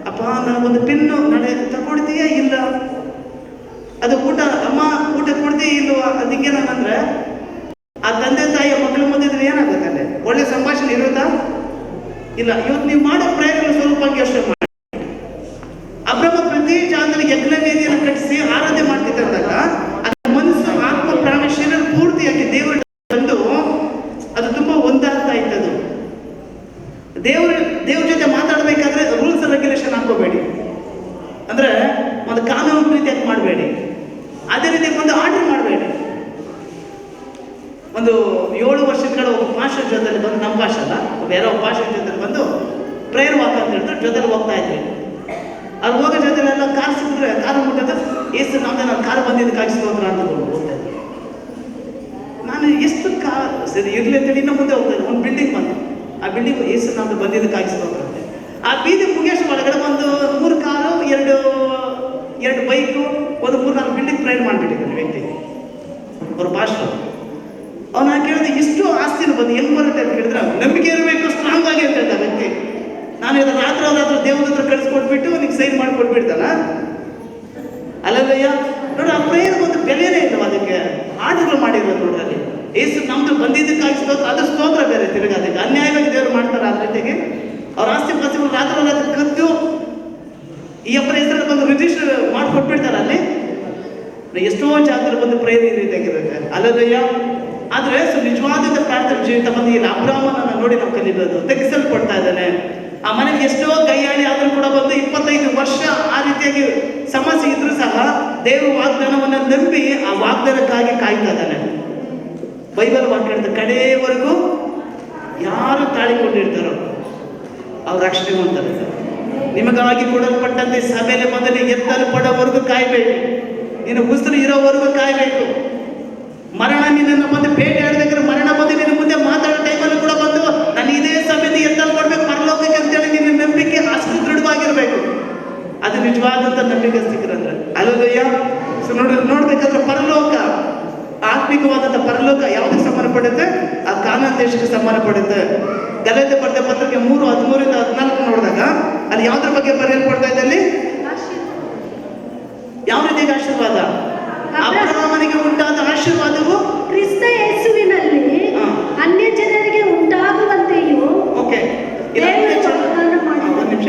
ಅಪ್ಪ ನನಗೊಂದು ಪೆನ್ನು ನಾಳೆ ತಗೊಡ್ತೀಯಾ ಇಲ್ಲ, ಅದು ಊಟ ಅಮ್ಮ ಊಟ ಕೊಡ್ತೀಯ ಇಲ್ವಾ? ಅದಕ್ಕೆ ನಾನಂದ್ರೆ ಆ ತಂದೆ ತಾಯಿಯ ಮಕ್ಕಳ ಮುಂದೆ ಏನಾಗುತ್ತೆ? ಅಲ್ಲೇ ಒಳ್ಳೆ ಸಂಭಾಷಣೆ ಇರುತ್ತಾ? ಇಲ್ಲ. ಇವತ್ತು ನೀವು ಮಾಡೋ ಪ್ರಯತ್ನ ಸ್ವಲ್ಪ ಯೋಚನೆ ಮಾಡಿ. ಅಬ್ರಹ್ಮ ಪ್ರತಿ ಜಾಗದಲ್ಲಿ ಯಜ್ಞವೇದಿಯನ್ನು ಕಟ್ಟಿಸಿ ಆರಾಧನೆ ಮಾಡ್ತಿದ್ದಾಗ ಅದರ ಮನಸ್ಸು, ಆತ್ಮ, ಪ್ರಾಣ, ಶರೀರ ಪೂರ್ತಿಯಾಗಿ ದೇವರ ಬಂದು ಅದು ತುಂಬಾ ಒಂದಾಗ್ತಾ ಇತ್ತದು. ದೇವ್ರ ಜೊತೆ ಮಾತಾಡಬೇಕಾದ್ರೆ ರೂಲ್ಸ್ ಅಂಡ್ ರೆಗ್ಯುಲೇಷನ್ ಹಾಕೋಬೇಡಿ, ಅಂದ್ರೆ ಒಂದು ಕಾನೂನು ರೀತಿಯಾಗಿ ಮಾಡಬೇಡಿ. ಅದೇ ರೀತಿ ಒಂದು ಆರ್ಡರ್ ಮಾಡಬೇಡಿ. ಒಂದು 7 ವರ್ಷಗಳ ಒಬ್ಬ ಪಾಸ್ಟರ್ ಜೊತೆಲಿ ಬಂದು, ನಮ್ಮ ಪಾಸ್ಟರ್ ಅಲ್ಲ, ಬೇರೆ ಒಬ್ಬ ಪಾಸ್ಟರ್ ಜೊತೆಲಿ ಬಂದು ಪ್ರೇಯರ್ ವಾಕ್ ಅಂತ ಹೇಳ್ತಾರೆ, ಜೊತೆಲಿ ಹೋಗ್ತಾ ಇದ್ವಿ. ಅಲ್ಲಿ ಹೋಗೋ ಜೊತೆಲೆಲ್ಲ ಕಾರ್ ಸಿಕ್ಕಿದ್ರೆ ಕಾರು ಮುಟ್ಟದ ಎಷ್ಟು ನಮ್ದೆ ನಾನು ಕಾರು ಬಂದಿದ್ದು ಕಾಯಿಸ್ತೋದ್ರ ಅಂತ ಹೋಗ್ತಾ ಇದ್ದೆ. ನಾನು ಎಷ್ಟು ಸರಿ ಇರ್ಲಿ ಅಂತೇಳಿ ಇನ್ನೂ ಮುಂದೆ ಹೋಗ್ತಾ ಇದ್ದೆ. ಒಂದು ಬಿಲ್ಡಿಂಗ್ ಬಂದು ಆ ಬಿಲ್ಡಿಂಗ್ ಎಷ್ಟು ನಮ್ದು ಬಂದಿದ್ದು ಕಾಯಿಸ್ತೋದ್ರ ಅಂತ. ಆ ಬೀದಿ ಮುಗೇಶ್ ಒಳಗಡೆ ಒಂದು 3 ಕಾರು, 2 ಬೈಕು, ಒಂದು 3-4 ಬಿಲ್ಡಿಂಗ್ ಪ್ರೈಡ್ ಮಾಡಿಬಿಟ್ಟಿದ್ದಾರೆ ವ್ಯಕ್ತಿ, ಅವ್ರ ಪಾಸ್ಟರ್. ಅವ್ನು ನಾನು ಕೇಳಿದೆ ಇಷ್ಟು ಆಸ್ತಿನ ಬಂದು ಹೆಂಗೆ ಬರುತ್ತೆ ಅಂತ ಕೇಳಿದ್ರೆ, ನಂಬಿಕೆ ಇರಬೇಕು, ಸ್ಟ್ರಾಂಗ್ ಆಗಿ ಅಂತ ಹೇಳ್ತಾರೆ ವ್ಯಕ್ತಿ. ನಾನು ಇದನ್ನು ರಾತ್ರಿ ದೇವ್ರ ಹತ್ರ ಕಳಿಸ್ಕೊಟ್ಬಿಟ್ಟು ನಿಮ್ಗೆ ಸೈನ್ ಮಾಡಿಕೊಟ್ಬಿಡ್ತಾನ ಅಲ್ಲಲ್ಲಯ್ಯ. ನೋಡಿ, ಆ ಪ್ರೇಯರ್ ಒಂದು ಬೆಲೆನೇ ಇಲ್ಲ, ಅದಕ್ಕೆ ಆರ್ಡರ್ಗಳು ಮಾಡಿರೋದು ನೋಡ್ರಲ್ಲಿ. ಏಸು ನಮ್ದು ಬಂದಿದ್ದಕ್ಕಾಗಿ ಸ್ತೋತ್ರ, ಅದು ಸ್ತೋತ್ರ ಬೇರೆ. ತಿರುಗಿ ಅದಕ್ಕೆ ಅನ್ಯಾಯವಾಗಿ ದೇವರು ಮಾಡ್ತಾರೆ. ಅದ್ರ ಜೊತೆಗೆ ಅವ್ರ ಆಸ್ತಿ ಪಾಸ್ತಿಗಳು ರಾತ್ರಿ ಕದ್ದು ಈ ಅಪ್ಪನ ಹೆಸರಲ್ಲಿ ಬಂದು ರಿಜಿಸ್ಟರ್ ಮಾಡಿಕೊಟ್ಬಿಡ್ತಾರೆ. ಅಲ್ಲಿ ಎಷ್ಟೋ ಜಾಗದಲ್ಲಿ ಬಂದು ಪ್ರೇಯರ್ ಈ ರೀತಿಯಾಗಿರುತ್ತೆ ಅಲ್ಲಲ್ಲಯ್ಯ. ಆದರೆ ನಿಜವಾದ ಪ್ರಾರ್ಥನೆ ಜೀವಿತ ಬಂದು ಇಲ್ಲಿ ಅಬ್ರಾಹ್ಮನನ್ನು ನೋಡಿ ನಾವು ಕಲಿಯೋದು. ತೆಗೆಸಲ್ಪಡ್ತಾ ಇದ್ದಾನೆ. ಆ ಮನೆಗೆ ಎಷ್ಟೋ ಕೈಯಾಳಿ ಆದರೂ ಕೂಡ ಬಂದು 25 ವರ್ಷ ಆ ರೀತಿಯಾಗಿ ಸಮಸ್ಯೆ ಇದ್ರೂ ಸಹ ದೇವರು ವಾಗ್ದಾನವನ್ನು ನಂಬಿ ಆ ವಾಗ್ದಾನಕ್ಕಾಗಿ ಕಾಯ್ತಾ ಇದ್ದಾನೆ. ಬೈಬಲ್ ವಾಕ್ಯ ಹೇಳ್ತಾರೆ, ಕಡೆಯವರೆಗೂ ಯಾರು ತಾಳಿಕೊಂಡಿರ್ತಾರೋ ಅವ್ರು ರಕ್ಷಣೆ ಹೊಂದ್ತಾರೆ. ನಿಮಗಾಗಿ ಕೊಡಲ್ಪಟ್ಟಂತೆ ಸಭೆಯಲ್ಲಿ ಮೊದಲು ಎತ್ತಲ್ಪಡೋವರೆಗೂ ಕಾಯಬೇಕು. ನೀನು ಉಸಿರು ಇರೋವರೆಗೂ ಕಾಯಬೇಕು. ಮರಣ ನಿನ್ನನ್ನು ಬಂದು ಭೇಟಿ ಆಡ್ಬೇಕಾದ್ರೆ ಮರಣ ಬಂದು ನಿನ್ನ ಮುಂದೆ ಮಾತಾಡೋ ಟೈಮಲ್ಲಿ ಕೂಡ ಬಂದು ನಾನು ಇದೇ ಸಭೆಯಲ್ಲಿ ಎತ್ತಲ್ಪಡ್ಬೇಕು ಪರಲೋಕಕ್ಕೆ ಅಂತೇಳಿ ನಿನ್ನ ನಂಬಿಕೆ ಅಷ್ಟು ದೃಢವಾಗಿರ್ಬೇಕು. ಅದು ನಿಜವಾದಂಥ ನಂಬಿಕಸ್ತಿಕರಂದ್ರೆ ಅಲ್ಲಯ್ಯ. ಸೊ ನೋಡ್ಬೇಕಾದ್ರೆ ಪರಲೋಕ, ಆತ್ಮಿಕವಾದಂಥ ಪರಲೋಕ ಯಾವುದಕ್ಕೆ ಸಂಬಂಧಪಡುತ್ತೆ? ಆ ಕಾನಾನ್ ದೇಶಕ್ಕೆ ಸಂಬಂಧಪಡುತ್ತೆ. ಗಲಾತ್ಯ ಬರೆದ ಪತ್ರಿಕೆ 3:13-14 ನೋಡಿದಾಗ ಅಲ್ಲಿ ಯಾವುದ್ರ ಬಗ್ಗೆ ಬರೆಯಲ್ಪಡ್ತಾ ಇದೆ? ಅಲ್ಲಿ ಯಾವ ರೀತಿಯ ಆಶೀರ್ವಾದ? ಅಬ್ರಹಾಮನಿಗೆ ಉಂಟಾದ ಆಶೀರ್ವಾದವು ಕ್ರಿಸ್ತ ಯೇಸುವಿನಲ್ಲಿ ಅನ್ಯ ಜನರಿಗೆ ಉಂಟಾಗುವಂತೆಯೂ. ಓಕೆ, ಒಂದು ನಿಮಿಷ.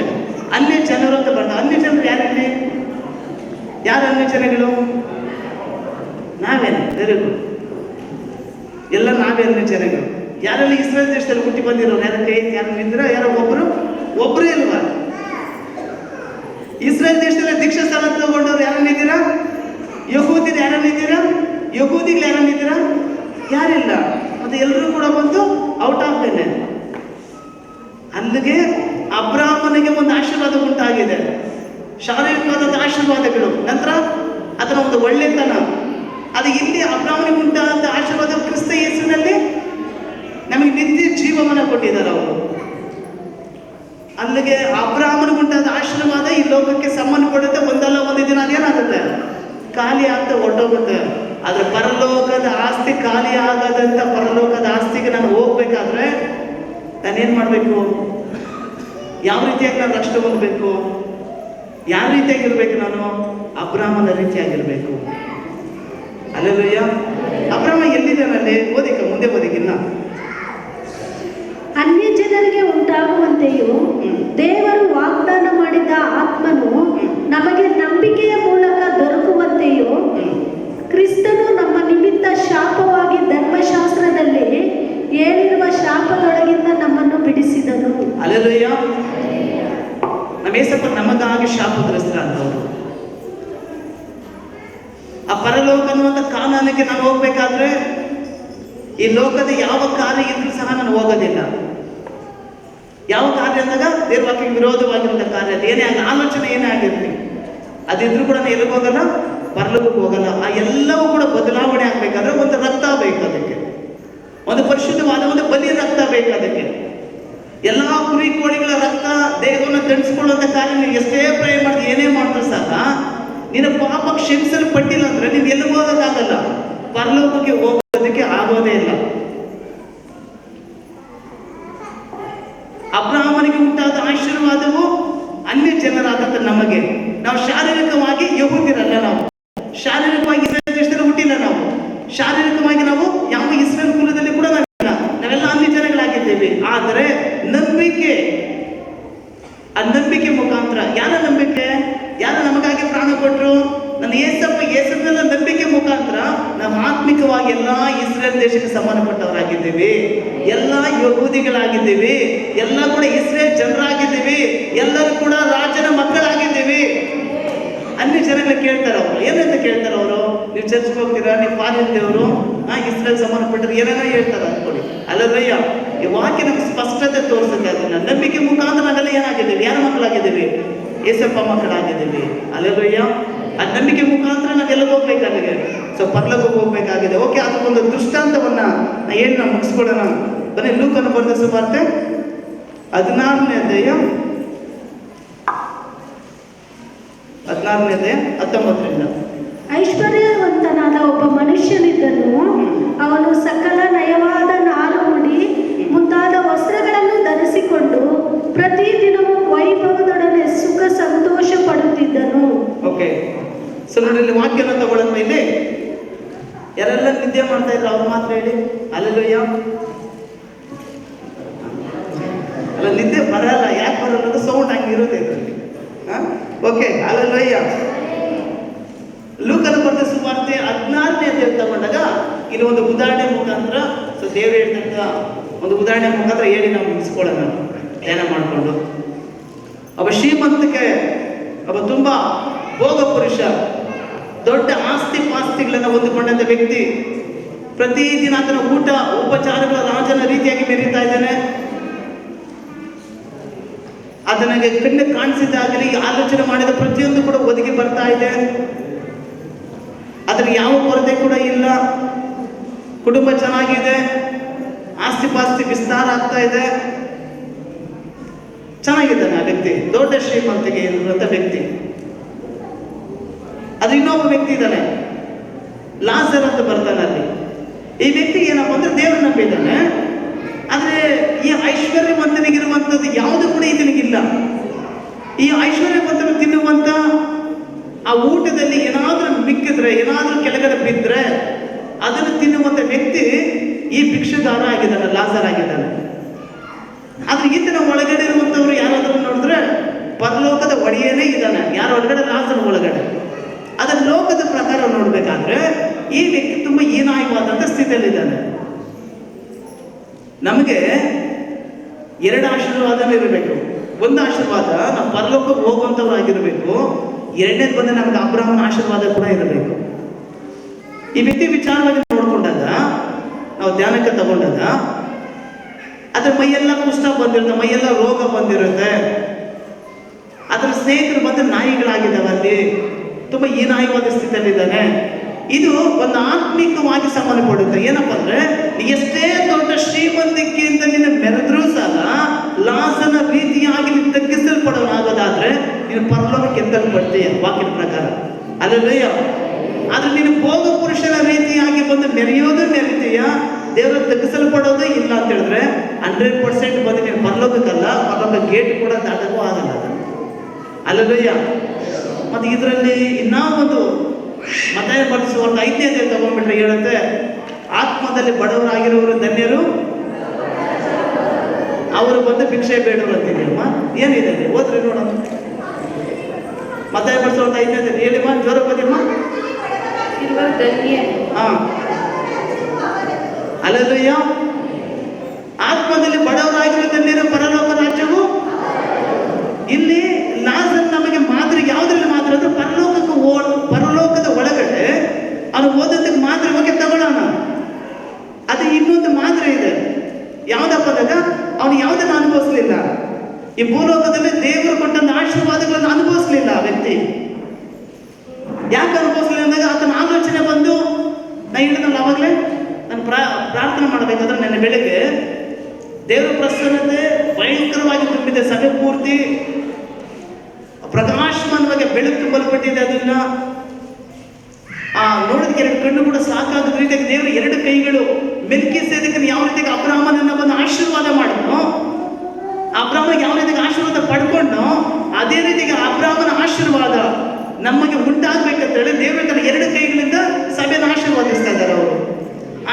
ಅನ್ಯ ಜನರು ಅಂತ ಬರ್ತಾರೆ. ಅನ್ಯ ಜನರು ಯಾರಲ್ಲಿ? ಯಾರು ಅನ್ಯ ಜನಗಳು? ನಾವೇನು? Very good. ಎಲ್ಲ ನಾವೇ ಅನ್ಯ ಜನಗಳು. ಯಾರೆಲ್ಲ ಇಸ್ರೇಲ್ ದೇಶದಲ್ಲಿ ಹುಟ್ಟಿ ಬಂದಿರೋರು? ಯಾರ ಕೈ ಯಾರು ನಿಂತಿರ? ಯಾರೋ ಒಬ್ಬರೇ ಇಲ್ವಾ? ಇಸ್ರೇಲ್ ದೇಶದಲ್ಲಿ ದೀಕ್ಷಾ ಸ್ಥಾನ ತಗೊಂಡವ್ರು ಯಾರನ್ನಿದ್ದೀರಾ? ಯಹೂದಿರು ಯಾರನ್ನಿದ್ದೀರಾ? ಯಹೂದಿಗಳು ಯಾರನ್ನಿದ್ದೀರಾ? ಯಾರಿಲ್ಲ. ಮತ್ತೆ ಎಲ್ಲರೂ ಕೂಡ ಬಂದು ಔಟ್ ಆಫ್ ದ ಅಲ್ಲಿಗೆ ಅಬ್ರಾಹ್ಮನಿಗೆ ಒಂದು ಆಶೀರ್ವಾದ ಉಂಟಾಗಿದೆ, ಶಾರೀರಿಕವಾದಂಥ ಆಶೀರ್ವಾದಗಳು. ನಂತರ ಅದರ ಒಂದು ಒಳ್ಳೆತನ, ಅದು ಇಲ್ಲಿ ಅಬ್ರಾಹ್ಮನಿಗೆ ಉಂಟಾದಂಥ ಆಶೀರ್ವಾದ ಕ್ರಿಸ್ತ ಯೇಸುವಿನಲ್ಲಿ ನಮಗೆ ನಿತ್ಯ ಜೀವವನ್ನು ಕೊಟ್ಟಿದ್ದಾರೆ ಅವರು. ಅಲ್ಲಿಗೆ ಅಬ್ರಾಹ್ಮನಿಗೆ ಉಂಟಾದ ಆಶೀರ್ವಾದ ಈ ಲೋಕಕ್ಕೆ ಸಂಬಂಧಪಡುತ್ತೆ. ಒಂದಲ್ಲ ಒಂದು ದಿನ ಅದೇನಾಗುತ್ತೆ? ಖಾಲಿ ಆಗ್ತಾ ಹೊರಟೋಗುತ್ತೆ. ಆದ್ರೆ ಪರಲೋಕದ ಆಸ್ತಿ ಖಾಲಿ ಆಗದಂತ ಪರಲೋಕದ ಆಸ್ತಿಗೆ ನಾನು ಹೋಗ್ಬೇಕಾದ್ರೆ ನಾನೇನ್ ಮಾಡ್ಬೇಕು? ಯಾವ ರೀತಿಯಾಗಿ ನಾನು ರಕ್ಷಣೆ ಹೊಂದಬೇಕು? ಯಾವ ರೀತಿಯಾಗಿರ್ಬೇಕು? ನಾನು ಅಬ್ರಾಹ್ಮನ ರೀತಿಯಾಗಿರ್ಬೇಕು. ಅಲ್ಲೆಲ್ಲಯ್ಯ. ಅಬ್ರಾಹ್ಮ ಎಲ್ಲಿದ್ದಾನಲ್ಲಿ? ಓದಿಕ ಮುಂದೆ ಓದಿಕಿನ್ನ. ಅನ್ಯ ಜನರಿಗೆ ಉಂಟಾಗುವಂತೆಯೂ ದೇವರು ವಾಗ್ದಾನ ಮಾಡಿದ ಆತ್ಮನು ನಮಗೆ ನಂಬಿಕೆಯ ಮೂಲಕ ದೊರಕುವಂತೆಯೂ ಕ್ರಿಸ್ತನು ನಮ್ಮ ನಿಮಿತ್ತ ಶಾಪವಾಗಿ ಧರ್ಮಶಾಸ್ತ್ರದಲ್ಲಿ ಹೇಳಿರುವ ಶಾಪದೊಳಗಿಂದ ನಮ್ಮನ್ನು ಬಿಡಿಸಿದನು. ಅಲ್ಲೆಲ್ಲಯ್ಯ. ನಮ್ಮ ಏಸಪ್ಪ ನಮಗಾಗಿ ಶಾಪಗ್ರಸ್ತರಾದವರು. ಆ ಪರಲೋಕ ಅನ್ನುವಂಥ ಕಾನಾನಕ್ಕೆ ನಾನು ಹೋಗ್ಬೇಕಾದ್ರೆ ಈ ಲೋಕದ ಯಾವ ಕಾರ್ಯ ಇದ್ರೂ ಸಹ ನಾನು ಹೋಗೋದಿಲ್ಲ. ಯಾವ ಕಾರ್ಯ ಅಂದಾಗ ದೇವವಾಕ್ಯಕ್ಕೆ ವಿರೋಧವಾಗಿರುವಂಥ ಕಾರ್ಯ, ಏನೇ ಆಗ ಆಲೋಚನೆ ಏನೇ ಆಗಿರ್ಲಿ ಅದಿದ್ರೂ ಕೂಡ ನಾನು ಎಲ್ಲಿಗೆ ಹೋಗಲ್ಲ? ಪರಲೋಕಕ್ಕೆ ಹೋಗಲ್ಲ. ಆ ಎಲ್ಲವೂ ಕೂಡ ಬದಲಾವಣೆ ಆಗ್ಬೇಕಾದ್ರೆ ಒಂದು ರಕ್ತ ಬೇಕು, ಅದಕ್ಕೆ ಒಂದು ಪರಿಶುದ್ಧವಾದ ಒಂದು ಬಲಿ ರಕ್ತ ಬೇಕು. ಅದಕ್ಕೆ ಎಲ್ಲ ಕುರಿ ಕೋಳಿಗಳ ರಕ್ತ ದೇಹವನ್ನು ದಂಡಿಸ್ಕೊಳ್ಳುವಂಥ ಕಾರ್ಯ ನೀವು ಎಷ್ಟೇ ಪ್ರಯ ಮಾಡಿದ್ರೆ ಏನೇ ಮಾಡಿದ್ರು ಸಹ ನಿನ್ನ ಪಾಪ ಕ್ಷಮಿಸಲ್ಪಟ್ಟಿಲ್ಲ ಅಂದ್ರೆ ನೀವು ಎಲ್ಲಿಗೆ ಹೋಗೋಕ್ಕಾಗಲ್ಲ, ಪರಲೋಕಕ್ಕೆ ಹೋಗೋದಕ್ಕೆ ಆಗೋದೇ ಇಲ್ಲ. ಅಬ್ರಾಹ್ಮನಿಗೆ ಉಂಟಾದ ಆಶೀರ್ವಾದವು ಅನ್ಯ ಜನರಾದಂಥ ನಮಗೆ, ನಾವು ಶಾರೀರಿಕವಾಗಿ ಯಹೂದಿರಲ್ಲ, ನಾವು ಶಾರೀರಿಕವಾಗಿ ಇಸ್ರೇಲ್ ದೇಶದಲ್ಲಿ ಹುಟ್ಟಿಲ್ಲ, ನಾವು ಶಾರೀರಿಕವಾಗಿ ನಾವು ಯಾವ ಇಸ್ರೇಲ್ ಕುಲದಲ್ಲಿ ಕೂಡ ನಾವೆಲ್ಲ ಅನ್ಯ ಜನಗಳಾಗಿದ್ದೇವೆ. ಆದರೆ ನಂಬಿಕೆ, ಆ ನಂಬಿಕೆ ಮುಖಾಂತರ, ಯಾರ ನಂಬಿಕೆ? ಯಾರು ನಮಗಾಗಿ ಪ್ರಾಣ ಕೊಟ್ಟರು? ನನ್ನ ಏಸಪ್ಪನ ನಂಬಿಕೆ ಮುಖಾಂತರ ನಾವು ಆತ್ಮಿಕವಾಗಿ ಎಲ್ಲ ಇಸ್ರೇಲ್ ದೇಶಕ್ಕೆ ಸಂಬಂಧಪಟ್ಟವರಾಗಿದ್ದೇವೆ, ಎಲ್ಲ ಯಹೂದಿಗಳಾಗಿದ್ದೇವೆ, ಎಲ್ಲ ಕೂಡ ಇಸ್ರೇಲ್ ಜನರಾಗಿದ್ದೇವೆ, ಎಲ್ಲರೂ ಕೂಡ ರಾಜನ ಮಕ್ಕಳಾಗಿದ್ದೇವೆ. ಅನ್ಯ ಜನಗಳು ಕೇಳ್ತಾರೆ, ಅವರು ಏನಂತ ಕೇಳ್ತಾರೆ? ಅವರು ನೀವು ಚರ್ಚ್ಗೆ ಹೋಗ್ತೀರಾ, ನೀವು ಫಾರಿನ್ ದೇವರು, ಇಸ್ರೇಲ್ ಸಂಬಂಧಪಟ್ಟರು ಏನೇನೋ ಹೇಳ್ತಾರೆ ಅನ್ಕೊಳ್ಳಿ. ಅಲ್ಲವಯ್ಯ, ಈ ವಾಕ್ಯ ನಮ್ಗೆ ಸ್ಪಷ್ಟತೆ ತೋರಿಸುತ್ತೆ. ಅದನ್ನ ನಂಬಿಕೆ ಮುಖಾಂತರ ನಾವೆಲ್ಲ ಏನಾಗಿದ್ದೇವೆ? ಯಾರ ಮಕ್ಕಳಾಗಿದ್ದೇವೆ? ಏಸಪ್ಪ ಮಕ್ಕಳಾಗಿದ್ದೇವೆ. ಅಲ್ಲವಯ್ಯ, ಆ ನಂಬಿಕೆ ಮುಖಾಂತರ ನಾವೆಲ್ಲ ಹೋಗ್ಬೇಕಾಗಿದೆ. ಸೊ ಪರಲೋಕಕ್ಕೆ ಹೋಗ್ಬೇಕಾಗಿದೆ. ಓಕೆ, ಅದಕ್ಕೊಂದು ದೃಷ್ಟಾಂತವನ್ನ ನಾವು ಮುಗಿಸ್ಕೊಳ್ಳೋಣ. ಬನ್ನಿ, ಲೂಕನ ಬರೆದ ಸುವಾರ್ತೆ 16ನೇ ಅಧ್ಯಾಯ 19ರಿಂದ. ಐಶ್ವರ್ಯವಂತನಾದ ಒಬ್ಬ ಮನುಷ್ಯನಿದ್ದನು. ಅವನು ಸಕಲ ನಯವಾದ ನಾರುಮುಡಿ ಮುಂತಾದ ವಸ್ತ್ರಗಳನ್ನು ಧರಿಸಿಕೊಂಡು ಪ್ರತಿದಿನವೂ ವೈಭವದೊಡನೆ ಸುಖ ಸಂತೋಷ ಪಡುತ್ತಿದ್ದನು. ಓಕೆ, ಸೊ ನೋಡಿ, ಇಲ್ಲಿ ವಾಕ್ಯನ ತಗೊಳ್ಳೋಣ. ಇಲ್ಲಿ ಯಾರೆಲ್ಲ ನಿದ್ದೆ ಮಾಡ್ತಾ ಇದ್ರು ಅವ್ರು ಮಾತ್ರ ಹೇಳಿ ಅಲ್ಲೆಲ್ಲಯ್ಯ. ಅಲ್ಲ, ನಿದ್ದೆ ಬರಲ್ಲ. ಯಾಕೆ ಬರಲ್ಲ? ಸೌಂಡ್ ಹಂಗಿರುತ್ತೆ ಇದರಲ್ಲಿ. ಓಕೆ, ಅಲ್ಲೆಲ್ಲಯ್ಯ. ಲೂಕನ ಬರೆದ ಸುವಾರ್ತೆ 16ನೇ ಅಧ್ಯಾಯ ತಗೊಂಡಾಗ ಇಲ್ಲಿ ಒಂದು ಉದಾಹರಣೆ ಮುಖಾಂತರ, ಸೊ ದೇವರು ಹೇಳ್ತಂತ ಒಂದು ಉದಾಹರಣೆ ಮುಖಾಂತರ ಹೇಳಿ ನಾವು ಮುಗಿಸ್ಕೊಳ್ಳೋಣ ಧ್ಯಾನ ಮಾಡಿಕೊಂಡು. ಒಬ್ಬ ಶ್ರೀಮಂತಿಕೆ, ಒಬ್ಬ ತುಂಬಾ ಭೋಗ ಪುರುಷ, ದೊಡ್ಡ ಆಸ್ತಿ ಪಾಸ್ತಿಗಳನ್ನು ಹೊಂದಿಕೊಂಡಂಥ ವ್ಯಕ್ತಿ, ಪ್ರತಿದಿನ ಆತನ ಊಟ ಉಪಚಾರಗಳ ರಾಜನ ರೀತಿಯಾಗಿ ಮೆರೀತಾ ಇದ್ದಾನೆ. ಆತನಿಗೆ ಕಣ್ಣು ಕಾಣಿಸಿದಾಗಲಿ ಆಲೋಚನೆ ಮಾಡಿದ ಪ್ರತಿಯೊಂದು ಕೂಡ ಒದಗಿ ಬರ್ತಾ ಇದೆ. ಅದರ ಯಾವ ಕೊರತೆ ಕೂಡ ಇಲ್ಲ. ಕುಟುಂಬ ಚೆನ್ನಾಗಿದೆ, ಆಸ್ತಿ ಪಾಸ್ತಿ ವಿಸ್ತಾರ ಆಗ್ತಾ ಇದೆ, ಚೆನ್ನಾಗಿದ್ದಾನೆ ಆ ವ್ಯಕ್ತಿ, ದೊಡ್ಡ ಶ್ರೀಮಂತಿಗೆ ಇರುವಂತ ವ್ಯಕ್ತಿ. ಅದು ಇನ್ನೊಬ್ಬ ವ್ಯಕ್ತಿ ಇದ್ದಾನೆ, ಲಾಜರ್ ಅಂತ ಬರ್ತಾನೆ ಅಲ್ಲಿ. ಈ ವ್ಯಕ್ತಿ ಏನಪ್ಪ ಅಂದ್ರೆ ದೇವರು ನಂಬಿದ್ದಾನೆ, ಆದ್ರೆ ಈ ಐಶ್ವರ್ಯವಂತನಿಗಿರುವಂಥದ್ದು ಯಾವುದು ಕೂಡ ಈತನಿಗಿಲ್ಲ. ಈ ಐಶ್ವರ್ಯವಂತನು ತಿನ್ನುವಂತ ಆ ಊಟದಲ್ಲಿ ಏನಾದ್ರೂ ಮಿಕ್ಕಿದ್ರೆ, ಏನಾದ್ರೂ ಕೆಳಗಡೆ ಬಿದ್ದರೆ ಅದನ್ನು ತಿನ್ನುವಂತ ವ್ಯಕ್ತಿ ಈ ಭಿಕ್ಷುಗಾರ ಆಗಿದ್ದಾನೆ, ಲಾಜರ್ ಆಗಿದ್ದಾನೆ. ಆದ್ರೆ ಈತನ ಒಳಗಡೆ ಇರುವಂತವ್ರು ಯಾರಾದ್ರೂ ನೋಡಿದ್ರೆ ಪರಲೋಕದ ಒಡೆಯನೇ ಇದ್ದಾನೆ. ಯಾರ ಒಳಗಡೆ? ಲಾಜರ್ ಒಳಗಡೆ. ಅದರ ಲೋಕದ ಪ್ರಕಾರ ನೋಡ್ಬೇಕಾದ್ರೆ ಈ ವ್ಯಕ್ತಿ ತುಂಬಾ ಹೀನಾಯವಾದಂತ ಸ್ಥಿತಿಯಲ್ಲಿದ್ದಾನೆ. ನಮಗೆ ಎರಡು ಆಶೀರ್ವಾದನೇ ಇರಬೇಕು. ಒಂದು ಆಶೀರ್ವಾದ ನಾವು ಪರಲೋಕಕ್ಕೆ ಹೋಗುವಂಥವ್ರಾಗಿರ್ಬೇಕು, ಎರಡನೇದು ಬಂದು ನಮ್ಗೆ ಅಬ್ರಹಾಮನ ಆಶೀರ್ವಾದ ಕೂಡ ಇರಬೇಕು. ಈ ವ್ಯಕ್ತಿ ವಿಚಾರವಾಗಿ ನೋಡ್ಕೊಂಡಾಗ, ನಾವು ಧ್ಯಾನಕ್ಕೆ ತಗೊಂಡಾಗ ಅದ್ರ ಮೈಯೆಲ್ಲ ಕುಷ್ಠ ಬಂದಿರುತ್ತೆ, ಮೈಯೆಲ್ಲ ರೋಗ ಬಂದಿರುತ್ತೆ. ಅದರ ಸ್ನೇಹಿತರು ಬಂದು ನಾಯಿಗಳಾಗಿದ್ದಾವೆ, ಅಲ್ಲಿ ತುಂಬಾ ಹೀನಾಯವಾದ ಸ್ಥಿತಿಯಲ್ಲಿದ್ದಾನೆ. ಇದು ಒಂದು ಆತ್ಮಿಕವಾಗಿ ಸಂಬಂಧಪಡುತ್ತೆ. ಏನಪ್ಪ ಅಂದ್ರೆ, ಎಷ್ಟೇ ದೊಡ್ಡ ಶ್ರೀಮಂತಿಕೆಯಿಂದ ನೀನು ಮೆರೆದ್ರೂ ಸಹ ಲಾಸನ ರೀತಿಯಾಗಿ ನೀನು ತಗ್ಗಿಸಲ್ಪಡೋನಾಗೋದಾದ್ರೆ ನೀನು ಪರಲೋಕಕ್ಕೆ ಎತ್ತಲ್ಪಡ್ತೀಯ ವಾಕ್ಯದ ಪ್ರಕಾರ. ಅಲ್ಲಯ್ಯ, ಆದ್ರೆ ನೀನು ಭೋಗ ಪುರುಷನ ರೀತಿಯಾಗಿ ಬಂದು ಮೆರೆತೀಯ, ದೇವರು ತಗ್ಗಿಸಲ್ಪಡೋದೇ ಇಲ್ಲ ಅಂತ ಹೇಳಿದ್ರೆ 100% ಬಂದು ನೀನು ಪರಲೋಕಕ್ಕಲ್ಲ, ಪರಲೋಕ ಗೇಟ್ ಕೂಡ ದಾಟಕ್ಕೂ ಆಗಲ್ಲ. ಅಲ್ಲಯ್ಯ. ಮತ್ತೆ ಇದರಲ್ಲಿ ಇನ್ನೂ ಒಂದು ಮತಾಯ ಬರೆಸುವಂತ 5ನೇ ಅಧ್ಯಾಯ ತಗೊಂಡ್ಬಿಟ್ರೆ ಹೇಳುತ್ತೆ, ಆತ್ಮದಲ್ಲಿ ಬಡವರಾಗಿರುವವರು ಧನ್ಯರು, ಅವರು ಬಂದು ಭಿಕ್ಷೆ ಬೇಡವರು ಅಂತಿದೆಯಮ್ಮ. ಏನಿದೆ ಓದ್ರಿ ನೋಡೋಣ. ಮತಾಯ ಬರೆಸುವಂತ 5ನೇ ಅಧ್ಯಾಯ ಹೇಳಿಮ್ಮ, ಜ್ವರ ಬದಿಮ್ಮ. ಹಾ, ಅಲ್ಲಯ್ಯ. ಆತ್ಮದಲ್ಲಿ ಬಡವರಾಗಿರುವ ಧನ್ಯರು, ಪರಲೋಕ ರಾಜ್ಯವು. ಇಲ್ಲಿ ಲಾಜರ್ ನಮಗೆ ಮಾದರಿ ಯಾವುದ್ರಲ್ಲಿ ಮಾತ್ರ ಅಂದ್ರೆ ಪರಲೋಕದ ಒಳಗಡೆ ಅವನು ಓದೋದಕ್ಕೆ ಮಾತ್ರ ಬಗ್ಗೆ ತಗೊಳ್ಳೋಣ. ಅದು ಇನ್ನೊಂದು ಮಾತ್ರ ಇದೆ. ಯಾವ್ದಪ್ಪ ಅಂದಾಗ ಅವನು ಯಾವುದನ್ನು ಅನುಭವಿಸ್ಲಿಲ್ಲ. ಈ ಭೂಲೋಕದಲ್ಲಿ ದೇವರು ಕೊಟ್ಟಂತ ಆಶೀರ್ವಾದಗಳನ್ನು ಅನುಭವಿಸ್ಲಿಲ್ಲ ಆ ವ್ಯಕ್ತಿ. ಯಾಕೆ ಅನುಭವಿಸ್ಲಿಲ್ಲ ಅಂದಾಗ ಆತನ ಆಲೋಚನೆ ಬಂದು, ನಾ ಹೇಳಿದ್ನಲ್ಲ ಅವಾಗಲೇ, ನಾನು ಪ್ರಾರ್ಥನೆ ಮಾಡಬೇಕಾದ್ರೆ ನನ್ನ ಬೆಳಗ್ಗೆ ದೇವರ ಪ್ರಸನ್ನತೆ ಭಯಂಕರವಾಗಿ ತುಂಬಿದೆ. ಸಭೆ ಪೂರ್ತಿ ಪ್ರಕಾಶಮಾನವಾಗಿ ಬೆಳಕು ತುಂಬಲ್ಪಟ್ಟಿದೆ. ಅದನ್ನ ನೋಡೋದಕ್ಕೆ 2 ಕಣ್ಣು ಕೂಡ ಸಾಕಾದ ರೀತಿಯಾಗಿ ದೇವರು 2 ಕೈಗಳು ಮೆಲ್ಕಿಸೇದಕನು ಯಾವ ರೀತಿಯಾಗಿ ಅಬ್ರಹಾಮನನ್ನ ಬಂದು ಆಶೀರ್ವಾದ ಮಾಡಿದ್ನೋ, ಅಬ್ರಹಾಮನಿಗೆ ಯಾವ ರೀತಿಯಾಗಿ ಆಶೀರ್ವಾದ ಪಡ್ಕೊಂಡು ಅದೇ ರೀತಿಯಾಗಿ ಅಬ್ರಹಾಮನ ಆಶೀರ್ವಾದ ನಮಗೆ ಉಂಟಾಗಬೇಕಂತ ಹೇಳಿ ದೇವರು ತನ್ನ 2 ಕೈಗಳಿಂದ ಸಭೆಯನ್ನು ಆಶೀರ್ವಾದಿಸ್ತಾ ಇದ್ದಾರೆ ಅವರು.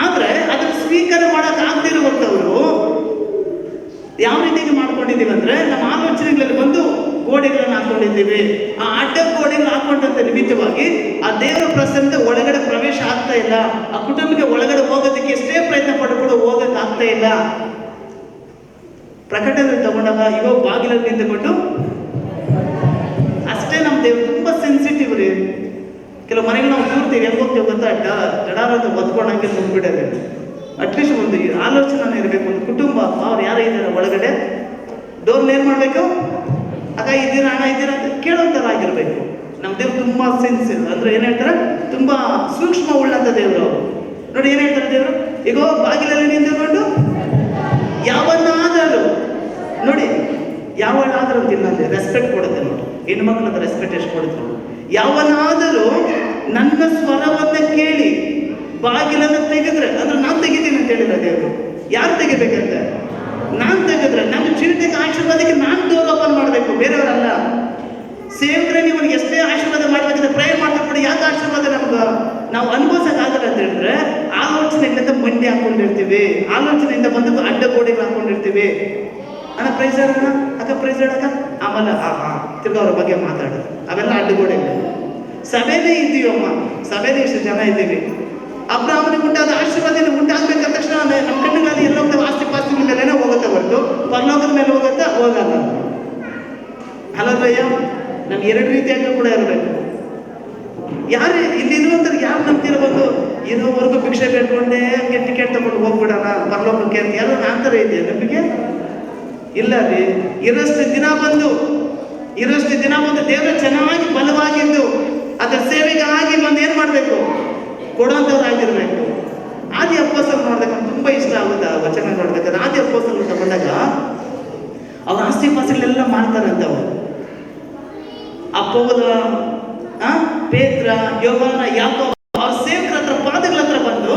ಆದ್ರೆ ಅದನ್ನು ಸ್ವೀಕಾರ ಮಾಡಕ್ ಆಗದಿರುವಂತವರು ಯಾವ ರೀತಿಯಾಗಿ ಮಾಡ್ಕೊಂಡಿದ್ದೀವಿ ಅಂದ್ರೆ, ನಮ್ಮ ಆಲೋಚನೆಗಳಲ್ಲಿ ಬಂದು ಗೋಡೆಗಳನ್ನು ಹಾಕೊಂಡಿದ್ದೀವಿ. ಆ ಅಡ್ಡ ಗೋಡೆಗಳು ಹಾಕೊಂಡಂತ ನಿಮಿತ್ತವಾಗಿ ಆ ದೇವರ ಪ್ರಸನ್ನತೆ ಒಳಗಡೆ ಪ್ರವೇಶ ಆಗ್ತಾ ಇಲ್ಲ. ಆ ಕುಟುಂಬಕ್ಕೆ ಒಳಗಡೆ ಹೋಗೋದಕ್ಕೆ ಎಷ್ಟೇ ಪ್ರಯತ್ನ ಪಡ್ಕೊಂಡು ಹೋಗಕ್ಕೆ ಆಗ್ತಾ ಇಲ್ಲ. ಪ್ರಕಟಣೆ ತಗೊಂಡಾಗ ಇವಾಗ ಬಾಗಿಲಲ್ಲಿ ನಿಂತುಕೊಂಡು ಅಷ್ಟೇ. ನಮ್ಮ ದೇವರು ತುಂಬಾ ಸೆನ್ಸಿಟಿವ್ ರೀ. ಕೆಲವು ಮನೆಗಳು ನಾವು ಕೂರ್ತೀವಿ, ಹೆಂಗೆ ಹೋಗ್ತೀವಿ ಗೊತ್ತಾ, ಜಡಾರಂತ ಒದ್ಕೊಂಡಂಗೆ ತುಂಬಿಡೋದು. ಅಟ್ಲೀಸ್ಟ್ ಒಂದು ಆಲೋಚನೆ ಇರಬೇಕು. ಒಂದು ಕುಟುಂಬ ಅವ್ರು ಯಾರು ಇದ್ದಾರೆ ಒಳಗಡೆ, ಡೋರ್ನ ಏನ್ ಮಾಡ್ಬೇಕು, ಆಗ ಇದ್ದೀರಾ ಅಣ್ಣ ಇದ್ದೀರಾ ಅಂತ ಕೇಳೋಂಥರ ಆಗಿರ್ಬೇಕು. ನಮ್ಮ ದೇವ್ರು ತುಂಬಾ ಸೆನ್ಸಿಟಿವ್ ಅಂದ್ರೆ ಏನ್ ಹೇಳ್ತಾರೆ, ತುಂಬಾ ಸೂಕ್ಷ್ಮ ಉಳ್ಳಂತ ದೇವರು. ನೋಡಿ ಏನ್ ಹೇಳ್ತಾರೆ ದೇವರು, ಈಗ ಬಾಗಿಲಲ್ಲಿ ನಿಂತುಕೊಂಡು ಯಾವನ್ನಾದರೂ ನೋಡಿ, ಯಾವನಾದರೂ ಅಂತಿಲ್ಲ ಅಂದ್ರೆ ರೆಸ್ಪೆಕ್ಟ್ ಕೊಡುತ್ತೆ ನೋಡಿ. ಹೆಣ್ಣು ಮಕ್ಕಳಂತ ರೆಸ್ಪೆಕ್ಟ್ ಎಷ್ಟು ಕೊಡುತ್ತೆ ನೋಡಿ. ಯಾವನಾದರೂ ನನ್ನ ಸ್ವರವನ್ನ ಕೇಳಿ ಬಾಗಿಲನ್ನು ತೆಗೆದ್ರೆ, ಅಂದ್ರೆ ನಾನು ತೆಗಿತೀನಿ ಅಂತ ಹೇಳಿದ್ರೆ ದೇವರು. ಯಾರು ತೆಗಿಬೇಕಂತ? ನಾನು ತೆಗೆದ್ರೆ ನನ್ನ ಚಿರತೆಗೆ ಆಶೀರ್ವಾದಕ್ಕೆ ನಾನು ಡೋರ್ ಓಪನ್ ಮಾಡಬೇಕು, ಬೇರೆಯವರಲ್ಲ. ಸೇವಕರೇ, ನೀವು ಎಷ್ಟೇ ಆಶೀರ್ವಾದ ಮಾಡ್ಬೇಕಂದ್ರೆ ಪ್ರೇಯರ್ ಮಾಡ್ತಾ ಕೂಡ ಯಾಕೆ ಆಶೀರ್ವಾದ ನಮ್ಗೆ ನಾವು ಅನುಭವಿಸೋಕ್ಕಾಗಲ್ಲ ಅಂತ ಹೇಳಿದ್ರೆ, ಆಲೋಚನೆಯಿಂದ ಮಂಡಿ ಹಾಕೊಂಡಿರ್ತೀವಿ, ಆಲೋಚನೆಯಿಂದ ಬಂದು ಅಡ್ಡ ಗೋಡೆಗಳು ಹಾಕೊಂಡಿರ್ತೀವಿ. ಅಣ್ಣ ಪ್ರೈಸ್ ಹೇಳೋಣ, ಅಕ್ಕ ಪ್ರೈಸ್ ಹೇಳಕ್ಕ, ಆಮೇಲೆ ತಿರ್ಗ ಅವ್ರ ಬಗ್ಗೆ ಮಾತಾಡೋದು, ಅವೆಲ್ಲ ಅಡ್ಡಗೋಡೆಗಳು. ಸಭೆನೇ ಇದ್ದೀವಮ್ಮ, ಸಭೆನೇ ಇಷ್ಟು ಜನ ಇದ್ದೀವಿ. ಅಬ್ರಹಾಮನಿಗೆ ಉಂಟಾದ ಆಶೀರ್ವಾದ ಉಂಟಾಗಬೇಕಂದ ತಕ್ಷಣ ನಮ್ಮ ಕಣ್ಣುಗಳಲ್ಲಿ ಎಲ್ಲ ಹೋಗ್ತವೆ, ಆಸ್ತಿ ಪಾಸ್ತಿಗಳ ಮೇಲೆನೇ ಹೋಗುತ್ತೆ ಹೊರತು ಪರಲೋಕದ ಮೇಲೆ ಹೋಗುತ್ತಾ ಹೋಗಲ್ಲ. ಅಲ್ಲಯ್ಯ, ನಮ್ಗೆ 2 ರೀತಿಯಾಗಿ ಕೂಡ ಇರಬೇಕು. ಯಾರು ಇಲ್ಲಿ ಇರುವಂತ ಯಾರು ನಂಬ್ತಿರೋ, ಒಂದು ಇರೋವರೆಗೂ ಭಿಕ್ಷೆ ಬೇಡ್ಕೊಂಡೇ ಹಂಗೆ ಟಿಕೆಟ್ ತಗೊಂಡು ಹೋಗ್ಬಿಡೋಣ ಪರಲೋಕಕ್ಕೆ ಅಂತ ಯಾರೋ ಅಂತರ ಇದೆಯಾ ನಮಗೆ? ಇಲ್ಲ ರೀ. ಇರೋಷ್ಟು ದಿನ ಬಂದು ದೇವರ ಚೆನ್ನಾಗಿ ಬಲವಾಗಿದ್ದು ಅದರ ಸೇವೆಗಾಗಿ ಬಂದು ಏನು ಮಾಡಬೇಕು? ಕೊಡುವಂಥವ್ರಾಗಿರ್ಬೇಕು. ಆದಿ ಅಪೊಸ್ತಲರು ನೋಡಿದಾಗ ತುಂಬ ಇಷ್ಟ ಆಗುತ್ತೆ ಆ ವಚನ ನೋಡ್ಬೇಕಾದ್ರೆ. ಆದಿ ಅಪೊಸ್ತಲರು ತಗೊಂಡಾಗ ಅವ್ರ ಆಸ್ತಿ ಪಾಸ್ತಿಗಳೆಲ್ಲ ಮಾಡ್ತಾರಂತೆ ಅವರು. ಪೌಲ, ಪೇತ್ರ, ಯೋಹಾನ, ಯಾಕೋಬ ಅವ್ರ ಸೇವಕರ ಹತ್ರ ಪಾದಗಳ ಹತ್ರ ಬಂದು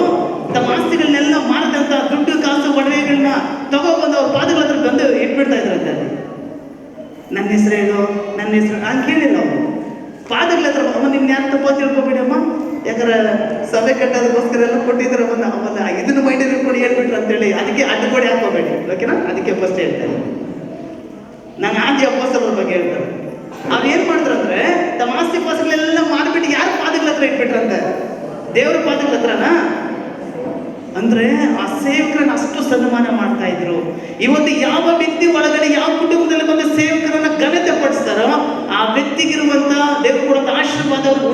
ತಮ್ಮ ಆಸ್ತಿಗಳನ್ನೆಲ್ಲ ಮಾರಿದಂತ ದುಡ್ಡು ಕಾಸು ಒಡವೆಗಳನ್ನ ತಗೊಬಂದು ಅವ್ರ ಪಾದಗಳ ಹತ್ರ ಬಂದು ಇಟ್ಬಿಡ್ತಾ ಇದ್ರಂತೆ. ನನ್ನ ಹೆಸರೇನು ಹಂಗೆ ಕೇಳಿಲ್ಲ ಅವರು. ಪಾದಗಳ ಹತ್ರ ಅಮ್ಮ ನಿಮ್ನ ಯಾರು ತಪ್ಪೋ ತಿಳ್ಕೊಬಿಡಮ್ಮ, ಯಾಕಂದ್ರೆ ಸಭೆ ಕಟ್ಟೋದಕ್ಕೋಸ್ಕರ ಎಲ್ಲ ಕೊಟ್ಟಿದ್ರು ಅವನ್ನ ಇದನ್ನು ಮೈಂಡಲ್ಲಿ ಕೊಡಿ ಹೇಳ್ಬಿಟ್ರು ಅಂತೇಳಿ ಅದಕ್ಕೆ ಅಡ್ಡಗೋಡಿ ಹಾಕೋಬೇಡಿ, ಓಕೆನಾ? ಅದಕ್ಕೆ ಫಸ್ಟ್ ಹೇಳ್ತೇನೆ ನಾನು ಆದಿ ಅಪೊಸ್ತಲರ ಬಗ್ಗೆ ಹೇಳ್ತಾರೆ. ಅವ್ರು ಏನ್ ಮಾಡಿದ್ರಂದ್ರೆ ತಮ್ಮ ಆಸ್ತಿ ಪಾಸ್ತಿಗಳೆಲ್ಲ ಮಾರ್ಬಿಟ್ಟು ಯಾರ ಪಾದಗಳ ಹತ್ರ ಇಟ್ಬಿಟ್ರಂತೆ? ದೇವರ ಪಾದಗಳ ಹತ್ರನಾ? ಅಂದ್ರೆ ಆ ಸೇವಕರನ್ನ ಅಷ್ಟು ಸನ್ಮಾನ ಮಾಡ್ತಾ ಇದ್ರು. ಇವತ್ತು ಯಾವ ವ್ಯಕ್ತಿ ಒಳಗಡೆ ಯಾವ ಕುಟುಂಬದಲ್ಲಿ ಬಂದು ಸೇವಕರನ್ನ ಘನತೆ ಪಡಿಸ್ತಾರೋ ಆ ವ್ಯಕ್ತಿಗಿರುವಂತ ದೇವರು ಕೊಡುವಂತ ಆಶೀರ್ವಾದ ಅವ್ರಿಗೆ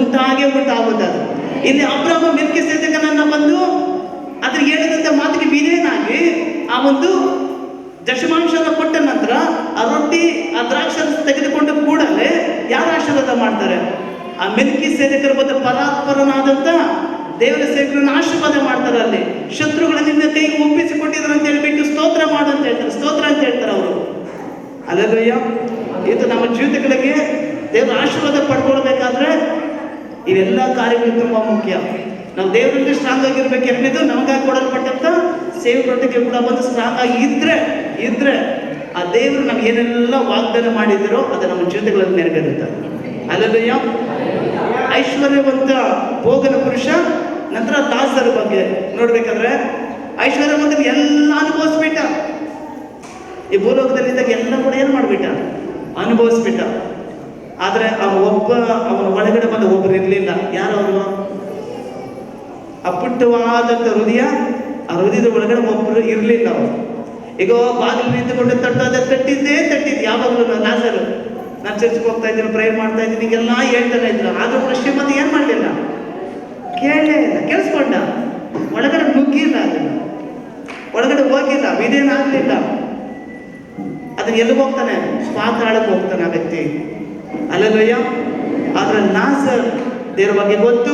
ಉಂಟಾಗುತ್ತೆ. ಅದು ಇಲ್ಲಿ ಅಬ್ರಹಾಮ ಮೆಲ್ಕಿಸೆದೇಕನನ್ನ ಬಂದು ಅದ್ರ ಹೇಳಿದಂತ ಮಾತಿಗೆ ವಿಧೇಯನಾಗಿ ಆ ಒಂದು ದಶಮಾಂಶನ ಕೊಟ್ಟ ನಂತರ ಆ ರೊಟ್ಟಿ ಆ ದ್ರಾಕ್ಷರಸ ತೆಗೆದುಕೊಂಡು ಕೂಡಲೇ ಯಾರು ಆಶೀರ್ವಾದ ಮಾಡ್ತಾರೆ? ಆ ಮೆಲ್ಕಿಸೆದೇಕರ ಬಂದ ಪರಾತ್ಪರನಾದಂತ ದೇವರ ಸೇವಕರನ್ನ ಆಶೀರ್ವಾದ ಮಾಡ್ತಾರೆ. ಅಲ್ಲಿ ಶತ್ರುಗಳ ನಿನ್ನ ಕೈಗೆ ಒಪ್ಪಿಸಿಕೊಟ್ಟಿದ್ರು ಅಂತ ಹೇಳ್ಬಿಟ್ಟು ಸ್ತೋತ್ರ ಮಾಡು ಅಂತ ಹೇಳ್ತಾರೆ, ಸ್ತೋತ್ರ ಅಂತ ಹೇಳ್ತಾರೆ ಅವರು. ಅಲ್ಲಯ್ಯ, ಇದು ನಮ್ಮ ಜೀವಿತಗಳಿಗೆ ದೇವರ ಆಶೀರ್ವಾದ ಪಡ್ಕೊಳ್ಬೇಕಾದ್ರೆ ಇವೆಲ್ಲ ಕಾರ್ಯಗಳು ತುಂಬಾ ಮುಖ್ಯ. ನಾವು ದೇವರಲ್ಲಿ ಸ್ಟ್ರಾಂಗ್ ಆಗಿರ್ಬೇಕು. ಎರಡನೇದು ನಮಗಾಗಿ ಕೊಡಲ್ಪಟ್ಟಂತ ಸೇವಕರೊಟ್ಟಿಗೆ ಕೂಡ ಬಂದು ಸ್ಟ್ರಾಂಗ್ ಆಗಿ ಇದ್ರೆ ಆ ದೇವರು ನಮ್ಗೆ ಏನೆಲ್ಲ ವಾಗ್ದಾನ ಮಾಡಿದಿರೋ ಅದು ನಮ್ಮ ಜೀವಿತಗಳಲ್ಲಿ ನೆರವೇರುತ್ತೆ. ಅಲ್ಲಯ್ಯ, ಐಶ್ವರ್ಯವಂತ ಭೋಗನ ಪುರುಷ, ನಂತರ ದಾಸರ ಬಗ್ಗೆ ನೋಡ್ಬೇಕಾದ್ರೆ ಐಶ್ವರ್ಯವಂತ ಎಲ್ಲ ಅನುಭವಿಸ್ಬಿಟ್ಟ. ಈ ಭೂಲೋಕದಲ್ಲಿದ್ದಾಗ ಎಲ್ಲ ಕೂಡ ಏನ್ ಮಾಡ್ಬಿಟ್ಟ? ಅನುಭವಿಸ್ಬಿಟ್ಟ. ಆದ್ರೆ ಅವನ ಒಳಗಡೆ ಬಂದ ಒಬ್ಬರು ಇರ್ಲಿಲ್ಲ. ಯಾರವರು? ಆ ಪುಟ್ಟವಾದಂತ ಹೃದಯ, ಆ ಹೃದಯದ ಒಳಗಡೆ ಒಬ್ಬರು ಇರ್ಲಿಲ್ಲ. ಅವರು ಈಗ ಬಾಗಿಲು ನಿಂತುಕೊಂಡು ತಟ್ಟಿದ್ದೆ ಯಾವಾಗಲೂ ಲಾಜರು ನಾನು ಚರ್ಚ್ಗೆ ಹೋಗ್ತಾ ಇದ್ದೀನಿ, ಪ್ರಯರ್ ಮಾಡ್ತಾ ಇದ್ದೀನಿ, ಈಗೆಲ್ಲ ಹೇಳ್ತಾನೆ ಇದ್ರು. ಆದ್ರೂ ಕೂಡ ಶ್ರೀಮಂತ ಏನ್ ಮಾಡ್ಲಿಲ್ಲ, ಕೇಳಲೇ ಇಲ್ಲ, ಕೇಳಿಸ್ಕೊಂಡ, ಒಳಗಡೆ ನುಗ್ಗಿಲ್ಲ, ಅದನ್ನ ಒಳಗಡೆ ಹೋಗಿಲ್ಲ, ವಿಧೇಯನಾಗ್ಲಿಲ್ಲ. ಅದನ್ನ ಎಲ್ಲಿಗೆ ಹೋಗ್ತಾನೆ? ಪಾತಾಳಕ್ಕೆ ಹೋಗ್ತಾನೆ ಆ ವ್ಯಕ್ತಿ. ಅಲ್ಲಯ್ಯ. ಆದ್ರೆ ಲಾಜರ್ ದೇವರ ಬಗ್ಗೆ ಗೊತ್ತು,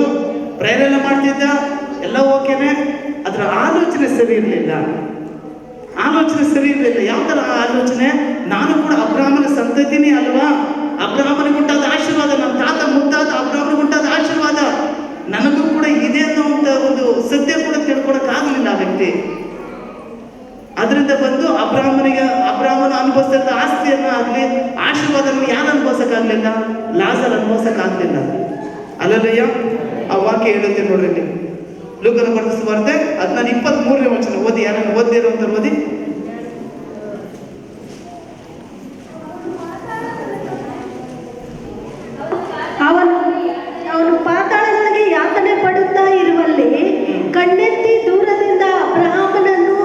ಪ್ರೇಯರ್ ಎಲ್ಲ ಮಾಡ್ತಿದ್ದ, ಎಲ್ಲ ಓಕೆನೆ. ಅದರ ಆಲೋಚನೆ ಸರಿ ಇರಲಿಲ್ಲ. ಯಾವ ತರ ಆಲೋಚನೆ? ನಾನು ಕೂಡ ಅಬ್ರಹಾಮನ ಸಂತತಿನೇ ಅಲ್ವಾ? ಅಬ್ರಹಾಮನಿಗೆ ಉಂಟಾದ ಆಶೀರ್ವಾದ, ನಮ್ಮ ತಾತ ಮುತ್ತಾದ ಅಬ್ರಹಾಮನಿಗೆ ಉಂಟಾದ ಆಶೀರ್ವಾದ ನನಗೂ ಕೂಡ ಇದೆ ಅನ್ನುವಂತ ಒಂದು ಸತ್ಯ ಕೂಡ ತಿಳ್ಕೊಳಕ್ ಆಗ್ಲಿಲ್ಲ ಆ ವ್ಯಕ್ತಿ. ಅದರಿಂದ ಬಂದು ಅಬ್ರಹಾಮನ ಅನುಭವಿಸಿದ ಆಸ್ತಿಯನ್ನ ಆಗ್ಲಿ ಆಶೀರ್ವಾದವನ್ನು ಯಾರು ಅನುಭವಿಸಕ್ಕಾಗ್ಲಿಲ್ಲ? ಲಾಜರ್ ಅನುಭವಿಸಕ್ಕಾಗ್ಲಿಲ್ಲ. ಅಲ್ಲಯ್ಯ. ಆ ವಾಕ್ಯ ಹೇಳುತ್ತೆ ನೋಡ್ರಿ, ಲೂಕನ ಬರೆದ ಸುವಾರ್ತೆ 23ನೇ ವಚನ ಓದಿ. ಯಾರನ್ನು ಓದಿರೋ ಅಂತ ಓದಿ. ಅವನು ಪಾತಾಳದೊಳಗೆ ಯಾತನೆ ಪಡುತ್ತಾ ಇರುವಲ್ಲಿ ಕಣ್ಣೆತ್ತಿ ದೂರದಿಂದ ಅಬ್ರಹಾಮನನ್ನು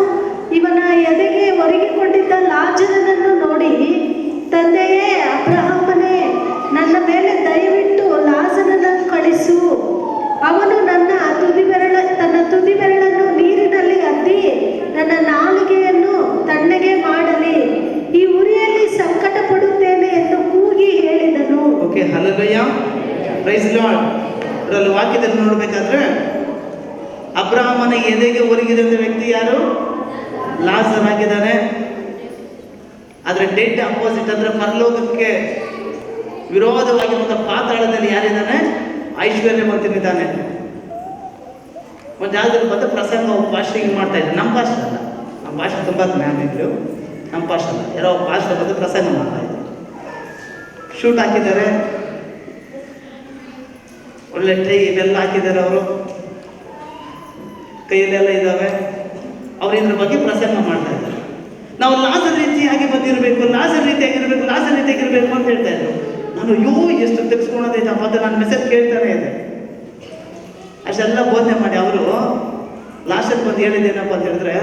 ಇವನ ಎದೆಗೆ ಒರಗಿಕೊಂಡಿದ್ದ ಲಾಜರನನ್ನು ನೋಡಿ, ತಂದೆಯೇ ಅಬ್ರಹಾಮನೇ, ನನ್ನ ಮೇಲೆ ದಯವಿಟ್ಟು ಲಾಜರನನ್ನು ಕಳಿಸು. ಅವನು ತನ್ನ ತುದಿ ಬೆರಳನ್ನು ನೀರಿನಲ್ಲಿ ಅದ್ದಿ ನನ್ನ ನಾಲಿಗೆಯನ್ನು ತಣ್ಣಗೆ ಮಾಡಲಿ, ಈ ಉರಿಯಲ್ಲಿ ಸಂಕಟ ಪಡುತ್ತೇನೆ ಎಂದು ಕೂಗಿ ಹೇಳಿದನು. Okay, hallelujah, praise lord. ಅದರಲ್ಲಿ ವಾಕ್ಯದಲ್ಲಿ ನೋಡ್ಬೇಕಾದ್ರೆ ಅಬ್ರಹಾಮನ ಎದೆಗೆ ಒರಗಿದಂತ ವ್ಯಕ್ತಿ ಯಾರು? ಲಾಜರ್ ಆಗಿದ್ದಾನೆ. ಆದ್ರೆ ಡೆಡ್ ಅಪೋಸಿಟ್ ಅಂದ್ರೆ ಪರಲೋಕಕ್ಕೆ ವಿರೋಧವಾಗಿರುವಂತಹ ಪಾತಾಳದಲ್ಲಿ ಯಾರಿದ್ದಾನೆ? ಐಶ್ವರ್ಯವಂತನಿದ್ದಾನೆ. ಒಂದು ಜಾಗದಲ್ಲಿ ಬಂದು ಪ್ರಸಂಗ ಪಾಸ್ಟಿಂಗ್ ಮಾಡ್ತಾ ಇದ್ದೆ. ನಮ್ಮ ಪಾಸ್ಟ್ ಅಲ್ಲ, ನಮ್ಮ ಭಾಷೆ ತುಂಬ ಜ್ಞಾನಿದ್ರು. ನಮ್ಮ ಪಾಸ್ಟ್ ಅಲ್ಲ, ಯಾರೋ ಪಾಸ್ಟ್ ಬಂದು ಪ್ರಸಂಗ ಮಾಡ್ತಾ ಇದ್ರು. ಶೂಟ್ ಹಾಕಿದ್ದಾರೆ, ಒಳ್ಳೆ ಟೈ ಇದೆಲ್ಲ ಹಾಕಿದ್ದಾರೆ, ಅವರು ಕೈಯಲ್ಲೆಲ್ಲ ಇದ್ದಾವೆ. ಅವ್ರು ಇದ್ರ ಬಗ್ಗೆ ಪ್ರಸಂಗ ಮಾಡ್ತಾ ಇದ್ದಾರೆ. ನಾವು ಲಾಜರ್ ರೀತಿಯಾಗಿ ಬಂದಿರಬೇಕು, ಲಾಜರ್ ರೀತಿಯಾಗಿರ್ಬೇಕು ಅಂತ ಹೇಳ್ತಾ ಇದ್ರು. ನಾನು ಎಷ್ಟು ತೆಗೆಸ್ಕೊಳೋದೈತಪ್ಪ ಅಂತ ನಾನು ಮೆಸೇಜ್ ಕೇಳ್ತಾನೆ ಇದೆ. ಅಷ್ಟೆಲ್ಲ ಬೋಧನೆ ಮಾಡಿ ಅವರು ಲಾಸ್ಟಲ್ಲಿ ಬಂದು ಹೇಳಿದ್ದೇನಪ್ಪ ಅಂತ ಹೇಳಿದ್ರೆ,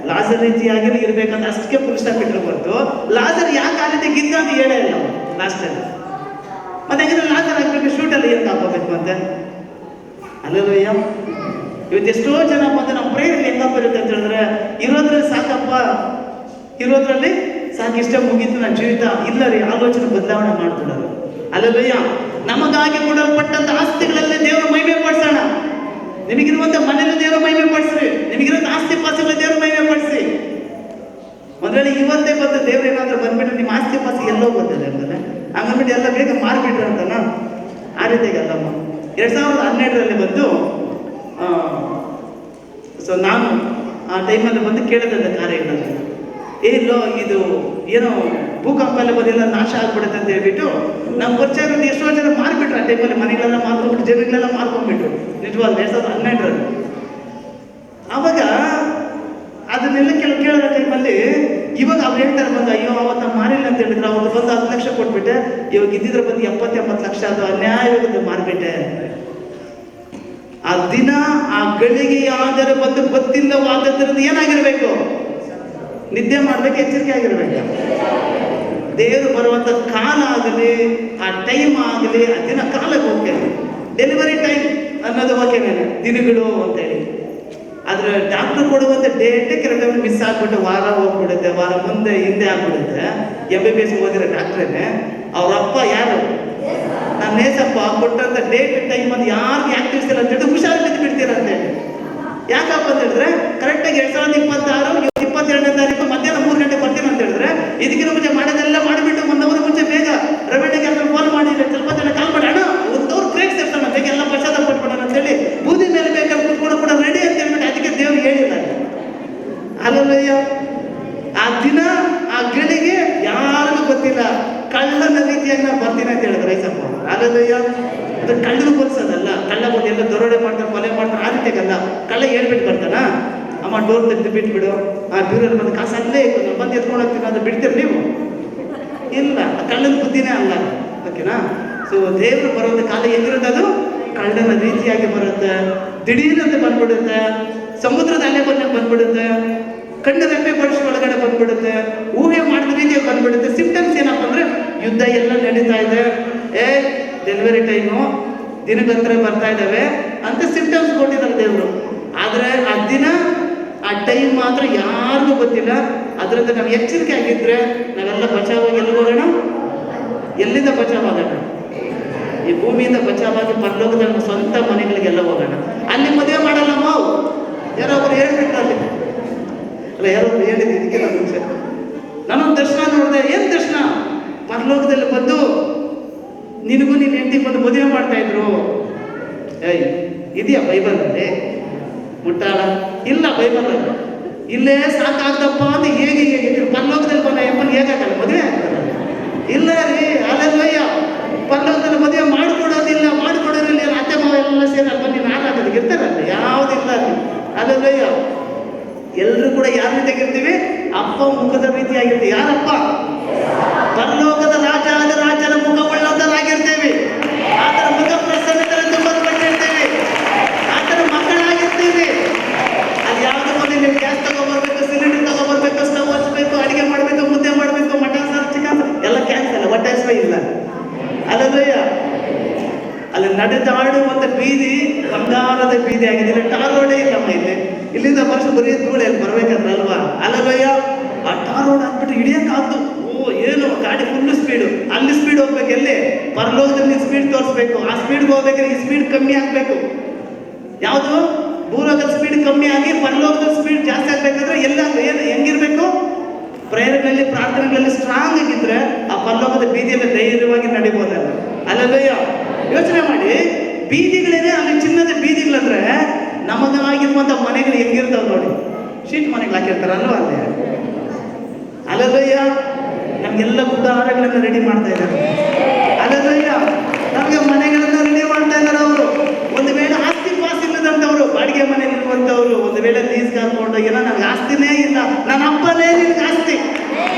ಲಾಜರ್ ರೀತಿಯಾಗಿ ಇರ್ಬೇಕಂತ ಅಷ್ಟಕ್ಕೆ ಪುರುಷ ಬಿಟ್ಟರು ಬಂತು. ಲಾಜರ್ ಯಾಕೆ ಆ ರೀತಿ ಗಿದ್ದ ಅಂತ ಹೇಳೇ ಇಲ್ಲ ಲಾಸ್ಟಲ್ಲಿ. ಮತ್ತೆ ಹಾಗಿದ್ರೆ ಲಾಜರ್ ಆಗ್ಬೇಕು, ಶೂಟಲ್ಲಿ ಏನು ಹಾಕೋಬೇಕು ಮತ್ತೆ? ಅಲ್ಲಯ್ಯ. ಇವತ್ತು ಎಷ್ಟೋ ಜನ ಬಂದು ನಮ್ಮ ಪ್ರೇರಣೆ ಹೆಂಗಪ್ಪ ಇರುತ್ತೆ ಅಂತ ಹೇಳಿದ್ರೆ, ಇರೋದ್ರಲ್ಲಿ ಸಾಕಪ್ಪ, ಇರೋದ್ರಲ್ಲಿ ಸಾಕಿಷ್ಟ ಮುಗೀತು ನನ್ನ ಜೀವಿತ. ಇಲ್ಲ ರೀ, ಆಲೋಚನೆ ಬದಲಾವಣೆ ಮಾಡ್ಕೊಡೋದು. ಅಲ್ಲಯ್ಯ, ನಮಗಾಗಿ ಕೊಡಲ್ಪಟ್ಟಂತ ಆಸ್ತಿಗಳಲ್ಲೇ ದೇವರ ಮಹಿಮೆ ಪಡಿಸೋಣ. ನಿಮಗಿರುವಂತ ಮನೇಲಿ ದೇವರ ಮಹಿಮೆ ಪಡಿಸ್ರಿ, ನಿಮಗಿರುವಂತ ಆಸ್ತಿ ಪಾಸ್ತಿಗಳ ದೇವರ ಮಹಿಮೆ ಪಡಿಸಿ. ಒಂದ್ ವೇಳೆ ಇವತ್ತೇ ಬಂದು ದೇವ್ರು ಏನಾದ್ರೂ ಬಂದ್ಬಿಟ್ರೆ ನಿಮ್ಮ ಆಸ್ತಿ ಪಾಸ್ತಿ ಎಲ್ಲೋ ಬಂದಿದೆ ಅಂದ್ರೆ ಹಂಗಂದ್ಬಿಟ್ಟು ಎಲ್ಲ ಬೇಗ ಮಾರ್ಬಿಟ್ರು ಅಂತನ. ಆ ರೀತಿಯಾಗಿ ಅಲ್ಲಮ್ಮ. 2012ರಲ್ಲಿ ಬಂದು ಸೊ ನಾನು ಆ ಟೈಮಲ್ಲಿ ಬಂದು ಕೇಳಿದಂಥ ಕಾರ್ಯಗಳಲ್ಲಿ ಎಲ್ಲೋ ಇದು ಏನೋ ಭೂಕಂಪ ಎಲ್ಲ ಬಂದಿಲ್ಲ, ನಾಶ ಆಗ್ಬಿಡುತ್ತೆ ಅಂತ ಹೇಳ್ಬಿಟ್ಟು ನಮ್ಮ ಪರಿಚಯ ಎಷ್ಟೋ ಜನ ಮಾರ್ಬಿಟ್ರು. ಆ ಟೈಮಲ್ಲಿ ಮನೆಗಳೆಲ್ಲ ಮಾರ್ಕೊಂಡ್ಬಿಟ್ಟು, ಜಮೀನುಗಳೆಲ್ಲ ಮಾರ್ಕೊಂಡ್ಬಿಟ್ರು. ನಿಜವಾದ 2012ರಲ್ಲಿ ಅವಾಗ ಅದನ್ನೆಲ್ಲ ಕೇಳೋ ಟೈಮಲ್ಲಿ ಇವಾಗ ಅವ್ರು ಹೇಳ್ತಾರೆ ಬಂದು, ಅಯ್ಯೋ ಅವತ್ತು ನಾವು ಮಾರಿಲ್ಲ ಅಂತ ಹೇಳಿದ್ರು, ಅವ್ರು ಬಂದು 10 ಲಕ್ಷ ಕೊಟ್ಬಿಟ್ಟೆ, ಇವಾಗ ಇದ್ದಿದ್ರೆ ಬಂದು 70-80 ಲಕ್ಷ, ಅದು ಅನ್ಯಾಯವಾಗಿ ಮಾರ್ಬಿಟ್ಟೆ. ಆ ದಿನ ಆ ಗಳಿಗೆ ಯಾವ್ದಾರು ಬಂದು ಗೊತ್ತಿಲ್ಲವಾದದ್ರಿಂದ ಏನಾಗಿರ್ಬೇಕು? ನಿದ್ದೆ ಮಾಡ್ಬೇಕು, ಎಚ್ಚರಿಕೆ ಆಗಿರ್ಬೇಕು. ದೇವರು ಬರುವಂತ ಕಾಲ ಆಗಲಿ, ಆ ಟೈಮ್ ಆಗಲಿ, ಆ ದಿನ ಕಾಲಕ್ಕೆ ಹೋಗ್ತೇವೆ. ಡೆಲಿವರಿ ಟೈಮ್ ಅನ್ನೋದು ಓಕೆನೇನೆ, ದಿನಗಳು ಅಂತೇಳಿ. ಆದ್ರೆ ಡಾಕ್ಟರ್ ಕೊಡುವಂತ ಡೇಟ್ ಕೆಲವೊಮ್ಮೆ ಮಿಸ್ ಆಗ್ಬಿಟ್ಟು ವಾರ ಹೋಗ್ಬಿಡುತ್ತೆ, ವಾರ ಮುಂದೆ ಹಿಂದೆ ಆಗ್ಬಿಡುತ್ತೆ. MBBS ಓದಿರೋ ಡಾಕ್ಟ್ರೇನೆ, ಅವ್ರಪ್ಪ ಯಾರು? ನಾನು ನೇಸಪ್ಪ ಕೊಟ್ಟಂತ ಡೇಟ್ ಟೈಮ್ ಅಂತ ಯಾರಿಗೆ ಯಾಕೆ ತಿಳಿಸಿಲ್ಲ ಅಂತ ಹೇಳಿದ್ರೆ ಹುಷಾರು ಬಿದ್ದು ಬಿಡ್ತೀರ ಅಂತ ಹೇಳಿ. ಯಾಕಪ್ಪ ಅಂತ ಹೇಳಿದ್ರೆ ಕರೆಕ್ಟಾಗಿ 2026 22ನೇ ತಾರೀಕು ಮಧ್ಯಾಹ್ನ 3 ಗಂಟೆ ಬರ್ತೀನಿ ಅಂತ ಹೇಳಿದ್ರೆ, ಇದಕ್ಕಿಂತ ಮುಂಚೆ ಮಾಡೋದೆಲ್ಲ ಮಾಡಿಬಿಟ್ಟು 1 ಅವರ್ ಮುಂಚೆ ಬೇಗ ರೆವೆನ್ಯೂಗೆ ಎಲ್ಲ ಕಾಲ್ ಮಾಡಿ, ಸ್ವಲ್ಪ ಜನ ಕಾಲ್ ಮಾಡಿ, ಅಣ್ಣ ಒಂದವ್ರು ಬ್ರೇಕ್ಸ್ ಇರ್ತಾನೆ, ಬೇಗ ಎಲ್ಲ ಪಶ್ಚಾತ್ತಾಪ ಪಟ್ಬಿಡೋಣ ಅಂತ ಹೇಳಿ ಬೂದಿ ಮೇಲೆ ಬೇಕಾದ್ರೆ ಕೂತ್ಕೊಂಡು ಕೂಡ ರೆಡಿ ಅಂತ ಹೇಳ್ಬಿಟ್ಟು ಅದಕ್ಕೆ ದೇವ್ರು ಹೇಳಿಲ್ಲ. ಅಲ್ಲಯ್ಯ, ಆ ದಿನ ಆ ಗಳಿಗೆ ಯಾರಿಗೂ ಗೊತ್ತಿಲ್ಲ. ಕಳ್ಳನ ರೀತಿಯಾಗಿ ನಾನು ಬರ್ತೀನಿ ಅಂತ ಹೇಳಿದ್ರು ರೈಸಪ್ಪ. ಅಲ್ಲಯ್ಯ, ಅದು ಕಳ್ಳನು ಕೊಲ್ಸೋದಲ್ಲ. ಕಳ್ಳ ಬಂದು ಎಲ್ಲ ದರೋಡೆ ಮಾಡ್ತಾರೆ, ಕೊಲೆ ಮಾಡ್ತಾರೆ, ಆ ರೀತಿಯಾಗಲ್ಲ. ಕಳ್ಳ ಹೇಳ್ಬಿಟ್ಟು ಬರ್ತಾನ, ಅಮ್ಮ ಡೋರ್ ತೆಗೆದು ಬಿಟ್ಬಿಡು, ಆ ಬ್ಯೂರಲ್ಲಿ ಬಂದು ಕಾಸು ಅಲ್ಲೇ ಬಂದು ಎತ್ಕೊಂಡು ಹೋಗ್ತೀನಿ ಅಂತ ಬಿಡ್ತೀರಿ ನೀವು? ಇಲ್ಲ, ಕಳ್ಳನ ಬುದ್ಧಿನೇ ಅಲ್ಲ. ಓಕೆನಾ? ಸೊ ದೇವರು ಬರೋದು ಕಾಲ ಹೆಂಗಿರುತ್ತೆ? ಅದು ಕಳ್ಳನ ರೀತಿಯಾಗಿ ಬರುತ್ತೆ, ದಿಢೀರಂತ ಬಂದ್ಬಿಡುತ್ತೆ, ಸಮುದ್ರದ ಅಲೆ ಬಂದ್ಬಿಡುತ್ತೆ, ಕಣ್ಣು ರೆಪ್ಪೆ ವರ್ಷ ಒಳಗಡೆ ಬಂದ್ಬಿಡುತ್ತೆ, ಊಹೆ ಮಾಡಿದ ರೀತಿಯಾಗಿ ಬಂದ್ಬಿಡುತ್ತೆ. ಸಿಂಪ್ಟಮ್ಸ್ ಏನಪ್ಪ ಅಂದ್ರೆ ಯುದ್ಧ ಎಲ್ಲ ನಡೀತಾ ಇದೆ, ಡೆಲಿವರಿ ಟೈಮು ದಿನಗಂತರ ಬರ್ತಾ ಇದ್ದಾವೆ ಅಂತ ಸಿಂಪ್ಟಮ್ಸ್ ಕೊಟ್ಟಿದ್ದಾರೆ ದೇವರು. ಆದರೆ ಆ ದಿನ ಆ ಟೈಮ್ ಮಾತ್ರ ಯಾರಿಗೂ ಗೊತ್ತಿಲ್ಲ. ಅದರಿಂದ ನಾವು ಎಚ್ಚರಿಕೆ ಆಗಿದ್ರೆ ನಾವೆಲ್ಲ ಬಚಾವಾಗಿ ಎಲ್ಲಿ ಹೋಗೋಣ? ಎಲ್ಲಿಂದ ಬಚಾವಾಗೋಣ? ಈ ಭೂಮಿಯಿಂದ ಬಚಾವಾಗಿ ಪರಲೋಕದ ನಮ್ಮ ಸ್ವಂತ ಮನೆಗಳಿಗೆಲ್ಲ ಹೋಗೋಣ. ಅಲ್ಲಿ ಮದುವೆ ಮಾಡಲ್ಲ ಮಾವು. ಯಾರೊಬ್ರು ಹೇಳ್ಬಿಟ್ರು ಅಲ್ಲಿ, ಅಲ್ಲ ಯಾರೊಬ್ರು ಹೇಳಿದ್ರು ಇದಕ್ಕೆಲ್ಲ ಮುಂಚೆ. ನಾನೊಂದು ದರ್ಶನ ನೋಡಿದೆ. ಏನು ದರ್ಶನ? ಪರಲೋಕದಲ್ಲಿ ಬಂದು ನಿನಗೂ ನೀನು ಹೆಂಡತಿ ಬಂದು ಮದುವೆ ಮಾಡ್ತಾ ಇದ್ರು. ಇದೆಯಾ ಬೈಬಲಲ್ಲಿ? ಮುಟ್ಟಾಳ ಇಲ್ಲ ಬೈಬಲಲ್ಲಿ. ಇಲ್ಲೇ ಸಾಕಾಗ್ದಪ್ಪ ಅಂತ ಹೇಗೆ ಪರಲೋಕದಲ್ಲಿ ಬಂದ ಯಪ್ಪನ್ ಹೇಗಾಗಲ್ಲ ಮದುವೆ ಆಗ್ತಾರೆ? ಇಲ್ಲ ರೀ, ಅಲ್ಲಯ್ಯ, ಪರಲೋಕದಲ್ಲಿ ಮದುವೆ ಮಾಡಿಕೊಡೋದಿಲ್ಲ. ಮಾಡಿಕೊಡೋದಿಲ್ಲ, ಅತ್ತೆ ಮಾವ ಎಲ್ಲ ಸೇರಿ ಅಲ್ಲಿ ಬಂದು ನಾಲ್ಕು ಇರ್ತಾರಲ್ಲ, ಯಾವುದಿಲ್ಲ ಅಲ್ಲಿ. ಅಲ್ಲಯ್ಯ, ಎಲ್ಲರೂ ಕೂಡ ಯಾರ ರೀತಿಯಾಗಿರ್ತೀವಿ? ಅಪ್ಪ ಮುಖದ ರೀತಿಯಾಗಿರ್ತೀವಿ. ಯಾರಪ್ಪ? ಪರಲೋಕದ ರಾಜಾದ ರಾಜನ ಮುಖವುಳ್ಳವರಾಗಿರ್ತೇವೆ. ಆತರ ಮುಖ ಪ್ರಸನ್ನತೆಯಿಂದ ಬಂದ್ಬಿಟ್ಟಿರ್ತೀವಿ, ಆತರ ಮಕ್ಕಳಾಗಿರ್ತೀವಿ. ಅದು ಯಾವ್ದು ಬಂದು ನೀವು ಗ್ಯಾಸ್ ತಗೊಂಡ್ಬರ್ಬೇಕು, ಸಿಲಿಂಡರ್ ತಗೊಂಡ್ಬರ್ಬೇಕು, ಸ್ಟವ್ ಹಚ್ಚಬೇಕು, ಅಡಿಗೆ ಮಾಡಬೇಕು, ಮುದ್ದೆ ಮಾಡಬೇಕು, ಮಟನ್ ಸಾರು, ಚಿಕನ್ ಎಲ್ಲ ಕ್ಯಾನ್ಸಲ್, ಹೊಟ್ಟೆ ಹಸಿವೆ ಇಲ್ಲ. ಅಲ್ಲಯ್ಯ, ಅಲ್ಲಿ ನಡೆದಾಡುವಂತ ಬೀದಿ ಬಂಗಾರದ ಬೀದಿ ಆಗಿದೆ. ಇಲ್ಲಿ ಟಾರ್ ರೋಡೇ ಇಲ್ಲಮ್ಮ. ಇಲ್ಲಿಂದ ವರ್ಷ ಬರೀ ಧೂಳೆ ಬರ್ಬೇಕಂದ್ರೆ ಅಲ್ವಾ? ಅಲ್ಲಯ್ಯ, ಆ ಟಾರ್ ರೋಡ್ ಹಾಕ್ಬಿಟ್ಟು ಹಿಡಿಯಕ್ಕಾಗ್ದು. ಏನು ಗಾಡಿ ಫುಲ್ ಸ್ಪೀಡು, ಅಲ್ಲಿ ಸ್ಪೀಡ್ ಹೋಗ್ಬೇಕು. ಎಲ್ಲಿ? ಪರಲೋಕದಲ್ಲಿ ಸ್ಪೀಡ್ ತೋರಿಸ್ಬೇಕು. ಆ ಸ್ಪೀಡ್ಗೆ ಹೋಗ್ಬೇಕಾದ್ರೆ ಈ ಸ್ಪೀಡ್ ಕಮ್ಮಿ ಆಗ್ಬೇಕು. ಯಾವುದು? ಭೂಲೋಕದ ಸ್ಪೀಡ್ ಕಮ್ಮಿ ಆಗಿ ಪರಲೋಕದ ಸ್ಪೀಡ್ ಜಾಸ್ತಿ ಆಗ್ಬೇಕಾದ್ರೆ ಎಲ್ಲ ಏನು ಹೆಂಗಿರ್ಬೇಕು? ಪ್ರೇಯರ್ಗಳಲ್ಲಿ, ಪ್ರಾರ್ಥನೆಗಳಲ್ಲಿ ಸ್ಟ್ರಾಂಗ್ ಆಗಿದ್ರೆ ಆ ಪರಲೋಕದ ಬೀದಿಯಲ್ಲಿ ಧೈರ್ಯವಾಗಿ ನಡಿಬೋದಲ್ಲ. ಅಲ್ಲಯ್ಯ, ಯೋಚನೆ ಮಾಡಿ, ಬೀದಿಗಳೇನೆ ಅಲ್ಲಿ ಚಿನ್ನದ ಬೀದಿಗಳಂದ್ರೆ ನಮಗಾಗಿರುವಂಥ ಮನೆಗಳು ಹೆಂಗಿರ್ತಾವೆ ನೋಡಿ. ಶೀಟ್ ಮನೆಗಳು ಹಾಕಿರ್ತಾರಲ್ವ ಅಲ್ಲಿ. ಅಲ್ಲಯ್ಯ, ನಮಗೆಲ್ಲ ಗುಡ್ಡಾರಗಳನ್ನು ರೆಡಿ ಮಾಡ್ತಾ ಇದ್ದಾರೆ. ಅಲ್ಲಯ್ಯ, ನಮಗೆ ಮನೆಗಳನ್ನು ರೆಡಿ ಮಾಡ್ತಾ ಇದ್ದಾರೆ ಅವರು. ಒಂದು ವೇಳೆ ಆಸ್ತಿ ಪಾಸ್ ಇಲ್ಲದಂಥವ್ರು, ಬಾಡಿಗೆ ಮನೆಯಲ್ಲಿ ಇರುವಂಥವ್ರು, ಒಂದು ವೇಳೆ ಲೀಸ್ಗೆ ಹಾಕೊಂಡು ಏನೋ ನನಗೆ ಆಸ್ತಿನೇ ಇಲ್ಲ, ನನ್ನ ಅಪ್ಪನೇ ನಿನ್ಗೆ ಆಸ್ತಿ.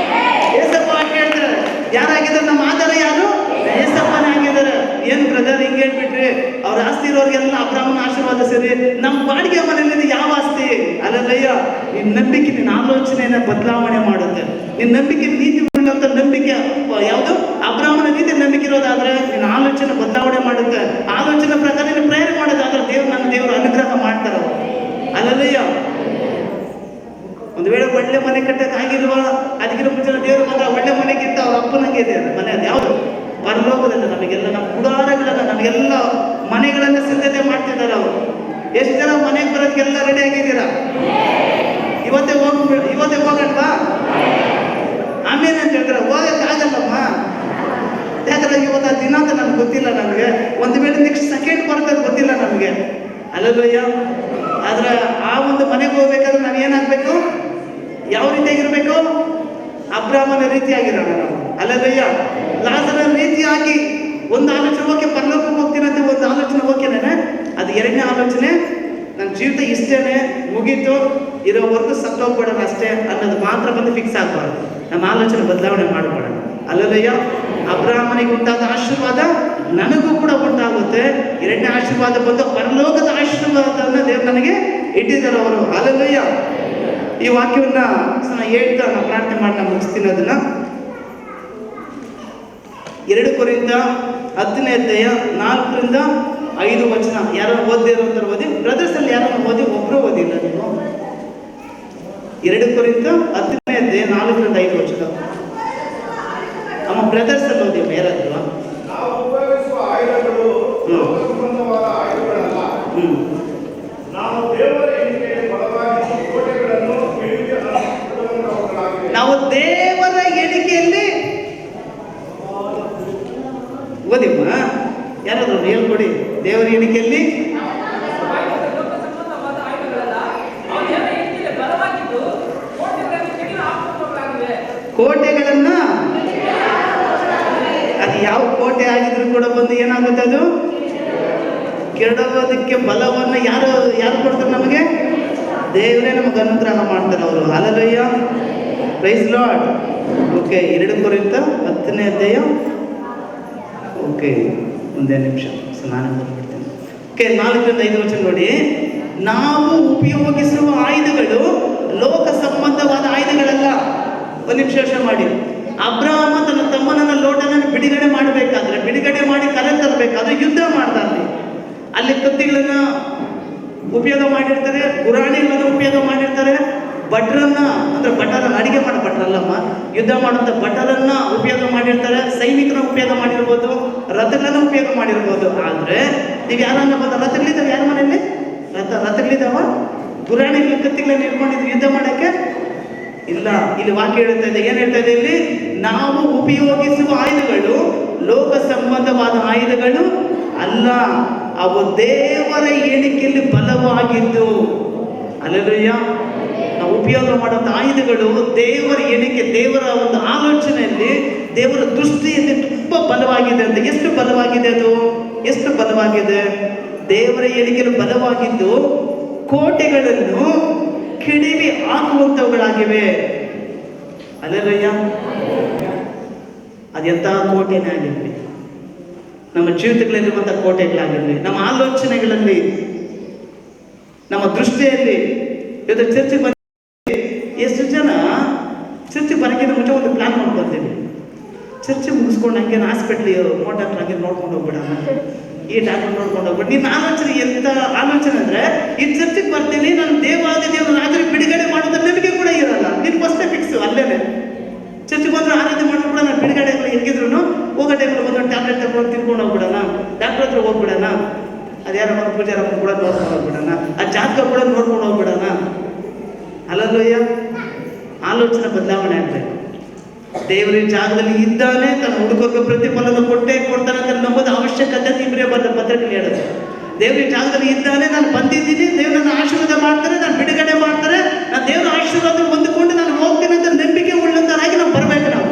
ಏಸಪ್ಪ ಕೇಳ್ತಾರೆ, ಯಾರಾಗಿದ್ದಾರೆ? ನಮ್ಮ ಆಧಾರ ಯಾರು? ಏಸಪ್ಪನೇ ಆಗಿದ್ದಾರೆ. ಏನು ಬ್ರದರ್ ಹಿಂಗೆ ಹೇಳ್ಬಿಟ್ರಿ? ಅವ್ರ ಆಸ್ತಿ ಇರೋರಿಗೆಲ್ಲ ಅಬ್ರಾಹ್ಮಣ ಆಶೀರ್ವಾದ ಸೇರಿ ನಮ್ಮ ಬಾಡಿಗೆ ಮನೆಯಲ್ಲಿ ಯಾವ ಆಸ್ತಿ? ಅಲ್ಲಯ್ಯ, ನಿನ್ನ ನಂಬಿಕೆ, ನಿನ್ನ ಆಲೋಚನೆಯನ್ನ ಬದಲಾವಣೆ ಮಾಡುತ್ತೆ. ನಿನ್ನ ನಂಬಿಕೆ ನೀತಿ ಉಳ್ಳಂತ ನಂಬಿಕೆ ಯಾವುದು? ಅಬ್ರಾಹ್ಮಣ ನೀತಿ ನಂಬಿಕೆ ಇರೋದಾದ್ರೆ ನಿನ್ನ ಆಲೋಚನೆ ಬದಲಾವಣೆ ಮಾಡುತ್ತೆ. ಆಲೋಚನೆ ಪ್ರಕಾರ ನೀನು ಪ್ರೇರಣೆ ಮಾಡೋದಾದ್ರೆ ನನ್ನ ದೇವರು ಅನುಗ್ರಹ ಮಾಡ್ತಾರೆ. ಇದೆ ಮನೆ, ಅದು ಯಾವುದು? ಪರಲೋಕದಲ್ಲಿ. ನಮಗೆಲ್ಲ ನಮ್ಮ ಗುಡಾರಗಳನ್ನ, ನಮಗೆಲ್ಲ ಮನೆಗಳನ್ನ ಸಿದ್ಧತೆ ಮಾಡ್ತಿದ್ದಾರೆ ಅವರು. ಎಷ್ಟು ಜನ ಮನೆಗೆ ಬರೋದಕ್ಕೆಲ್ಲ ರೆಡಿ ಆಗಿದ್ದೀರಾ? ಇವತ್ತೇ ಹೋಗಲ್ವಾ? ಆಮೇಲೆ ಅಂತ ಹೇಳ್ತಾರೆ, ಹೋಗಕ್ಕಾಗಲ್ಲಮ್ಮ. ಯಾಕಂದ್ರೆ ಇವತ್ತು ಆ ದಿನ ಅಂತ ನಮ್ಗೆ ಗೊತ್ತಿಲ್ಲ. ನಮಗೆ ಒಂದು ವೇಳೆ ನೆಕ್ಸ್ಟ್ ಸೆಕೆಂಡ್ ಬರ್ತದೆ ಗೊತ್ತಿಲ್ಲ ನಮಗೆ. ಅಲ್ಲಯ್ಯ. ಆದ್ರೆ ಆ ಒಂದು ಮನೆಗೆ ಹೋಗ್ಬೇಕಾದ್ರೆ ನಾವು ಏನಾಗಬೇಕು? ಯಾವ ರೀತಿಯಾಗಿರ್ಬೇಕು? ಅಬ್ರಾಹ್ಮನ ರೀತಿಯಾಗಿರೋಣ ನಾವು. ಅಲ್ಲಯ್ಯ. ಲಾಜರನ ರೀತಿಯಾಗಿ ಒಂದು ಆಲೋಚನೆ ಓಕೆ, ಪರಲೋಕಕ್ಕೆ ಹೋಗ್ತೀನಂತ ಒಂದು ಆಲೋಚನೆ ಓಕೆನೇ. ಅದು ಎರಡನೇ ಆಲೋಚನೆ, ನನ್ನ ಜೀವಿತ ಇಷ್ಟೇನೆ, ಮುಗೀತು, ಇರೋವರೆಗೂ ಸತ್ತೋಗ್ಬಿಡೋಣ ಅಷ್ಟೇ ಅನ್ನೋದು ಮಾತ್ರ ಬಂದು ಫಿಕ್ಸ್ ಆಗಬಾರ್ದು. ನಮ್ಮ ಆಲೋಚನೆ ಬದಲಾವಣೆ ಮಾಡ್ಕೊಳ್ಳೋಣ. ಅಲ್ಲಯ್ಯ. ಅಬ್ರಾಹ್ಮನಿಗೆ ಉಂಟಾದ ಆಶೀರ್ವಾದ ನನಗೂ ಕೂಡ ಉಂಟಾಗುತ್ತೆ. ಎರಡನೇ ಆಶೀರ್ವಾದ ಬಂದು ಪರಲೋಕದ ಆಶೀರ್ವಾದವನ್ನು ದೇವರು ನನಗೆ ಇಟ್ಟಿದ್ದಾರೆ ಅವರು. ಅಲ್ಲಯ್ಯ. ಈ ವಾಕ್ಯವನ್ನ ಹೇಳ್ತಾ ನಾನು ಪ್ರಾರ್ಥನೆ ಮಾಡಿ ನಾನು ಮುಗಿಸ್ತೀನಿ. ಅದನ್ನ 2 ಕೊರಿಂಥ 10ನೇ ಅಧ್ಯಾಯ 4-5 ವಚನ. ಯಾರೋ ಓದಿ ಬ್ರದರ್ಸ್ ಅಲ್ಲಿ ಯಾರೋ ಒಬ್ರು ಓದಿಲ್ಲ ನೀವು? 2 ಕೊರಿಂಥ 10ನೇ ಅಧ್ಯಾಯ 4-5 ವಚನ. ಬ್ರದರ್ಸ್ ಅಲ್ಲಿ ಓದಿ ಯಾರಾದ್ರು? ನಾವು ದೇವರ ಎಣಿಕೆಯಲ್ಲಿ ಓದಿಮ್ಮ. ಯಾರಾದ್ರು ಹೇಳ್ಕೊಡಿ. ದೇವರ ಎಣಿಕೆಯಲ್ಲಿ ಕೋಟೆಗಳನ್ನ, ಅದು ಯಾವ ಕೋಟೆ ಆಗಿದ್ರು ಕೂಡ ಬಂದು ಏನಾಗುತ್ತೆ? ಅದು ಕೆಡೋದಕ್ಕೆ ಬಲವನ್ನು ಯಾರು ಕೊಡ್ತಾರೆ ನಮಗೆ? ದೇವರೇ ನಮಗೆ ಅನುಗ್ರಹ ಮಾಡ್ತಾರೆ ಅವರು. ಹಲ್ಲೆಲೂಯಾ. Praise lord. ಓಕೆ, 2 ಕೊರಿಂಥ 10ನೇ ಅಧ್ಯಾಯ. ಓಕೆ, ಒಂದೇ ನಿಮಿಷ ನಾನು ಬರ್ಬಿಡ್ತೇನೆ. ಓಕೆ, 4-5 ವಚನ ನೋಡಿ. ನಾವು ಉಪಯೋಗಿಸುವ ಆಯುಧಗಳು ಲೋಕ ಸಂಬಂಧವಾದ ಆಯುಧಗಳಲ್ಲ. ಒಂದು ನಿಮಿಷ ಯೋಚನೆ ಮಾಡಿ. ಅಬ್ರಾಹಮ ತನ್ನ ತಮ್ಮನನ್ನ ಲೋಟನನ್ನು ಬಿಡುಗಡೆ ಮಾಡಬೇಕಾದ್ರೆ, ಬಿಡುಗಡೆ ಮಾಡಿ ಕರೆ ತರಬೇಕಾದ್ರೆ ಯುದ್ಧ ಮಾಡ್ತಾರೆ. ಅಲ್ಲಿ ಕತ್ತಿಗಳನ್ನ ಉಪಯೋಗ ಮಾಡಿರ್ತಾರೆ, ಗುರಾಣಿಗಳನ್ನು ಉಪಯೋಗ ಮಾಡಿರ್ತಾರೆ, ಭಟ್ರನ್ನ ಅಂದ್ರೆ ಭಟರನ್ನ, ಅಡಿಗೆ ಮಾಡೋ ಭಟ್ರಲ್ಲಮ್ಮ, ಯುದ್ಧ ಮಾಡುವಂಥ ಭಟರನ್ನ ಉಪಯೋಗ ಮಾಡಿರ್ತಾರೆ, ಸೈನಿಕರನ್ನ ಉಪಯೋಗ ಮಾಡಿರ್ಬೋದು, ರಥಗಳನ್ನ ಉಪಯೋಗ ಮಾಡಿರ್ಬೋದು. ಆದ್ರೆ ನೀವು ಯಾರನ್ನ ಬಂದ ರಥಗಳಿದ್ದಾವೆ? ಯಾರ ಮನೆಯಲ್ಲಿ ರಥಗಳಿದ್ದಾವ? ಗುರಾಣಿಗಳ ಕತ್ತಿಗಳನ್ನ ಇಟ್ಕೊಂಡಿದ್ರು ಯುದ್ಧ ಮಾಡಕ್ಕೆ ಇಲ್ಲ. ಇಲ್ಲಿ ವಾಕ್ಯ ಹೇಳ್ತಾ ಇದೆ, ಏನ್ ಹೇಳ್ತಾ ಇದೆ ಇಲ್ಲಿ? ನಾವು ಉಪಯೋಗಿಸುವ ಆಯುಧಗಳು ಲೋಕ ಸಂಬಂಧವಾದ ಆಯುಧಗಳು ಅಲ್ಲ, ಅವು ದೇವರ ಎಣಿಕೆಯಲ್ಲಿ ಬಲವಾಗಿದ್ದು. ಅಲ್ಲೆಲೂಯಾ. ನಾವು ಉಪಯೋಗ ಮಾಡುವಂಥ ಆಯುಧಗಳು ದೇವರ ಎಣಿಕೆ, ದೇವರ ಒಂದು ಆಲೋಚನೆಯಲ್ಲಿ, ದೇವರ ದೃಷ್ಟಿಯಲ್ಲಿ ತುಂಬಾ ಬಲವಾಗಿದೆ ಅಂತ. ಎಷ್ಟು ಬಲವಾಗಿದೆ ಅದು? ಎಷ್ಟು ಬಲವಾಗಿದೆ? ದೇವರ ಎಣಿಕೆಯಲ್ಲಿ ಬಲವಾಗಿದ್ದು ಕೋಟೆಗಳನ್ನು ಕಿಡಿವಿ ಹಾಕುವಂಥವುಗಳಾಗಿವೆ. ಅಲ್ಲೆಲೂಯಾ. ಅದೆಂಥ ಕೋಟೆನೇ ಆಗಿರಲಿ, ನಮ್ಮ ಜೀವಿತಗಳಲ್ಲಿರುವಂಥ ಕೋಟೆಗಳಾಗಿರಲಿ, ನಮ್ಮ ಆಲೋಚನೆಗಳಲ್ಲಿ, ನಮ್ಮ ದೃಷ್ಟಿಯಲ್ಲಿ. ಇವತ್ತು ಚರ್ಚಿಗೆ ಬಂದ ಎಷ್ಟು ಜನ ಚರ್ಚಿಗೆ ಬರೋಕ್ಕಿಂತ ಮುಂಚೆ ಒಂದು ಪ್ಲಾನ್ ಮಾಡ್ಕೊತೀವಿ. ಚರ್ಚೆ ಮುಗಿಸ್ಕೊಂಡು ಹಂಗೆ ಹಾಸ್ಪಿಟ್ಲಿ ಡಾಕ್ಟರ್ ಹಂಗೆ ನೋಡ್ಕೊಂಡು ಹೋಗ್ಬಿಡೋಣ, ಈ ಡಾಕ್ಟರ್ ನೋಡ್ಕೊಂಡು ಹೋಗ್ಬಿಟ್ಟು. ನಿನ್ನ ಆಲೋಚನೆ ಎಂಥ ಆಲೋಚನೆ ಅಂದರೆ, ಈ ಚರ್ಚಿಗೆ ಬರ್ತೀನಿ, ನಾನು ದೇವಾದಿ ದೇವರು ರಾತ್ರಿ ಬಿಡುಗಡೆ ಮಾಡೋದ್ರ ನಿಮಗೆ ಕೂಡ ಇರಲ್ಲ. ನಿನ್ನ ಫಸ್ಟೇ ಫಿಕ್ಸು ಅಲ್ಲೇನೆ. ಚರ್ಚಿಗೆ ಬಂದ್ರೆ ಆರಾಧನೆ ಮಾಡ್ಕೊಂಡು ನಾನು ಬಿಡುಗಡೆ ಹೆಂಗಿದ್ರು ಹೋಗೋ ಟೈಮಲ್ಲಿ ಒಂದೊಂದು ಟ್ಯಾಬ್ಲೆಟ್ ತಗೊಂಡು ತಿನ್ಕೊಂಡು ಹೋಗ್ಬಿಡೋಣ, ಡಾಕ್ಟರ್ ಹತ್ರ ಹೋಗ್ಬಿಡೋಣ, ಅದ್ಯಾರೋ ಒಂದು ಪೂಜಾರಮ್ಮ ಕೂಡ ನೋಡ್ಕೊಂಡು ಹೋಗ್ಬಿಡೋಣ, ಆ ಜಾತಕ ಕೂಡ ನೋಡ್ಕೊಂಡು ಹೋಗ್ಬಿಡೋಣ. ಅಲ್ಲಲ್ಲಯ್ಯ. ಆಲೋಚನೆ ಬದಲಾವಣೆ ಆಗಬೇಕು. ದೇವರ ಜಾಗದಲ್ಲಿ ಇದ್ದಾನೆ, ತನ್ನ ಹುಡುಗಕ್ಕೆ ಪ್ರತಿಫಲನ ಕೊಟ್ಟೆ ಕೊಡ್ತಾನೆ ಅಂತ ನಂಬೋದು ಅವಶ್ಯಕತೆ ಇಬ್ಬರೇ ಪತ್ರಕ್ಕೆ ಹೇಳುತ್ತೆ. ದೇವರ ಜಾಗದಲ್ಲಿ ಇದ್ದಾನೆ, ನಾನು ಬಂದಿದ್ದೀನಿ, ದೇವ್ರು ನನ್ನ ಆಶೀರ್ವಾದ ಮಾಡ್ತಾರೆ, ನಾನು ಬಿಡುಗಡೆ ಮಾಡ್ತಾರೆ, ನಾನು ದೇವರ ಆಶೀರ್ವಾದ ಹೊಂದಿಕೊಂಡು ನಾನು ಹೋಗ್ತೇನೆ ಅಂತ ನಂಬಿಕೆ ಉಳ್ಳಂತರಾಗಿ ನಾವು ಬರಬೇಕು. ನಾವು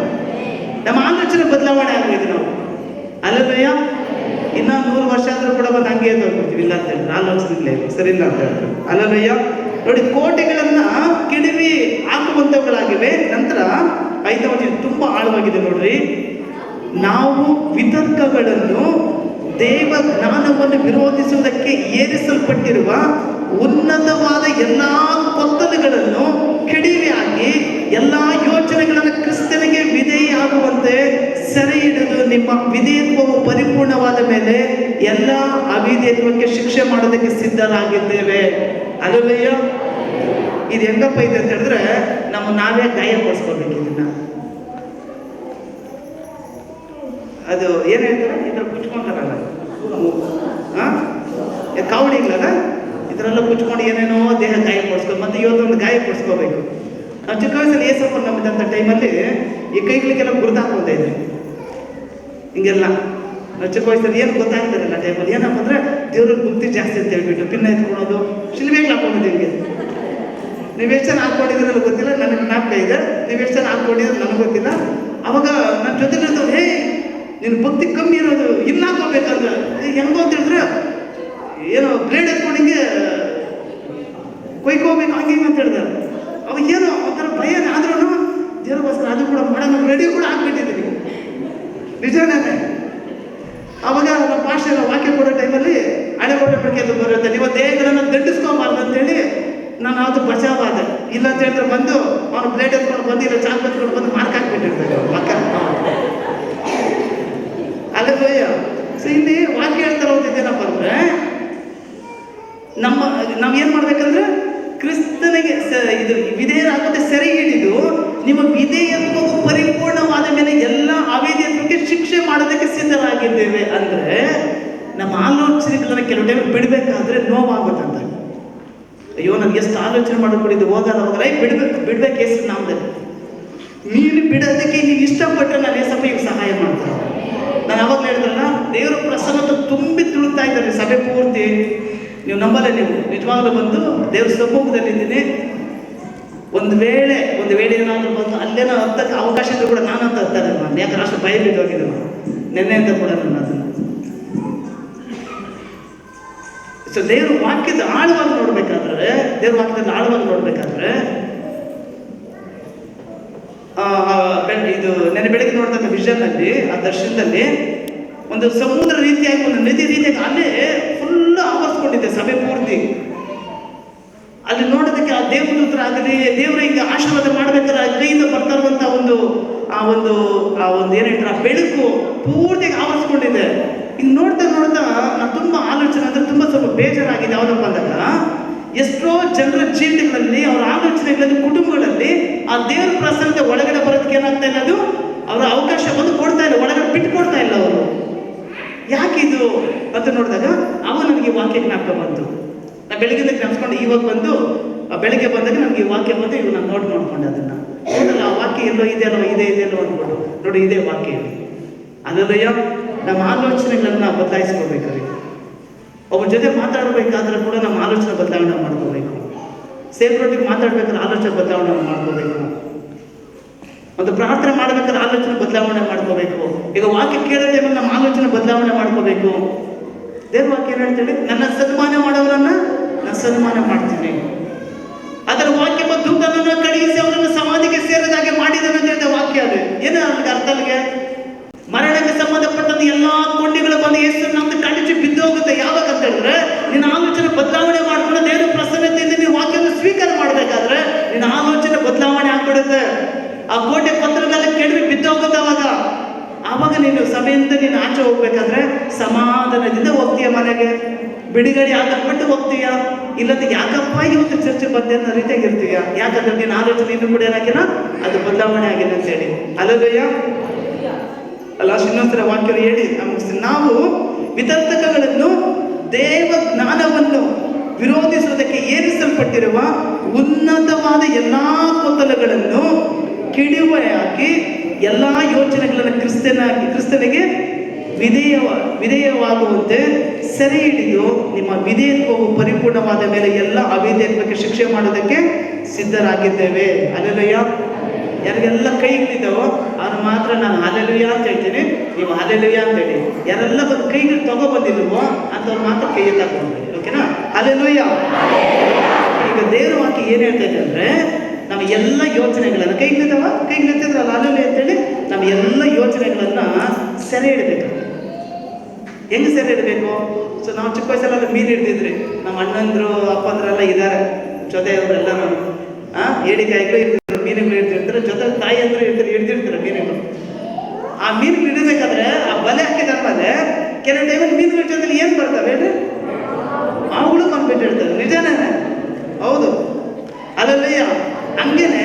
ನಮ್ಮ ಆಲೋಚನೆ ಬದಲಾವಣೆ ಆಗಬೇಕು ನಾವು. ಅಲ್ಲಯ್ಯ. ಇನ್ನ 100 ವರ್ಷ ಆದ್ರೂ ಕೂಡ ಬಂದು ಹಂಗೆ ಹೋಗ್ಬಿಡ್ತೀವಿ. ಇಲ್ಲ ಅಂತ ಹೇಳಿದ್ರೆ ಆಲೋಚನೆ ಸರಿ ಇಲ್ಲ ಅಂತ ಹೇಳ್ತಾರೆ. ಅಲ್ಲಯ್ಯ. ನೋಡಿ, ಕೋಟೆಗಳನ್ನ ಕಿಡಿವಿ ಹಾಕುವಂಥವುಗಳಾಗಿವೆ. ನಂತರ 5ನೇ ವಚನ ತುಂಬಾ ಆಳವಾಗಿದೆ ನೋಡ್ರಿ. ನಾವು ವಿತರ್ಕಗಳನ್ನು, ದೇವ ಜ್ಞಾನವನ್ನು ವಿರೋಧಿಸುವುದಕ್ಕೆ ಏರಿಸಲ್ಪಟ್ಟಿರುವ ಉನ್ನತವಾದ ಎಲ್ಲಾ ಕೊತ್ತಲುಗಳನ್ನು ಕಿಡಿವಿ ಹಾಕಿ ಎಲ್ಲಾ ಯೋಚನೆಗಳನ್ನು ಕ್ರಿಸ್ತನಿಗೆ ವಿಧೇಯಾಗುವಂತೆ ಸೆರೆ ಹಿಡಿದು ನಿಮ್ಮ ವಿಧೇಯತ್ವವು ಪರಿಪೂರ್ಣವಾದ ಮೇಲೆ ಎಲ್ಲ ಅವಿಧೇಯತ್ವಕ್ಕೆ ಶಿಕ್ಷೆ ಮಾಡೋದಕ್ಕೆ ಸಿದ್ಧರಾಗಿದ್ದೇವೆ. ಅಲ್ಲಯ್ಯ. ಇದು ಹೆಂಗಪ್ಪ ಇದೆ ಅಂತ ಹೇಳಿದ್ರೆ, ನಾವೇ ಗಾಯಪಡಿಸ್ಕೊಳ್ಬೇಕು. ಇದನ್ನ ಅದು ಏನು ಹೇಳ್ತಾರೆ, ಈ ಥರ ಕುಚ್ಕೊಂತಾರಲ್ಲ ಹಾಂ, ಕಾವಡಿಗಳಲ್ಲ, ಇದರೆಲ್ಲ ಕುಚ್ಕೊಂಡು ಏನೇನೋ ದೇಹ ಗಾಯ ಪಡಿಸ್ಕೊಂಡು ಮತ್ತೆ ಇವತ್ತೊಂದು ಗಾಯ ಪಡಿಸ್ಕೋಬೇಕು. ನಾವು ಚಿಕ್ಕ ವಯಸ್ಸಲ್ಲಿ ಏಸಪ್ಪ ನಂಬಿದಂಥ ಟೈಮಲ್ಲಿ ಈ ಕೈಗಳಿಗೆಲ್ಲ ಗುರುತು ಹಾಕ್ಕೊತಾ ಇದ್ವಿ ಹಿಂಗೆಲ್ಲ. ನಾವು ಚಿಕ್ಕ ವಯಸ್ಸಲ್ಲಿ ಏನು ಗೊತ್ತಾಗ್ತಾರಲ್ಲ ಟೈಮಲ್ಲಿ ಏನಪ್ಪ ಅಂದರೆ ದೇವ್ರಿಗೆ ಭಕ್ತಿ ಜಾಸ್ತಿ ಅಂತ ಹೇಳ್ಬಿಟ್ಟು ಪಿನ್ನ ಎತ್ಕೊಳೋದು, ಶಿಲ್ವೆಗಳು ಹಾಕ್ಕೊಳೋದು ಹಿಂಗೆ. ನೀವು ಎಷ್ಟು ಜನ ಹಾಕ್ಕೊಂಡಿದ್ದೀರಲ್ಲ ಗೊತ್ತಿಲ್ಲ, ನನಗೆ ಜ್ಞಾಪಕ ಇದೆ. ನೀವು ಎಷ್ಟು ಜನ ಹಾಕ್ಕೊಂಡಿದ್ರೆ ನನಗೆ ಗೊತ್ತಿಲ್ಲ. ಅವಾಗ ನನ್ನ ಜೊತೆ ಇರ್ತವ್ರು, ಹೇ ನಿನ್ನ ಭಕ್ತಿ ಕಮ್ಮಿ ಇರೋದು ಇಲ್ಲ ಹಾಕೋಬೇಕಂದ್ರೆ ಹೆಂಗೋ ಅಂತ ಹೇಳಿದ್ರೆ ಏನೋ ಬ್ಲೇಡ್ ಎತ್ಕೊಂಡು ಹಿಂಗೆ ಕೊಯ್ಕೋಬೇಕು ಹಂಗೆ ಹಿಂಗೆ ಅಂತ ಹೇಳಿದಾರೆ. ಅವಾಗ ಏನೋ ಒಂಥರ ಭಯ ಆದ್ರೂ ದೇವ್ರಿಗೋಸ್ಕರ ಅದು ಕೂಡ ಮಾಡೋಣ ರೆಡಿ ಕೂಡ ಆಗ್ಬಿಟ್ಟಿದ್ದೀನಿ, ನಿಜನೇ. ಅವಾಗ ನಮ್ಮ ಭಾಷೆ ವಾಕ್ಯ ಕೊಡೋ ಟೈಮಲ್ಲಿ ಹಳೆ ಒಡಂಬಡಿಕೆಯಲ್ಲಿ ಬರುತ್ತೆ, ನೀವು ದೇಹಗಳನ್ನು ದಂಡಿಸ್ಕೋಬಾರ್ದು ಅಂತೇಳಿ ನಾನು ಅದು ಬಚಾವಾದೆ. ಇಲ್ಲ ಅಂತ ಹೇಳಿದ್ರೆ ಬಂದು ಅವನು ಪ್ಲೇಟ್ ಎತ್ಕೊಂಡು ಬಂದು ಇಲ್ಲ ಚಾಕ್ ಎತ್ಕೊಂಡು ಬಂದು ಮಾರ್ಕ್ ಹಾಕ್ಬಿಟ್ಟಿರ್ತಾರೆ ಮಕ್ಕ. ಅಲ್ಲೇ ಸೊ ಇಲ್ಲಿ ವಾಕ್ಯ ಹೇಳ್ತಾರೆ ಹೋಗ್ತಿದ್ದೇನಪ್ಪ ಅಂದ್ರೆ ನಾವೇನು ಮಾಡ್ಬೇಕಂದ್ರೆ ಕ್ರಿಸ್ತನಿಗೆ ಇದು ವಿಧೇಯರಾಗುತ್ತೆ ಸೆರೆ ಹಿಡಿದು ನಿಮ್ಮ ವಿಧೇಯತ್ವವು ಪರಿಪೂರ್ಣವಾದ ಮೇಲೆ ಎಲ್ಲ ಅವಿಧೇಯತ್ವಕ್ಕೆ ಶಿಕ್ಷೆ ಮಾಡೋದಕ್ಕೆ ಸಿದ್ಧರಾಗಿದ್ದೇವೆ. ಅಂದರೆ ನಮ್ಮ ಆಲೋಚನೆಗಳನ್ನ ಕೆಲವು ಟೈಮ್ ಬಿಡಬೇಕಾದ್ರೆ ನೋವಾಗುತ್ತಂತ. ಅಯ್ಯೋ ನನಗೆ ಎಷ್ಟು ಆಲೋಚನೆ ಮಾಡಿಬಿಟ್ಟಿದ್ದು ಹೋಗಲ್ಲ ಬಿಡ್ಬೇಕು ಹೆಸರು ನಮ್ದೆ. ನೀನು ಬಿಡೋದಕ್ಕೆ ನೀವು ಇಷ್ಟಪಟ್ಟರೆ ನಾನು ಸ್ವಲ್ಪ ಈಗ ಸಹಾಯ ಮಾಡ್ತಾರೆ. ನಾನು ಅವಾಗ ಹೇಳಿದ್ರಲ್ಲ, ದೇವರ ಪ್ರಸನ್ನತೆ ತುಂಬಿ ತುಳುತ್ತಾ ಇದ್ದಾರೆ ಸಭೆ ಪೂರ್ತಿ. ನೀವು ನಂಬಲ್ಲ, ನೀವು ನಿಜವಾಗ್ಲೂ ಬಂದು ದೇವ್ರ ಸಮ್ಮುಖದಲ್ಲಿದ್ದೀನಿ. ಒಂದು ವೇಳೆ ಏನಾದರೂ ಬಂದು ಅಲ್ಲೇನೋ ಹತ್ತಕ್ಕೆ ಅವಕಾಶ ಇದ್ರೂ ಕೂಡ ನಾನು ಅಂತ ಹತ್ತಾರೆ. ನಾನು ಯಾಕಂದ್ರೆ ಅಷ್ಟು ಭಯ ಬಿದ್ದೋಗಿದೆ ನೆನ್ನೆಯಿಂದ ಕೂಡ ನಾನು ಅದನ್ನು. ಸೊ ದೇವ್ರ ವಾಕ್ಯದ ಆಳವಾಗಿ ನೋಡ್ಬೇಕಾದ್ರೆ, ದೇವ್ರ ವಾಕ್ಯದಲ್ಲಿ ಆಳವಾಗಿ ನೋಡ್ಬೇಕಾದ್ರೆ ಇದು ನೆನೆ ಬೆಳಗ್ಗೆ ನೋಡ್ತಕ್ಕ ವಿಷನ್ನಲ್ಲಿ, ಆ ದರ್ಶನದಲ್ಲಿ ಒಂದು ಸಮುದ್ರ ರೀತಿಯಾಗಿ ಒಂದು ನದಿ ರೀತಿಯಾಗಿ ಅಲ್ಲೇ ಫುಲ್ ಆವರಿಸ್ಕೊಂಡಿದೆ ಸಭೆ ಪೂರ್ತಿ. ಅಲ್ಲಿ ನೋಡೋದಕ್ಕೆ ಆ ದೇವದೂತರ ಆಗಲಿ, ದೇವರ ಹಿಂಗೆ ಆಶೀರ್ವಾದ ಮಾಡ್ಬೇಕಾದ್ರೆ ಕೈಯಿಂದ ಬರ್ತಾ ಇರುವಂಥ ಒಂದು ಏನು ಹೇಳ್ತಾರೆ, ಆ ಬೆಳಕು ಪೂರ್ತಿಯಾಗಿ ಆವರಿಸ್ಕೊಂಡಿದೆ. ಹಿಂಗೆ ನೋಡ್ತಾ ನಾನು ತುಂಬ ಆಲೋಚನೆ ಅಂದರೆ ತುಂಬ ಸ್ವಲ್ಪ ಬೇಜಾರಾಗಿದೆ. ಯಾವುದಪ್ಪ ಅಂದಾಗ ಎಷ್ಟೋ ಜನರ ಜೀವಿತಗಳಲ್ಲಿ, ಅವರ ಆಲೋಚನೆಗಳಲ್ಲಿ, ಕುಟುಂಬಗಳಲ್ಲಿ ಆ ದೇವರ ಪ್ರಸನ್ನತೆ ಒಳಗಡೆ ಬರೋದಕ್ಕೆ ಏನಾಗ್ತಾ ಇಲ್ಲ, ಅದು ಅವರ ಅವಕಾಶ ಬಂದು ಕೊಡ್ತಾ ಇಲ್ಲ, ಒಳಗಡೆ ಬಿಟ್ಟು ಕೊಡ್ತಾ ಇಲ್ಲ ಅವರು. ಯಾಕಿದು ಅಂತ ನೋಡಿದಾಗ ಅವ ನನಗೆ ವಾಕ್ಯ ಜ್ಞಾಪಕ ಬಂತು. ನಾನು ಬೆಳಗ್ಗೆಯಿಂದ ಜ್ಞಾಪಿಸ್ಕೊಂಡು ಇವಾಗ ಬಂದು ಬೆಳಗ್ಗೆ ಬಂದಾಗ ನನಗೆ ಈ ವಾಕ್ಯ ಬಂದು ಇವಾಗ ನಾನು ನೋಟ್ ಮಾಡ್ಕೊಂಡೆ. ಅದನ್ನು ನೋಡಲ್ಲ, ಆ ವಾಕ್ಯ ಎಲ್ಲೋ ಇದೆ ಅಲ್ವೋ ಅಂದ್ಬಿಟ್ಟು ನೋಡಿ, ಇದೇ ವಾಕ್ಯ ಇದೆ. ಅಲ್ಲಯ್ಯ, ನಮ್ಮ ಆಲೋಚನೆಗಳನ್ನ ಬದಲಾಯಿಸ್ಕೋಬೇಕ್ರಿ. ಒಬ್ಬ ಜೊತೆ ಮಾತಾಡಬೇಕಾದ್ರೆ ಕೂಡ ನಮ್ಮ ಆಲೋಚನೆ ಬದಲಾವಣೆ ಮಾಡ್ಕೋಬೇಕು. ಸೇರ್ರೊಟ್ಟಿಗೆ ಮಾತಾಡ್ಬೇಕಾದ್ರೆ ಆಲೋಚನೆ ಬದಲಾವಣೆ ಮಾಡ್ಕೋಬೇಕು. ಒಂದು ಪ್ರಾರ್ಥನೆ ಮಾಡ್ಬೇಕಾದ್ರೆ ಆಲೋಚನೆ ಬದಲಾವಣೆ ಮಾಡ್ಕೋಬೇಕು. ಈಗ ವಾಕ್ಯ ಕೇಳೋ ಟೈಮಲ್ಲಿ ನಮ್ಮ ಆಲೋಚನೆ ಬದಲಾವಣೆ ಮಾಡ್ಕೋಬೇಕು. ದೇವ್ರ ವಾಕ್ಯ ಏನು ಹೇಳ್ತೇಳಿ, ನನ್ನ ಸನ್ಮಾನ ಮಾಡೋರನ್ನ ನಾನು ಸನ್ಮಾನ ಮಾಡ್ತೀನಿ. ಅದರ ವಾಕ್ಯ ದುಃಖನನ್ನು ಕಳುಹಿಸಿ ಅವರನ್ನು ಸಮಾಧಿಗೆ ಸೇರಿದಾಗೆ ಮಾಡಿದನು ಅಂತ ಹೇಳಿದ ವಾಕ್ಯ. ಅದು ಏನು ಅವ್ರಿಗೆ ಅರ್ಥ ಅಲ್ಲಿಗೆ? ಮರಣಕ್ಕೆ ಸಂಬಂಧಪಟ್ಟಂತ ಎಲ್ಲಾ ಕೊಂಡಿಗಳು ಬಂದು ಯೇಸು ನಮ್ದು ಕಡಿಚಿ ಬಿದ್ದೋಗುತ್ತೆ. ಯಾವಾಗ ಅಂತ ಹೇಳಿದ್ರೆ, ನಿನ್ನ ಆಲೋಚನೆ ಬದಲಾವಣೆ ಮಾಡ್ಕೊಂಡು ದೇವರ ಪ್ರಸನ್ನತೆಯಿಂದ ನೀವು ವಾಕ್ಯವನ್ನು ಸ್ವೀಕಾರ ಮಾಡಬೇಕಾದ್ರೆ ನಿನ್ನ ಆಲೋಚನೆ ಬದಲಾವಣೆ ಆಗ್ಬಿಡುತ್ತೆ. ಆ ಕೋಟೆ ಪತ್ರದಲ್ಲ ಕೆಡವಿ ಬಿದ್ದೋಗುತ್ತೆ. ಆವಾಗ ನೀನು ಸಭೆಯಿಂದ ನೀನು ಆಚೆ ಹೋಗ್ಬೇಕಾದ್ರೆ ಸಮಾಧಾನದಿಂದ ಹೋಗ್ತೀಯ, ಮನೆಗೆ ಬಿಡುಗಡೆ ಆಗಲ್ಪಟ್ಟು ಹೋಗ್ತೀಯ. ಇಲ್ಲದ ಯಾಕಪ್ಪ ಇವತ್ತು ಚರ್ಚೆ ಬಂದೆ ಅನ್ನೋ ರೀತಿಯಾಗಿ ಇರ್ತೀಯ. ಯಾಕಂದ್ರೆ ನೀನು ಆಲೋಚನೆ ಇನ್ನೂ ಕೂಡ ಏನಾಗಿಲ್ಲ, ಅದು ಬದಲಾವಣೆ ಆಗಿದೆ ಅಂತೇಳಿ. ಅಲ್ಲದಯ್ಯ ಅಲ್ಲ, ಇನ್ನೊಂದರ ವಾಕ್ಯ ಹೇಳಿ ಮುಗಿಸ್ತೀನಿ. ನಾವು ವಿತರ್ತಕಗಳನ್ನು, ದೇವ ಜ್ಞಾನವನ್ನು ವಿರೋಧಿಸುವುದಕ್ಕೆ ಏರಿಸಲ್ಪಟ್ಟಿರುವ ಉನ್ನತವಾದ ಎಲ್ಲಾ ಗೊಂದಲಗಳನ್ನು ಕಿಡಿಯಾಗಿ ಎಲ್ಲಾ ಯೋಚನೆಗಳನ್ನು ಕ್ರಿಸ್ತನಿಗೆ ವಿಧೇಯವಾಗುವಂತೆ ಸೆರೆ ಹಿಡಿದು ನಿಮ್ಮ ವಿಧೇಯತ್ವವು ಪರಿಪೂರ್ಣವಾದ ಮೇಲೆ ಎಲ್ಲ ಅವಿಧೇಯತ್ವಕ್ಕೆ ಶಿಕ್ಷೆ ಮಾಡೋದಕ್ಕೆ ಸಿದ್ಧರಾಗಿದ್ದೇವೆ. ಅಲ್ಲೆಲೂಯ್ಯ. ಯಾರಿಗೆಲ್ಲ ಕೈಗಳಿದ್ದಾವೋ ಅವ್ರು ಮಾತ್ರ ನಾನು ಹಲ್ಲೆಲೂಯ್ಯ ಅಂತ ಹೇಳ್ತೀನಿ, ನೀವು ಹಲ್ಲೆಲೂಯ್ಯ ಅಂತ ಹೇಳಿ. ಯಾರೆಲ್ಲ ಬಂದು ಕೈಗಳು ತಗೊಬಂದಿಲ್ವೋ ಅಂಥವ್ರು ಮಾತ್ರ ಕೈ ಎತ್ತಾಕೊಂಡ್ರಿ. ಓಕೆನಾ? ಹಲ್ಲೆಲೂಯ್ಯ. ಈಗ ದೇವ್ರ ವಾಕ್ಯ ಏನು ಹೇಳ್ತಾ ಇದೆ ಅಂದರೆ, ನಮ್ಮ ಎಲ್ಲ ಯೋಚನೆಗಳನ್ನು ಕೈಗಳಿದ್ದಾವ ಹಲ್ಲೆಲೂಯ್ಯ ಅಂತೇಳಿ ನಮ್ಮ ಎಲ್ಲ ಯೋಚನೆಗಳನ್ನು ಸೆರೆ ಹಿಡಬೇಕು. ಹೆಂಗೆ ಸೆರೆ ಹಿಡಬೇಕು? ಸೊ ನಾವು ಚಿಕ್ಕ ವಯಸ್ಸಲ್ಲೆಲ್ಲ ಮೀನು ಹಿಡ್ದಿದ್ರಿ. ನಮ್ಮ ಅಣ್ಣಂದ್ರು ಅಪ್ಪಂದ್ರೆಲ್ಲ ಇದ್ದಾರೆ, ಜೊತೆಯವರೆಲ್ಲರೂ ಏಡಿಕಾಯಿಗಳು ಇರ್ತಿದ್ರು, ಮೀನುಗಳು ಹಿಡ್ದಿರ್ತಾರೆ, ಜೊತೆ ತಾಯಿ ಅಂದ್ರೆ ಹಿಡ್ದಿರ್ತಾರೆ ಮೀನುಗಳು. ಆ ಮೀನುಗಳು ಹಿಡಿಬೇಕಾದ್ರೆ ಆ ಬಲೆ ಹಾಕಿದಾದ್ಮೇಲೆ ಕೆಲವು ಟೈಮಲ್ಲಿ ಮೀನುಗಳ ಜೊತೆ ಏನು ಬರ್ತವೆ ಹೇಳಿ, ಅವುಗಳು ಬಂದ್ಬಿಟ್ಟಿರ್ತಾರೆ. ನಿಜನೇ? ಹೌದು. ಅಲ್ಲಯ್ಯ. ಹಂಗೇನೆ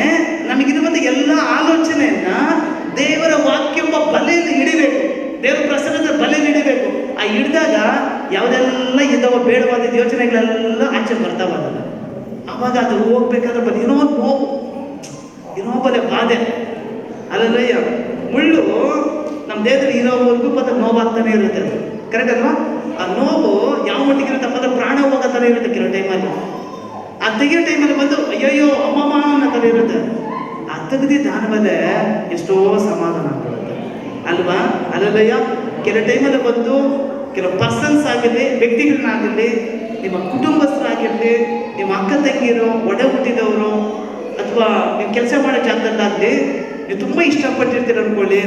ನಮಗಿರುವಂಥ ಎಲ್ಲ ಆಲೋಚನೆಯನ್ನ ದೇವರ ವಾಕ್ಯೆಂಬ ಬಲೆಯಲ್ಲಿ ಹಿಡಿಬೇಕು. ದೇವರ ಆ ಹಿಡಿದಾಗ ಯಾವುದೆಲ್ಲ ಇದ್ದಾವ ಬೇಡವಾದ ಯೋಚನೆಗಳೆಲ್ಲ ಆಚೆ ಬರ್ತಾವ ಅದನ್ನು. ಅವಾಗ ಅದು ಹೋಗ್ಬೇಕಾದ್ರೆ ಬರೀ ಏನೋ ನೋವು, ಏನೋ ಬಲೆ ಬಾಧೆ. ಅಲ್ಲಯ್ಯ, ಮುಳ್ಳು ನಮ್ಮ ದೇಹದಲ್ಲಿ ಇರೋವರೆಗೂ ಮತ್ತೆ ನೋವಾಗ್ತಾನೆ ಇರುತ್ತೆ. ಅದು ಕರೆಕ್ಟ್ ಅಲ್ವಾ? ಆ ನೋವು ಯಾವ ಮಟ್ಟಿಗೆ ಇರುತ್ತಪ್ಪ ಅಂದ್ರೆ ಪ್ರಾಣ ಹೋಗೋತಾನೆ ಇರುತ್ತೆ ಕೆಲವು ಟೈಮಲ್ಲಿ. ಆ ತೆಗಿಯೋ ಟೈಮಲ್ಲಿ ಬಂದು ಅಯ್ಯಯ್ಯೋ ಅಮ್ಮಮ್ಮ ಅನ್ನೋ ಥರ ಇರುತ್ತೆ. ಆ ತೆಗೆದಿದ್ದಾದ್ಮೇಲೆ ಎಷ್ಟೋ ಸಮಾಧಾನ ಬರುತ್ತೆ ಅಲ್ವಾ? ಅಲ್ಲಯ್ಯ, ಕೆಲವು ಟೈಮಲ್ಲಿ ಬಂದು ಕೆಲವು ಪರ್ಸನ್ಸ್ ಆಗಿರಲಿ, ವ್ಯಕ್ತಿಗಳನ್ನಾಗಿರಲಿ, ನಿಮ್ಮ ಕುಟುಂಬಸ್ಥರಾಗಿರಲಿ, ನಿಮ್ಮ ಅಕ್ಕ ತಂಗಿರು, ಒಡ ಹುಟ್ಟಿದವರು, ಅಥವಾ ನೀವು ಕೆಲಸ ಮಾಡೋ ಜಾಗದಲ್ಲಾಗಲಿ ನೀವು ತುಂಬ ಇಷ್ಟಪಟ್ಟಿರ್ತೀರ ಅನ್ಕೊಳ್ಳಿ,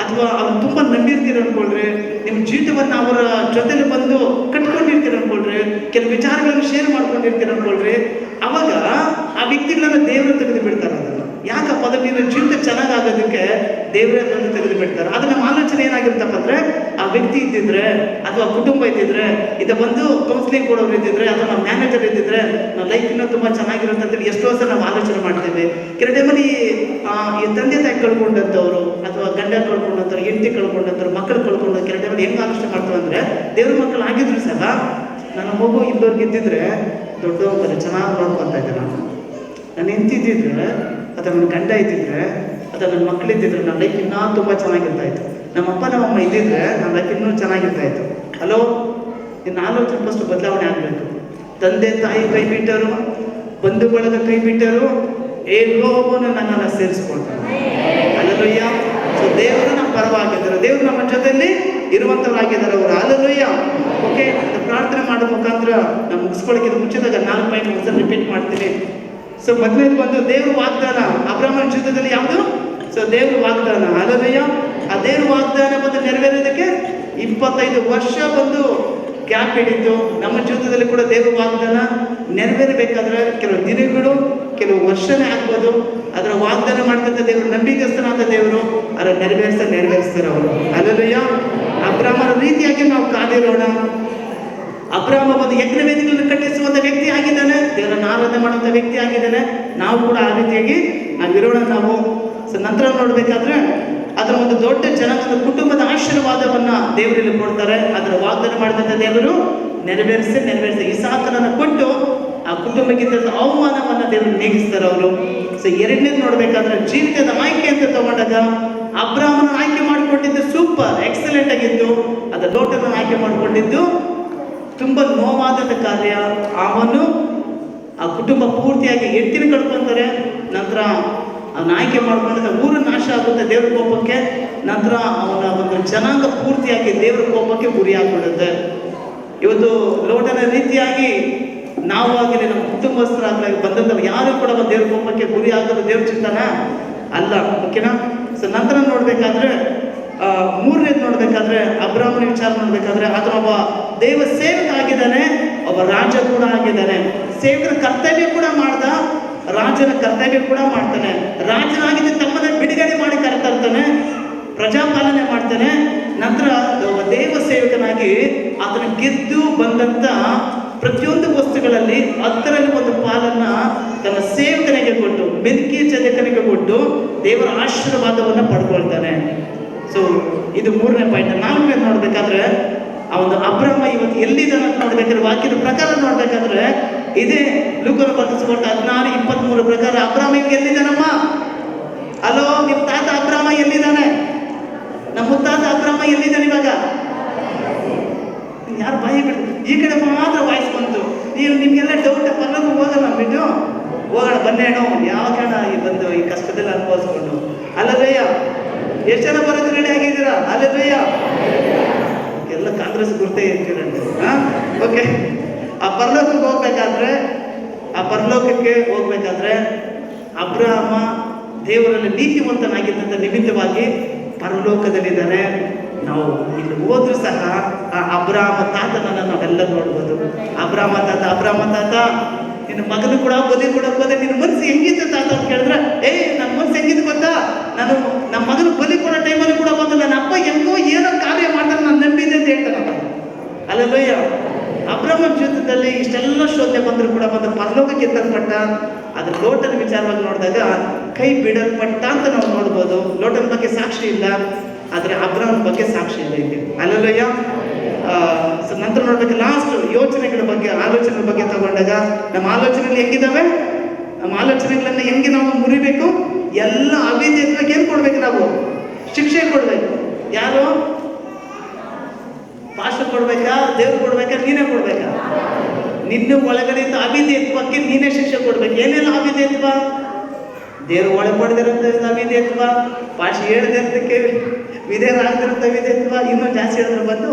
ಅಥವಾ ಅವ್ರು ತುಂಬ ನಂಬಿರ್ತೀರ ಅನ್ಕೊಳ್ರಿ, ನಿಮ್ಮ ಜೀವಿತವನ್ನು ಅವರ ಜೊತೆಲಿ ಬಂದು ಕಟ್ಕೊಂಡಿರ್ತೀರ ಅನ್ಕೊಳ್ರಿ, ಕೆಲವು ವಿಚಾರಗಳನ್ನು ಶೇರ್ ಮಾಡ್ಕೊಂಡಿರ್ತೀರ ಅನ್ಕೊಳ್ರಿ, ಅವಾಗ ಆ ವ್ಯಕ್ತಿಗಳನ್ನ ದೇವರು ತೆಗೆದು ಬಿಡ್ತಾರೆ. ಅದನ್ನು ಯಾಕಪ್ಪ ಅಂದ್ರೆ ನಿನ್ನ ಜೀವಿತ ಚೆನ್ನಾಗಾಗೋದಕ್ಕೆ ದೇವರೇ ಬಂದು ತೆಗೆದು ಬಿಡ್ತಾರೆ. ಅದು ನಮ್ಮ ಆಲೋಚನೆ ಏನಾಗಿರುತ್ತಪ್ಪ ಅಂದ್ರೆ, ಆ ವ್ಯಕ್ತಿ ಇದ್ದಿದ್ರೆ ಅಥವಾ ಕುಟುಂಬ ಇದ್ದಿದ್ರೆ, ಇದು ಬಂದು ಕೌನ್ಸಿಲಿಂಗ್ ಕೊಡೋರು ಇದ್ದಿದ್ರೆ, ಅಥವಾ ನಮ್ಮ ಮ್ಯಾನೇಜರ್ ಇದ್ದಿದ್ರೆ ನಾವು ಲೈಫ್ ಇನ್ನೂ ತುಂಬ ಚೆನ್ನಾಗಿರುತ್ತೆ ಅಂತೇಳಿ ಎಷ್ಟೋ ಸಲ ನಾವು ಆಲೋಚನೆ ಮಾಡ್ತೇವೆ. ಕೆಲವು ಟೈಮಲ್ಲಿ ಈ ತಂದೆ ತಾಯಿ ಕಳ್ಕೊಂಡಂಥವ್ರು, ಅಥವಾ ಗಂಡ ಕಳ್ಕೊಂಡಂಥವ್ರು, ಹೆಂಡತಿ ಕಳ್ಕೊಂಡಂಥವ್ರು, ಮಕ್ಕಳು ಕಳ್ಕೊಂಡಂಥ ಕೆಲವು ಟೈಮಲ್ಲಿ ಹೆಂಗೆ ಆಲೋಚನೆ ಮಾಡ್ತಾರೆ ಅಂದರೆ, ದೇವ್ರ ಮಕ್ಕಳು ಆಗಿದ್ರು ಸಹ ನನ್ನ ಮಗು ಇದ್ದವ್ರಿಗೆ ಇದ್ದಿದ್ರೆ ದೊಡ್ಡವ್ರು ಚೆನ್ನಾಗಿ ನೋಡ್ಕೊತಾ ಇದ್ದೆ, ನಾನು ಹೆಂಡ್ತಿದ್ದಿದ್ರೆ ಅಥವಾ ನನ್ನ ಗಂಡ ಇದ್ದಿದ್ರೆ ಅಥವಾ ನನ್ನ ಮಕ್ಕಳಿದ್ದಿದ್ರೆ ನನ್ನ ಲೈಫ್ ಇನ್ನೂ ತುಂಬ ಚೆನ್ನಾಗಿರ್ತಾ ಇತ್ತು. ನಮ್ಮ ಅಪ್ಪ ನಮ್ಮಮ್ಮ ಇದ್ದಿದ್ರೆ ನನ್ನ ಲೈಫ್ ಇನ್ನೂ ಚೆನ್ನಾಗಿರ್ತಾ ಇತ್ತು. ಹಲೋ, ಇನ್ನು ಆಲೋಚನೆ ಫಸ್ಟ್ ಬದಲಾವಣೆ ಆಗಬೇಕು. ತಂದೆ ತಾಯಿ ಕೈ ಬಿಟ್ಟರು, ಬಂಧು ಬಳಗ ಕೈ ಬಿಟ್ಟರು, ಎಲ್ಲೋವನ್ನು ನನ್ನನ್ನು ಸೇರಿಸ್ಕೊಳ್ತಾರೆ. ಅಲ್ಲಲಯ್ಯ. ಸೊ ದೇವರು ನಮ್ಮ ಪರವಾಗಿದ್ದಾರೆ, ದೇವರು ನಮ್ಮ ಜೊತೆಯಲ್ಲಿ ಇರುವಂಥವ್ರಾಗಿದ್ದಾರೆ ಅವರು. ಅಲ್ಲಲಯ್ಯ. ಓಕೆ, ಪ್ರಾರ್ಥನೆ ಮಾಡೋ ಮುಖಾಂತರ ನಾವು ಮುಗಿಸ್ಕೊಳ್ಳೋಕೆ ಮುಂಚಿದಾಗ 4 ಪಾಯಿಂಟ್ ಒಂದ್ಸಲ ರಿಪೀಟ್ ಮಾಡ್ತೀನಿ. ಸೊ ಮೊದಲನೇದು ಬಂದು ದೇವ್ರ ವಾಗ್ದಾನ. ಅಬ್ರಹಾಮನ ಜೀವಿತದಲ್ಲಿ ಯಾವುದು? ಸೊ ದೇವ್ರ ವಾಗ್ದಾನ. ಅಲ್ಲಲಯ್ಯ. ಆ ದೇವ್ರ ವಾಗ್ದಾನ ಬಂದು ನೆರವೇರೋದಕ್ಕೆ 25 ವರ್ಷ ಬಂದು ಗ್ಯಾಪ್ ಹಿಡಿತು. ನಮ್ಮ ಜೀವಿತದಲ್ಲಿ ಕೂಡ ದೇವ್ರ ವಾಗ್ದಾನ ನೆರವೇರಬೇಕಾದ್ರೆ ಕೆಲವು ದಿನಗಳು, ಕೆಲವು ವರ್ಷನೇ ಆಗ್ಬೋದು. ಅದರ ವಾಗ್ದಾನ ಮಾಡ್ತಂಥ ದೇವರು ನಂಬಿಕಸ್ಥನಾದ ದೇವರು, ಅದರ ನೆರವೇರಿಸ್ತಾರೆ ಅವರು. ಅಲ್ಲಲಯ್ಯ. ಅಬ್ರಹಾಮನ ರೀತಿಯಾಗಿ ನಾವು ಕಾದಿರೋಣ. ಅಬ್ರಹಾಮ ಒಂದು ಯಜ್ಞವೇದಿಗಳನ್ನು ಕಟ್ಟಿಸುವಂಥ ವ್ಯಕ್ತಿ ಆಗಿದ್ದಾನೆ, ದೇವರನ್ನು ಆರಾಧನೆ ಮಾಡುವಂಥ ವ್ಯಕ್ತಿ ಆಗಿದ್ದಾನೆ. ನಾವು ಕೂಡ ಆ ರೀತಿಯಾಗಿ ನಾವಿರೋಣ ನಾವು. ಸೊ ನಂತರ ನೋಡಬೇಕಾದ್ರೆ ಅದರ ಒಂದು ದೊಡ್ಡ ಜನಾಂಗದ ಕುಟುಂಬದ ಆಶೀರ್ವಾದವನ್ನು ದೇವರಲ್ಲಿ ಕೊಡ್ತಾರೆ. ಅದರ ವಾಗ್ದಾನ ಮಾಡಿದಂಥ ದೇವರು ನೆರವೇರಿಸಿ ಇಸಾಕನನ್ನು ಕೊಟ್ಟು ಆ ಕುಟುಂಬಕ್ಕಿಂತ ಅವಮಾನವನ್ನು ದೇವರು ನೀಗಿಸ್ತಾರೆ ಅವರು. ಸೊ ಎರಡನೇದು ನೋಡಬೇಕಾದ್ರೆ ಜೀವಿತದ ಆಯ್ಕೆ ಅಂತ ತಗೊಂಡಾಗ ಅಬ್ರಹಾಮನ ಆಯ್ಕೆ ಮಾಡಿಕೊಂಡಿದ್ದು ಸೂಪರ್ ಎಕ್ಸಲೆಂಟ್ ಆಗಿತ್ತು. ಅದರ ಲೋಟನ್ನು ಆಯ್ಕೆ ಮಾಡಿಕೊಂಡಿದ್ದು ತುಂಬ ನೋವಾದಂಥ ಕಾರ್ಯ. ಅವನು ಆ ಕುಟುಂಬ ಪೂರ್ತಿಯಾಗಿ ಹೆಂಡತಿನ ಕಳ್ಕೊತಾರೆ. ನಂತರ ಅವನ ಆಯ್ಕೆ ಮಾಡ್ಕೊಂಡ ಊರು ನಾಶ ಆಗುತ್ತೆ ದೇವ್ರ ಕೋಪಕ್ಕೆ. ನಂತರ ಅವನ ಒಂದು ಜನಾಂಗ ಪೂರ್ತಿಯಾಗಿ ದೇವರ ಕೋಪಕ್ಕೆ ಗುರಿ ಆಗಿಬಿಡುತ್ತೆ. ಇವತ್ತು ಲೋಟನ ರೀತಿಯಾಗಿ ನಾವು ಆಗಲಿ ನಮ್ಮ ಕುಟುಂಬಸ್ಥರಾಗಲಿ ಬಂದಂಥವ್ರು ಯಾರು ಕೂಡ ಒಂದು ದೇವ್ರ ಕೋಪಕ್ಕೆ ಗುರಿ ಆಗೋದು ದೇವ್ರ ಚಿಂತನ ಅಲ್ಲ. ಓಕೆನಾ? ಸೊ ನಂತರ ನೋಡಬೇಕಾದ್ರೆ ಮೂರನೇದು ನೋಡಬೇಕಾದ್ರೆ ಅಬ್ರಹಾಮನ ವಿಚಾರ ನೋಡಬೇಕಾದ್ರೆ ಆತನ ಒಬ್ಬ ದೇವ ಸೇವಕ ಆಗಿದ್ದಾನೆ, ಒಬ್ಬ ರಾಜ ಕೂಡ ಆಗಿದ್ದಾನೆ. ಸೇವಕರ ಕರ್ತವ್ಯ ಕೂಡ ಮಾಡ್ದ, ರಾಜನ ಕರ್ತವ್ಯ ಕೂಡ ಮಾಡ್ತಾನೆ. ರಾಜನಾಗಿದ್ದ ತಮ್ಮನ್ನ ಬಿಡುಗಡೆ ಮಾಡಿ ಕರೆತರ್ತಾನೆ, ಪ್ರಜಾಪಾಲನೆ ಮಾಡ್ತಾನೆ. ನಂತರ ಒಬ್ಬ ದೇವ ಸೇವಕನಾಗಿ ಅದನ್ನು ಗೆದ್ದು ಬಂದಂಥ ಪ್ರತಿಯೊಂದು ವಸ್ತುಗಳಲ್ಲಿ 10ರಲ್ಲಿ 1 ಪಾಲನ್ನು ತನ್ನ ಸೇವಕನಿಗೆ ಕೊಟ್ಟು, ಮೆಲ್ಕಿ ಚದಕನಿಗೆ ಕೊಟ್ಟು ದೇವರ ಆಶೀರ್ವಾದವನ್ನು ಪಡ್ಕೊಳ್ತಾನೆ. ಸೊ ಇದು 3ನೇ ಪಾಯಿಂಟ್. 4ನೇ ನೋಡ್ಬೇಕಾದ್ರೆ ಅವನು ಅಬ್ರಹಾಮ ಇವತ್ತು ಎಲ್ಲಿದ್ದಾನೆ ಅಂತ ನೋಡ್ಬೇಕಾದ್ರೆ ವಾಕ್ಯದ ಪ್ರಕಾರ ನೋಡ್ಬೇಕಾದ್ರೆ ಇದೇ ಲೂಕನ ಬರೆಸಿಕೊಟ್ಟ 16:23 ಪ್ರಕಾರ ಅಬ್ರಹಾಮ ಈಗ ಎಲ್ಲಿದ್ದಾನಮ್ಮ? ಅಲೋ, ನಿಮ್ಮ ತಾತ ಅಬ್ರಹಾಮ ಎಲ್ಲಿದ್ದಾನೆ? ನಮ್ಮ ಮುತ್ತಾತ ಅಬ್ರಹಾಮ ಎಲ್ಲಿದ್ದಾನೆ ಇವಾಗ? ಯಾರು ಬಾಯಿ ಬಿಟ್ಟು ಈ ಕಡೆ ಮಾತ್ರ ವಾಯ್ಸ್ ಬಂತು. ನಿಮ್ಗೆಲ್ಲ ಡೌಟ್, ಪರ್ಲೋಕ ಹೋಗಲ್ಲ ಬಿಟ್ಟು ಹೋಗೋಣ ಬನ್ನೇಣು, ಯಾವ ಕಾರಣ ಈ ಬಂದು ಈ ಕಷ್ಟದಲ್ಲಿ ಅನುಭವಿಸ್ಕೊಂಡು. ಅಲ್ಲದಯ್ಯ, ಎಷ್ಟು ಜನ ಬರೋದು ರೆಡಿ ಆಗಿದ್ದೀರಾ? ಅಲ್ಲದಯ್ಯ, ಎಲ್ಲ ಕಾಂಗ್ರೆಸ್ ಗುರ್ತೇ ಇರ್ತೀರಂತೆ. ಓಕೆ, ಆ ಪರಲೋಕಕ್ಕೆ ಹೋಗ್ಬೇಕಾದ್ರೆ ಅಬ್ರಹಾಮ ದೇವರಲ್ಲಿ ನೀತಿವಂತನಾಗಿದ್ದಂಥ ನಿಮಿತ್ತವಾಗಿ ಪರಲೋಕದಲ್ಲಿದ್ದಾನೆ. ನಾವು ಇಲ್ಲಿ ಹೋದ್ರೂ ಸಹ ಆ ಅಬ್ರಹಾಮ ತಾತನನ್ನು ನಾವೆಲ್ಲ ನೋಡ್ಬೋದು. ಅಬ್ರಹಾಮ ತಾತ ನಿನ್ನ ಮಗನು ಕೂಡ ಬಲಿ ಕೊಡೋಕೆ ಹೋದ್ರೆ ನಿನ್ನ ಮನಸ್ಸು ಹೆಂಗಿತ್ತು ತಾತ ಅಂತ ಕೇಳಿದ್ರೆ, ನನ್ನ ಮನಸ್ಸು ಹೆಂಗಿತ್ತು ಗೊತ್ತಾ? ನಾನು ನಮ್ಮ ಮಗನ ಬಲಿ ಕೊಡೋ ಟೈಮಲ್ಲಿ ಕೂಡ ಬಂದು ನನ್ನ ಅಪ್ಪ ಹೆಂಗೋ ಏನೋ ಕಾರ್ಯ ಮಾಡ್ತಾರೆ ನಾನು ನಂಬಿದ್ದೆ ಅಂತ ಹೇಳ್ತಾನೆ. ಅಲ್ಲಲ್ಲಯ್ಯ, ಅಬ್ರಹಾಮನ ಜೀವಿತದಲ್ಲಿ ಇಷ್ಟೆಲ್ಲ ಶೋಧನೆ ಬಂದರೂ ಕೂಡ ಬಂದು ಪರಲೋಕಕ್ಕೆ ಎತ್ತಲ್ಪಟ್ಟ. ಅದ್ರ ಲೋಟನ ವಿಚಾರವಾಗಿ ನೋಡಿದಾಗ ಕೈ ಬಿಡಲ್ಪಟ್ಟ ಅಂತ ನಾವು ನೋಡ್ಬೋದು. ಲೋಟನ ಬಗ್ಗೆ ಸಾಕ್ಷಿ ಇಲ್ಲ, ಆದರೆ ಅಬ್ರಹಾಮನ ಬಗ್ಗೆ ಸಾಕ್ಷಿ ಇಲ್ಲ ಇಲ್ಲಿ. ಅಲ್ಲಲ್ಲಯ್ಯ, ನಂತರ ನೋಡ್ಬೇಕು ಲಾಸ್ಟ್ ಯೋಚನೆಗಳ ಬಗ್ಗೆ, ಆಲೋಚನೆಗಳ ಬಗ್ಗೆ ತಗೊಂಡಾಗ ನಮ್ಮ ಆಲೋಚನೆಗಳು ಹೆಂಗಿದಾವೆ, ನಮ್ಮ ಆಲೋಚನೆಗಳನ್ನ ಹೆಂಗೆ ನಾವು ಮುರಿಬೇಕು, ಎಲ್ಲ ಅವಿದ್ಯತ್ವಕ್ಕೆ ಏನು ಕೊಡ್ಬೇಕು, ನಾವು ಶಿಕ್ಷೆ ಕೊಡ್ಬೇಕು. ಯಾರು? ಪಾಸ್ಟರ್ ಕೊಡ್ಬೇಕಾ, ದೇವ್ರು ಕೊಡ್ಬೇಕಾ, ನೀನೇ ಕೊಡ್ಬೇಕಾ? ನಿನ್ನ ಒಳಗಡೆಯಿಂದ ಅವಿದ್ಯತ್ವಕ್ಕೆ ನೀನೇ ಶಿಕ್ಷೆ ಕೊಡ್ಬೇಕು. ಏನೆಲ್ಲ ಅವಿದ್ಯತ್ವ? ದೇವ್ರು ಒಳಪಡೆದಿರೋಂಥ ಅವಿದ್ಯತ್ವ, ಪಾಸ್ಟ್ ಹೇಳ್ದಿರೋದಕ್ಕೆ ವಿಧೇಯರಾಗದಿರೋಂಥ ವಿಧೇಯತ್ವ, ಇನ್ನೂ ಜಾಸ್ತಿ ಹೇಳಿದ್ರೆ ಬಂದು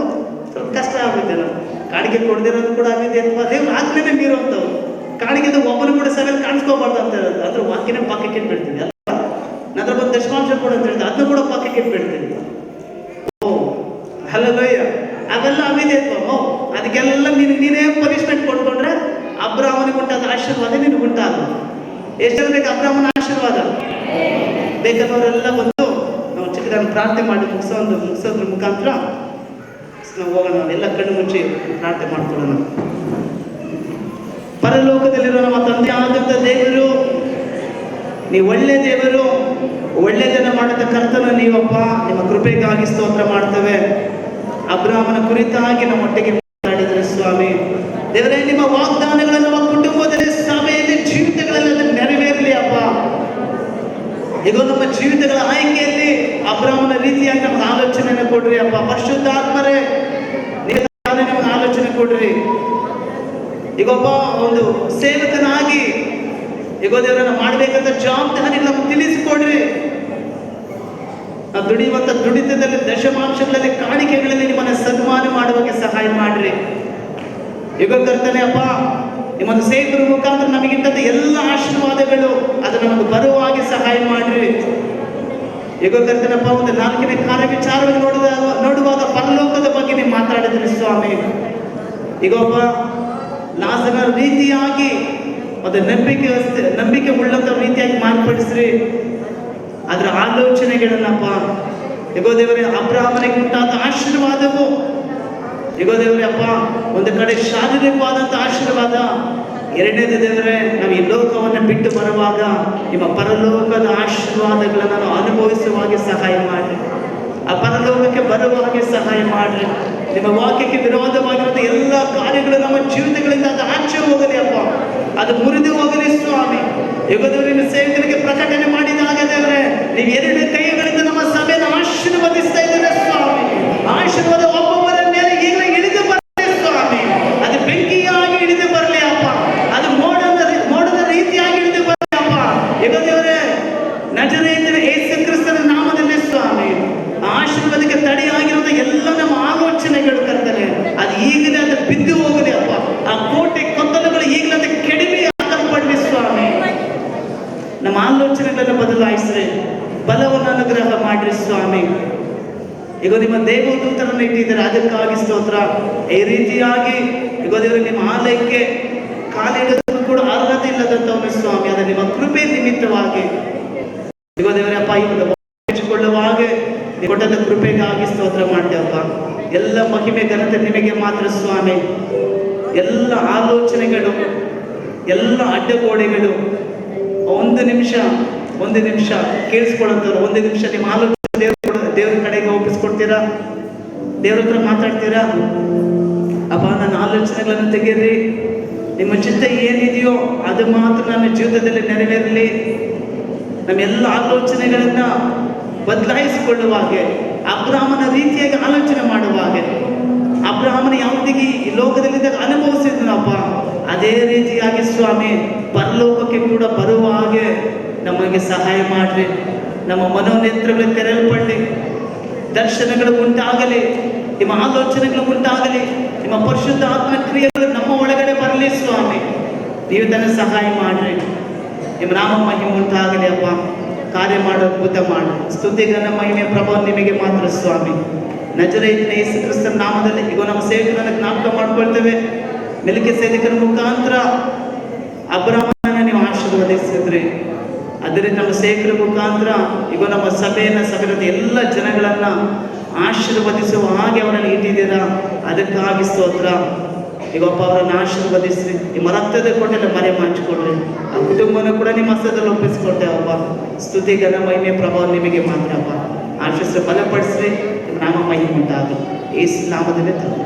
ಸ್ವಲ್ಪ ಕಷ್ಟ ಆಗುತ್ತೆ. ನಾವು ಕಾಣಿಕೆ ಕೊಡದಿರೋದು ಕೂಡ ಅವಿದ್ಯತ್ವ, ದೇವ್ರು ಆಜ್ಞೆನೇ ಮೀರುವಂಥವು. ಕಾಣಿಕೆದ ಒಬ್ಬರು ಕೂಡ ಸಭೆಯಲ್ಲಿ ಕಾಣಿಸ್ಕೋಬಾರ್ದು ಅಂತ ಹೇಳೋದು, ಅದ್ರ ವಾಕ್ಯನೇ ಪಾಕಕ್ಕೆ ಇಟ್ಬಿಡ್ತೀವಿ ಅಲ್ವಾ. ನಂತರ ಬಂದು ದಶಮಾಂಶ ಕೊಡು ಅಂತ ಹೇಳ್ತೀವಿ, ಅದನ್ನು ಕೂಡ ಪಾಕಕ್ಕೆ ಇಟ್ಬಿಡ್ತೀವಿ. ಓ ಹಲ್ಲೋಯ್ಯ, ಅವೆಲ್ಲ ಅವಿದ್ಯತ್ವ. ಅದಕ್ಕೆಲ್ಲ ನೀನೇ ಪನಿಷ್ಮೆಂಟ್ ಕೊಟ್ಕೊಂಡ್ರೆ ಅಬ್ರಾಹ್ಮನಿಗೆ ಉಂಟಾದ ಆಶೀರ್ವಾದ ನಿನಗೆ ಉಂಟಾದ. ಎಷ್ಟು ಬೇಕು ಅಬ್ರಾಹ್ಮನ ಆಶೀರ್ವಾದ? ಬೇಕಾದವರೆಲ್ಲ ಬಂದು ನಾವು ಚಿಕ್ಕದಾಗಿ ಪ್ರಾರ್ಥನೆ ಮಾಡಿ ಮುಗಿಸೋದ್ರ ಮುಖಾಂತರ ನಾವು ಹೋಗೋಣ. ಎಲ್ಲ ಕಣ್ಣು ಮುಚ್ಚಿ ಪ್ರಾರ್ಥನೆ ಮಾಡ್ಕೊಳ್ಳೋಣ. ಪರಲೋಕದಲ್ಲಿರೋ ನಮ್ಮ ತಂದೆ ಆದಂಥ ದೇವರು, ನೀವು ಒಳ್ಳೆ ದೇವರು, ಒಳ್ಳೆಯದನ್ನು ಮಾಡಿದ ಕರ್ತನ ನೀವಪ್ಪ. ನಿಮ್ಮ ಕೃಪೆಗಾಗಿ ಸ್ತೋತ್ರ ಮಾಡ್ತೇವೆ. ಅಬ್ರಾಹ್ಮನ ಕುರಿತಾಗಿ ನಮ್ಮ ಒಟ್ಟಿಗೆ ಮಾತಾಡಿದರೆ ಸ್ವಾಮಿ ದೇವರೇ, ನಿಮ್ಮ ವಾಗ್ದಾನಗಳನ್ನು ನಮ್ಮ ಕುಟುಂಬದಲ್ಲಿ, ಸಭೆಯಲ್ಲಿ, ಜೀವಿತಗಳಲ್ಲಿ ನೆರವೇರಲಿ ಅಪ್ಪ. ಈಗ ನಮ್ಮ ಜೀವಿತಗಳ ಆಯ್ಕೆಯಲ್ಲಿ ಅಬ್ರಾಹ್ಮನ ರೀತಿಯಾಗಿ ನಮ್ಗೆ ಆಲೋಚನೆಯನ್ನು ಕೊಡ್ರಿ ಅಪ್ಪ. ಪರಿಶುದ್ಧಾತ್ಮರೇ, ನಮ್ಗೆ ಆಲೋಚನೆ ಕೊಡ್ರಿ. ಈಗೊಬ್ಬ ಒಂದು ಸೇವಕನಾಗಿ ಈಗ ದೇವರನ್ನ ಮಾಡಬೇಕಂತ ಜವಾಬ್ದಾರಿ ನಮ್ಗೆ ತಿಳಿಸಿಕೊಡ್ರಿ. ನಾವು ದುಡಿಯುವಂಥ ದುಡಿತದಲ್ಲಿ, ದಶಮಾಂಶಗಳಲ್ಲಿ, ಕಾಣಿಕೆಗಳಲ್ಲಿ ನಿಮ್ಮನ್ನು ಸನ್ಮಾನ ಮಾಡುವಾಗ ಸಹಾಯ ಮಾಡ್ರಿ. ಈಗ ಕರ್ತನೆ ಅಪ್ಪ, ನಿಮ್ಮನ್ನು ಸೇವಕರ ಮುಖಾಂತರ ನಮಗಿಂತ ಎಲ್ಲ ಆಶೀರ್ವಾದಗಳು ಅದು ನಮಗೆ ಬರುವಾಗಿ ಸಹಾಯ ಮಾಡ್ರಿ. ಈಗ ಕರ್ತನಪ್ಪ, ಒಂದು 4ನೇ ಕಾರ್ಯ ವಿಚಾರವನ್ನು ನೋಡುವಾಗ ಪರಲೋಕದ ಬಗ್ಗೆ ನೀವು ಮಾತಾಡಿದ್ರಿ ಸ್ವಾಮಿ. ಈಗ ಒಬ್ಬ ಲಾಜರನ ರೀತಿಯಾಗಿ ಒಂದು ನಂಬಿಕೆ ಉಳ್ಳಂತ ರೀತಿಯಾಗಿ ಮಾರ್ಪಡಿಸ್ರಿ. ಅದರ ಆಲೋಚನೆಗಳನ್ನಪ್ಪ ಇಗೋ ದೇವರೇ, ಅಬ್ರಾಹ್ಮನಿಗೆ ಉಂಟಾದ ಆಶೀರ್ವಾದವು ಇಗೋ ದೇವರೇ ಅಪ್ಪ, ಒಂದು ಕಡೆ ಶಾರೀರಿಕವಾದಂಥ ಆಶೀರ್ವಾದ, ಎರಡನೇದು ದೇವರೇ ನಾವು ಈ ಲೋಕವನ್ನು ಬಿಟ್ಟು ಬರುವಾಗ ನಿಮ್ಮ ಪರಲೋಕದ ಆಶೀರ್ವಾದಗಳನ್ನು ನಾವು ಅನುಭವಿಸುವಾಗೆ ಸಹಾಯ ಮಾಡಿ. ಆ ಪರಲೋಕಕ್ಕೆ ಬರುವಾಗೆ ಸಹಾಯ ಮಾಡ್ರಿ. ನಿಮ್ಮ ವಾಕ್ಯಕ್ಕೆ ವಿರೋಧವಾಗಿರುವಂಥ ಎಲ್ಲ ಕಾರ್ಯಗಳು ನಮ್ಮ ಜೀವಿತಗಳಿಂದ ಅದು ಆಚೆ ಹೋಗಲಿ ಅಪ್ಪ, ಅದು ಮುರಿದು ಹೋಗಲಿ ಸ್ವಾಮಿ. ಯುಗದವರಿನ ಸೇವಕರಿಗೆ ಪ್ರಕಟಣೆ ಮಾಡಿದಾಗ ದೇವರೇ, ನೀವು 2 ಕೈಗಳಿಂದ ನಮ್ಮ ಸಭೆಯನ್ನು ಆಶೀರ್ವದಿಸ್ತಾ ಇದ್ದೀರಾ ಸ್ವಾಮಿ. ಆಶೀರ್ವಾದ ಒಬ್ಬೊಬ್ಬರ ಮೇಲೆ ಈಗಲೇ ಇಳಿದು ಬರಲಿ ಸ್ವಾಮಿ. ಅದು ಬೆಂಕಿಯಾಗಿ ಇಳಿದು ಬರಲಿ ಅಪ್ಪ, ಅದು ಮೋಡದ ರೀತಿಯಾಗಿ ಇಳಿದು ಬರಲಿ ಅಪ್ಪ. ಯುಗದವರೇ, ನಜರೇತಿನ ಯೇಸು ಕ್ರಿಸ್ತನ ನಾಮದಲ್ಲಿ ಸ್ವಾಮಿ, ಆಶೀರ್ವಾದಕ್ಕೆ ತಡೆಯಾಗಿರುವಂಥ ಎಲ್ಲ ನಮ್ಮ ಆಲೋಚನೆಗಳು ಕರ್ತನೆ, ಅದು ಈಗಲೇ ಅದು ಬಿದ್ದು ಹೋಗಲಿ ಅಪ್ಪ. ಆ ಕೋಟೆ ಕೊತ್ತಲುಗಳು ಈಗಲೇ ಅದು ಕೆಡವಿ ಆಗಲ್ಪಡಲಿ ಸ್ವಾಮಿ. ನಮ್ಮ ಆಲೋಚನೆಗಳನ್ನು ಬದಲಾಯಿಸ್ರಿ, ಬಲವನ್ನು ಅನುಗ್ರಹ ಮಾಡ್ರಿ ಸ್ವಾಮಿ. ಈಗ ನಿಮ್ಮ ದೇವದೂತರನ್ನು ಇಟ್ಟಿದ್ದಾರೆ, ಅದಕ್ಕಾಗಿ ಸ್ತೋತ್ರ. ಈ ರೀತಿಯಾಗಿ ಈಗ ದೇವರು ನಿಮ್ಮ ಆಲಯಕ್ಕೆ ಕಾಲಿಡೋದಕ್ಕೂ ಕೂಡ ಅರ್ಹತೆ ಇಲ್ಲದಂಥವನು ಸ್ವಾಮಿ, ಅದು ನಿಮ್ಮ ಕೃಪೆ ನಿಮಿತ್ತವಾಗಿ ಈಗ ದೇವರಪ್ಪ ಹೆಚ್ಚಿಕೊಳ್ಳುವಾಗೆ ಕೊಟ್ಟದ ಕೃಪೆಗಾಗಿ ಸ್ತೋತ್ರ ಮಾಡ್ತೇವಪ್ಪ. ಎಲ್ಲ ಮಹಿಮೆ ಘನತೆ ನಿಮಗೆ ಮಾತ್ರ ಸ್ವಾಮಿ. ಎಲ್ಲ ಆಲೋಚನೆಗಳು, ಎಲ್ಲ ಅಡ್ಡಗೋಡೆಗಳು ಒಂದು ನಿಮಿಷ ಕೇಳಿಸ್ಕೊಳ್ಳೋಂಥವ್ರು, 1 ನಿಮಿಷ ನಿಮ್ಮ ಆಲೋಚನೆ ದೇವ್ರ ಕಡೆಗೆ ಒಪ್ಪಿಸ್ಕೊಡ್ತೀರಾ? ದೇವ್ರ ಹತ್ರ ಮಾತಾಡ್ತೀರಾ? ಅಪ್ಪ, ನನ್ನ ಆಲೋಚನೆಗಳನ್ನು ತೆಗೀರಿ. ನಿಮ್ಮ ಚಿತ್ತ ಏನಿದೆಯೋ ಅದು ಮಾತ್ರ ನನ್ನ ಜೀವಿತದಲ್ಲಿ ನೆರವೇರಲಿ. ನಮ್ಮೆಲ್ಲ ಆಲೋಚನೆಗಳನ್ನು ಬದಲಾಯಿಸಿಕೊಳ್ಳುವಾಗೆ, ಅಬ್ರಾಹ್ಮನ ರೀತಿಯಾಗಿ ಆಲೋಚನೆ ಮಾಡುವಾಗೆ, ಅಬ್ರಾಹ್ಮನ ಯಾವುದಿಗೆ ಈ ಲೋಕದಲ್ಲಿದ್ದಾಗ ಅನುಭವಿಸಿದ್ನಪ್ಪ, ಅದೇ ರೀತಿಯಾಗಿ ಸ್ವಾಮಿ ಪರಲೋಕಕ್ಕೆ ಕೂಡ ಬರುವ ಹಾಗೆ ನಮಗೆ ಸಹಾಯ ಮಾಡ್ರಿ. ನಮ್ಮ ಮನೋನೇತ್ರಗಳು ತೆರೆಯಲ್ಪಡಲಿ, ದರ್ಶನಗಳು ಉಂಟಾಗಲಿ, ನಿಮ್ಮ ಆಲೋಚನೆಗಳು ಉಂಟಾಗಲಿ, ನಿಮ್ಮ ಪರಿಶುದ್ಧ ಆತ್ಮ ಕ್ರಿಯೆಗಳು ನಮ್ಮ ಒಳಗಡೆ ಬರಲಿ ಸ್ವಾಮಿ. ನೀವು ತನ್ನ ಸಹಾಯ ಮಾಡ್ರಿ. ನಿಮ್ಮ ನಾಮ ಮಹಿಮೆ ಉಂಟಾಗಲಿ ಅಪ್ಪ. ಕಾರ್ಯ ಮಾಡೋ ಅದ್ಭುತ ಮಾಡಿ. ಸ್ತುತಿಗನ ಮಹಿಮೆ ಪ್ರಭಾವ ನಿಮಗೆ ಮಾತ್ರ ಸ್ವಾಮಿ. ನಜರೇತಿನ ಯೇಸು ಕ್ರಿಸ್ತನ ನಾಮದಲ್ಲಿ ಈಗ ನಮ್ಮ ಸೇವಕರನ್ನು ಜ್ಞಾಪಕ ಮಾಡ್ಕೊಳ್ತೇವೆ. ಮೆಲ್ಕಿಸೇದಕನ ಮುಖಾಂತರ ಅಬ್ರಾಹ್ಮನನ್ನು ನೀವು ಆಶೀರ್ವದಿಸಿದ್ರಿ. ಅದರಿಂದ ನಮ್ಮ ಸೇವಕರ ಮುಖಾಂತರ ಈಗ ನಮ್ಮ ಸಭೆಯಲ್ಲಿ ಎಲ್ಲ ಜನಗಳನ್ನು ಆಶೀರ್ವದಿಸುವ ಹಾಗೆ ಅವರನ್ನು ಇಟ್ಟಿದ್ದೀರಾ. ಅದಕ್ಕಾಗಿ ಸ್ತೋತ್ರ. ಈಗಪ್ಪ ಅವರನ್ನು ಆಶೀರ್ವದಿಸ್ರಿ. ನಿಮ್ಮ ರಕ್ತದ ಕೊಟ್ಟೆಲ್ಲ ಮರೆ ಹಂಚಿಕೊಡ್ರಿ. ಆ ಕುಟುಂಬನೂ ಕೂಡ ನಿಮ್ಮ ಹಸ್ತದಲ್ಲಿ ಒಪ್ಪಿಸ್ಕೊಡ್ತೇವಪ್ಪ. ಸ್ತುತಿ ಘನ ಮಹಿಮೆ ಪ್ರಭಾವ ನಿಮಗೆ ಮಾತ್ರ ಅಪ್ಪ. ಆಶೀರ್ವಾದ ಬಲಪಡಿಸ್ರಿ. ನಿಮ್ಮ ನಾಮ ಮಹಿಮೆ ಉಂಟಾಗಲಿ. ಯೇಸು ನಾಮದಲ್ಲೇ ತಗೋ.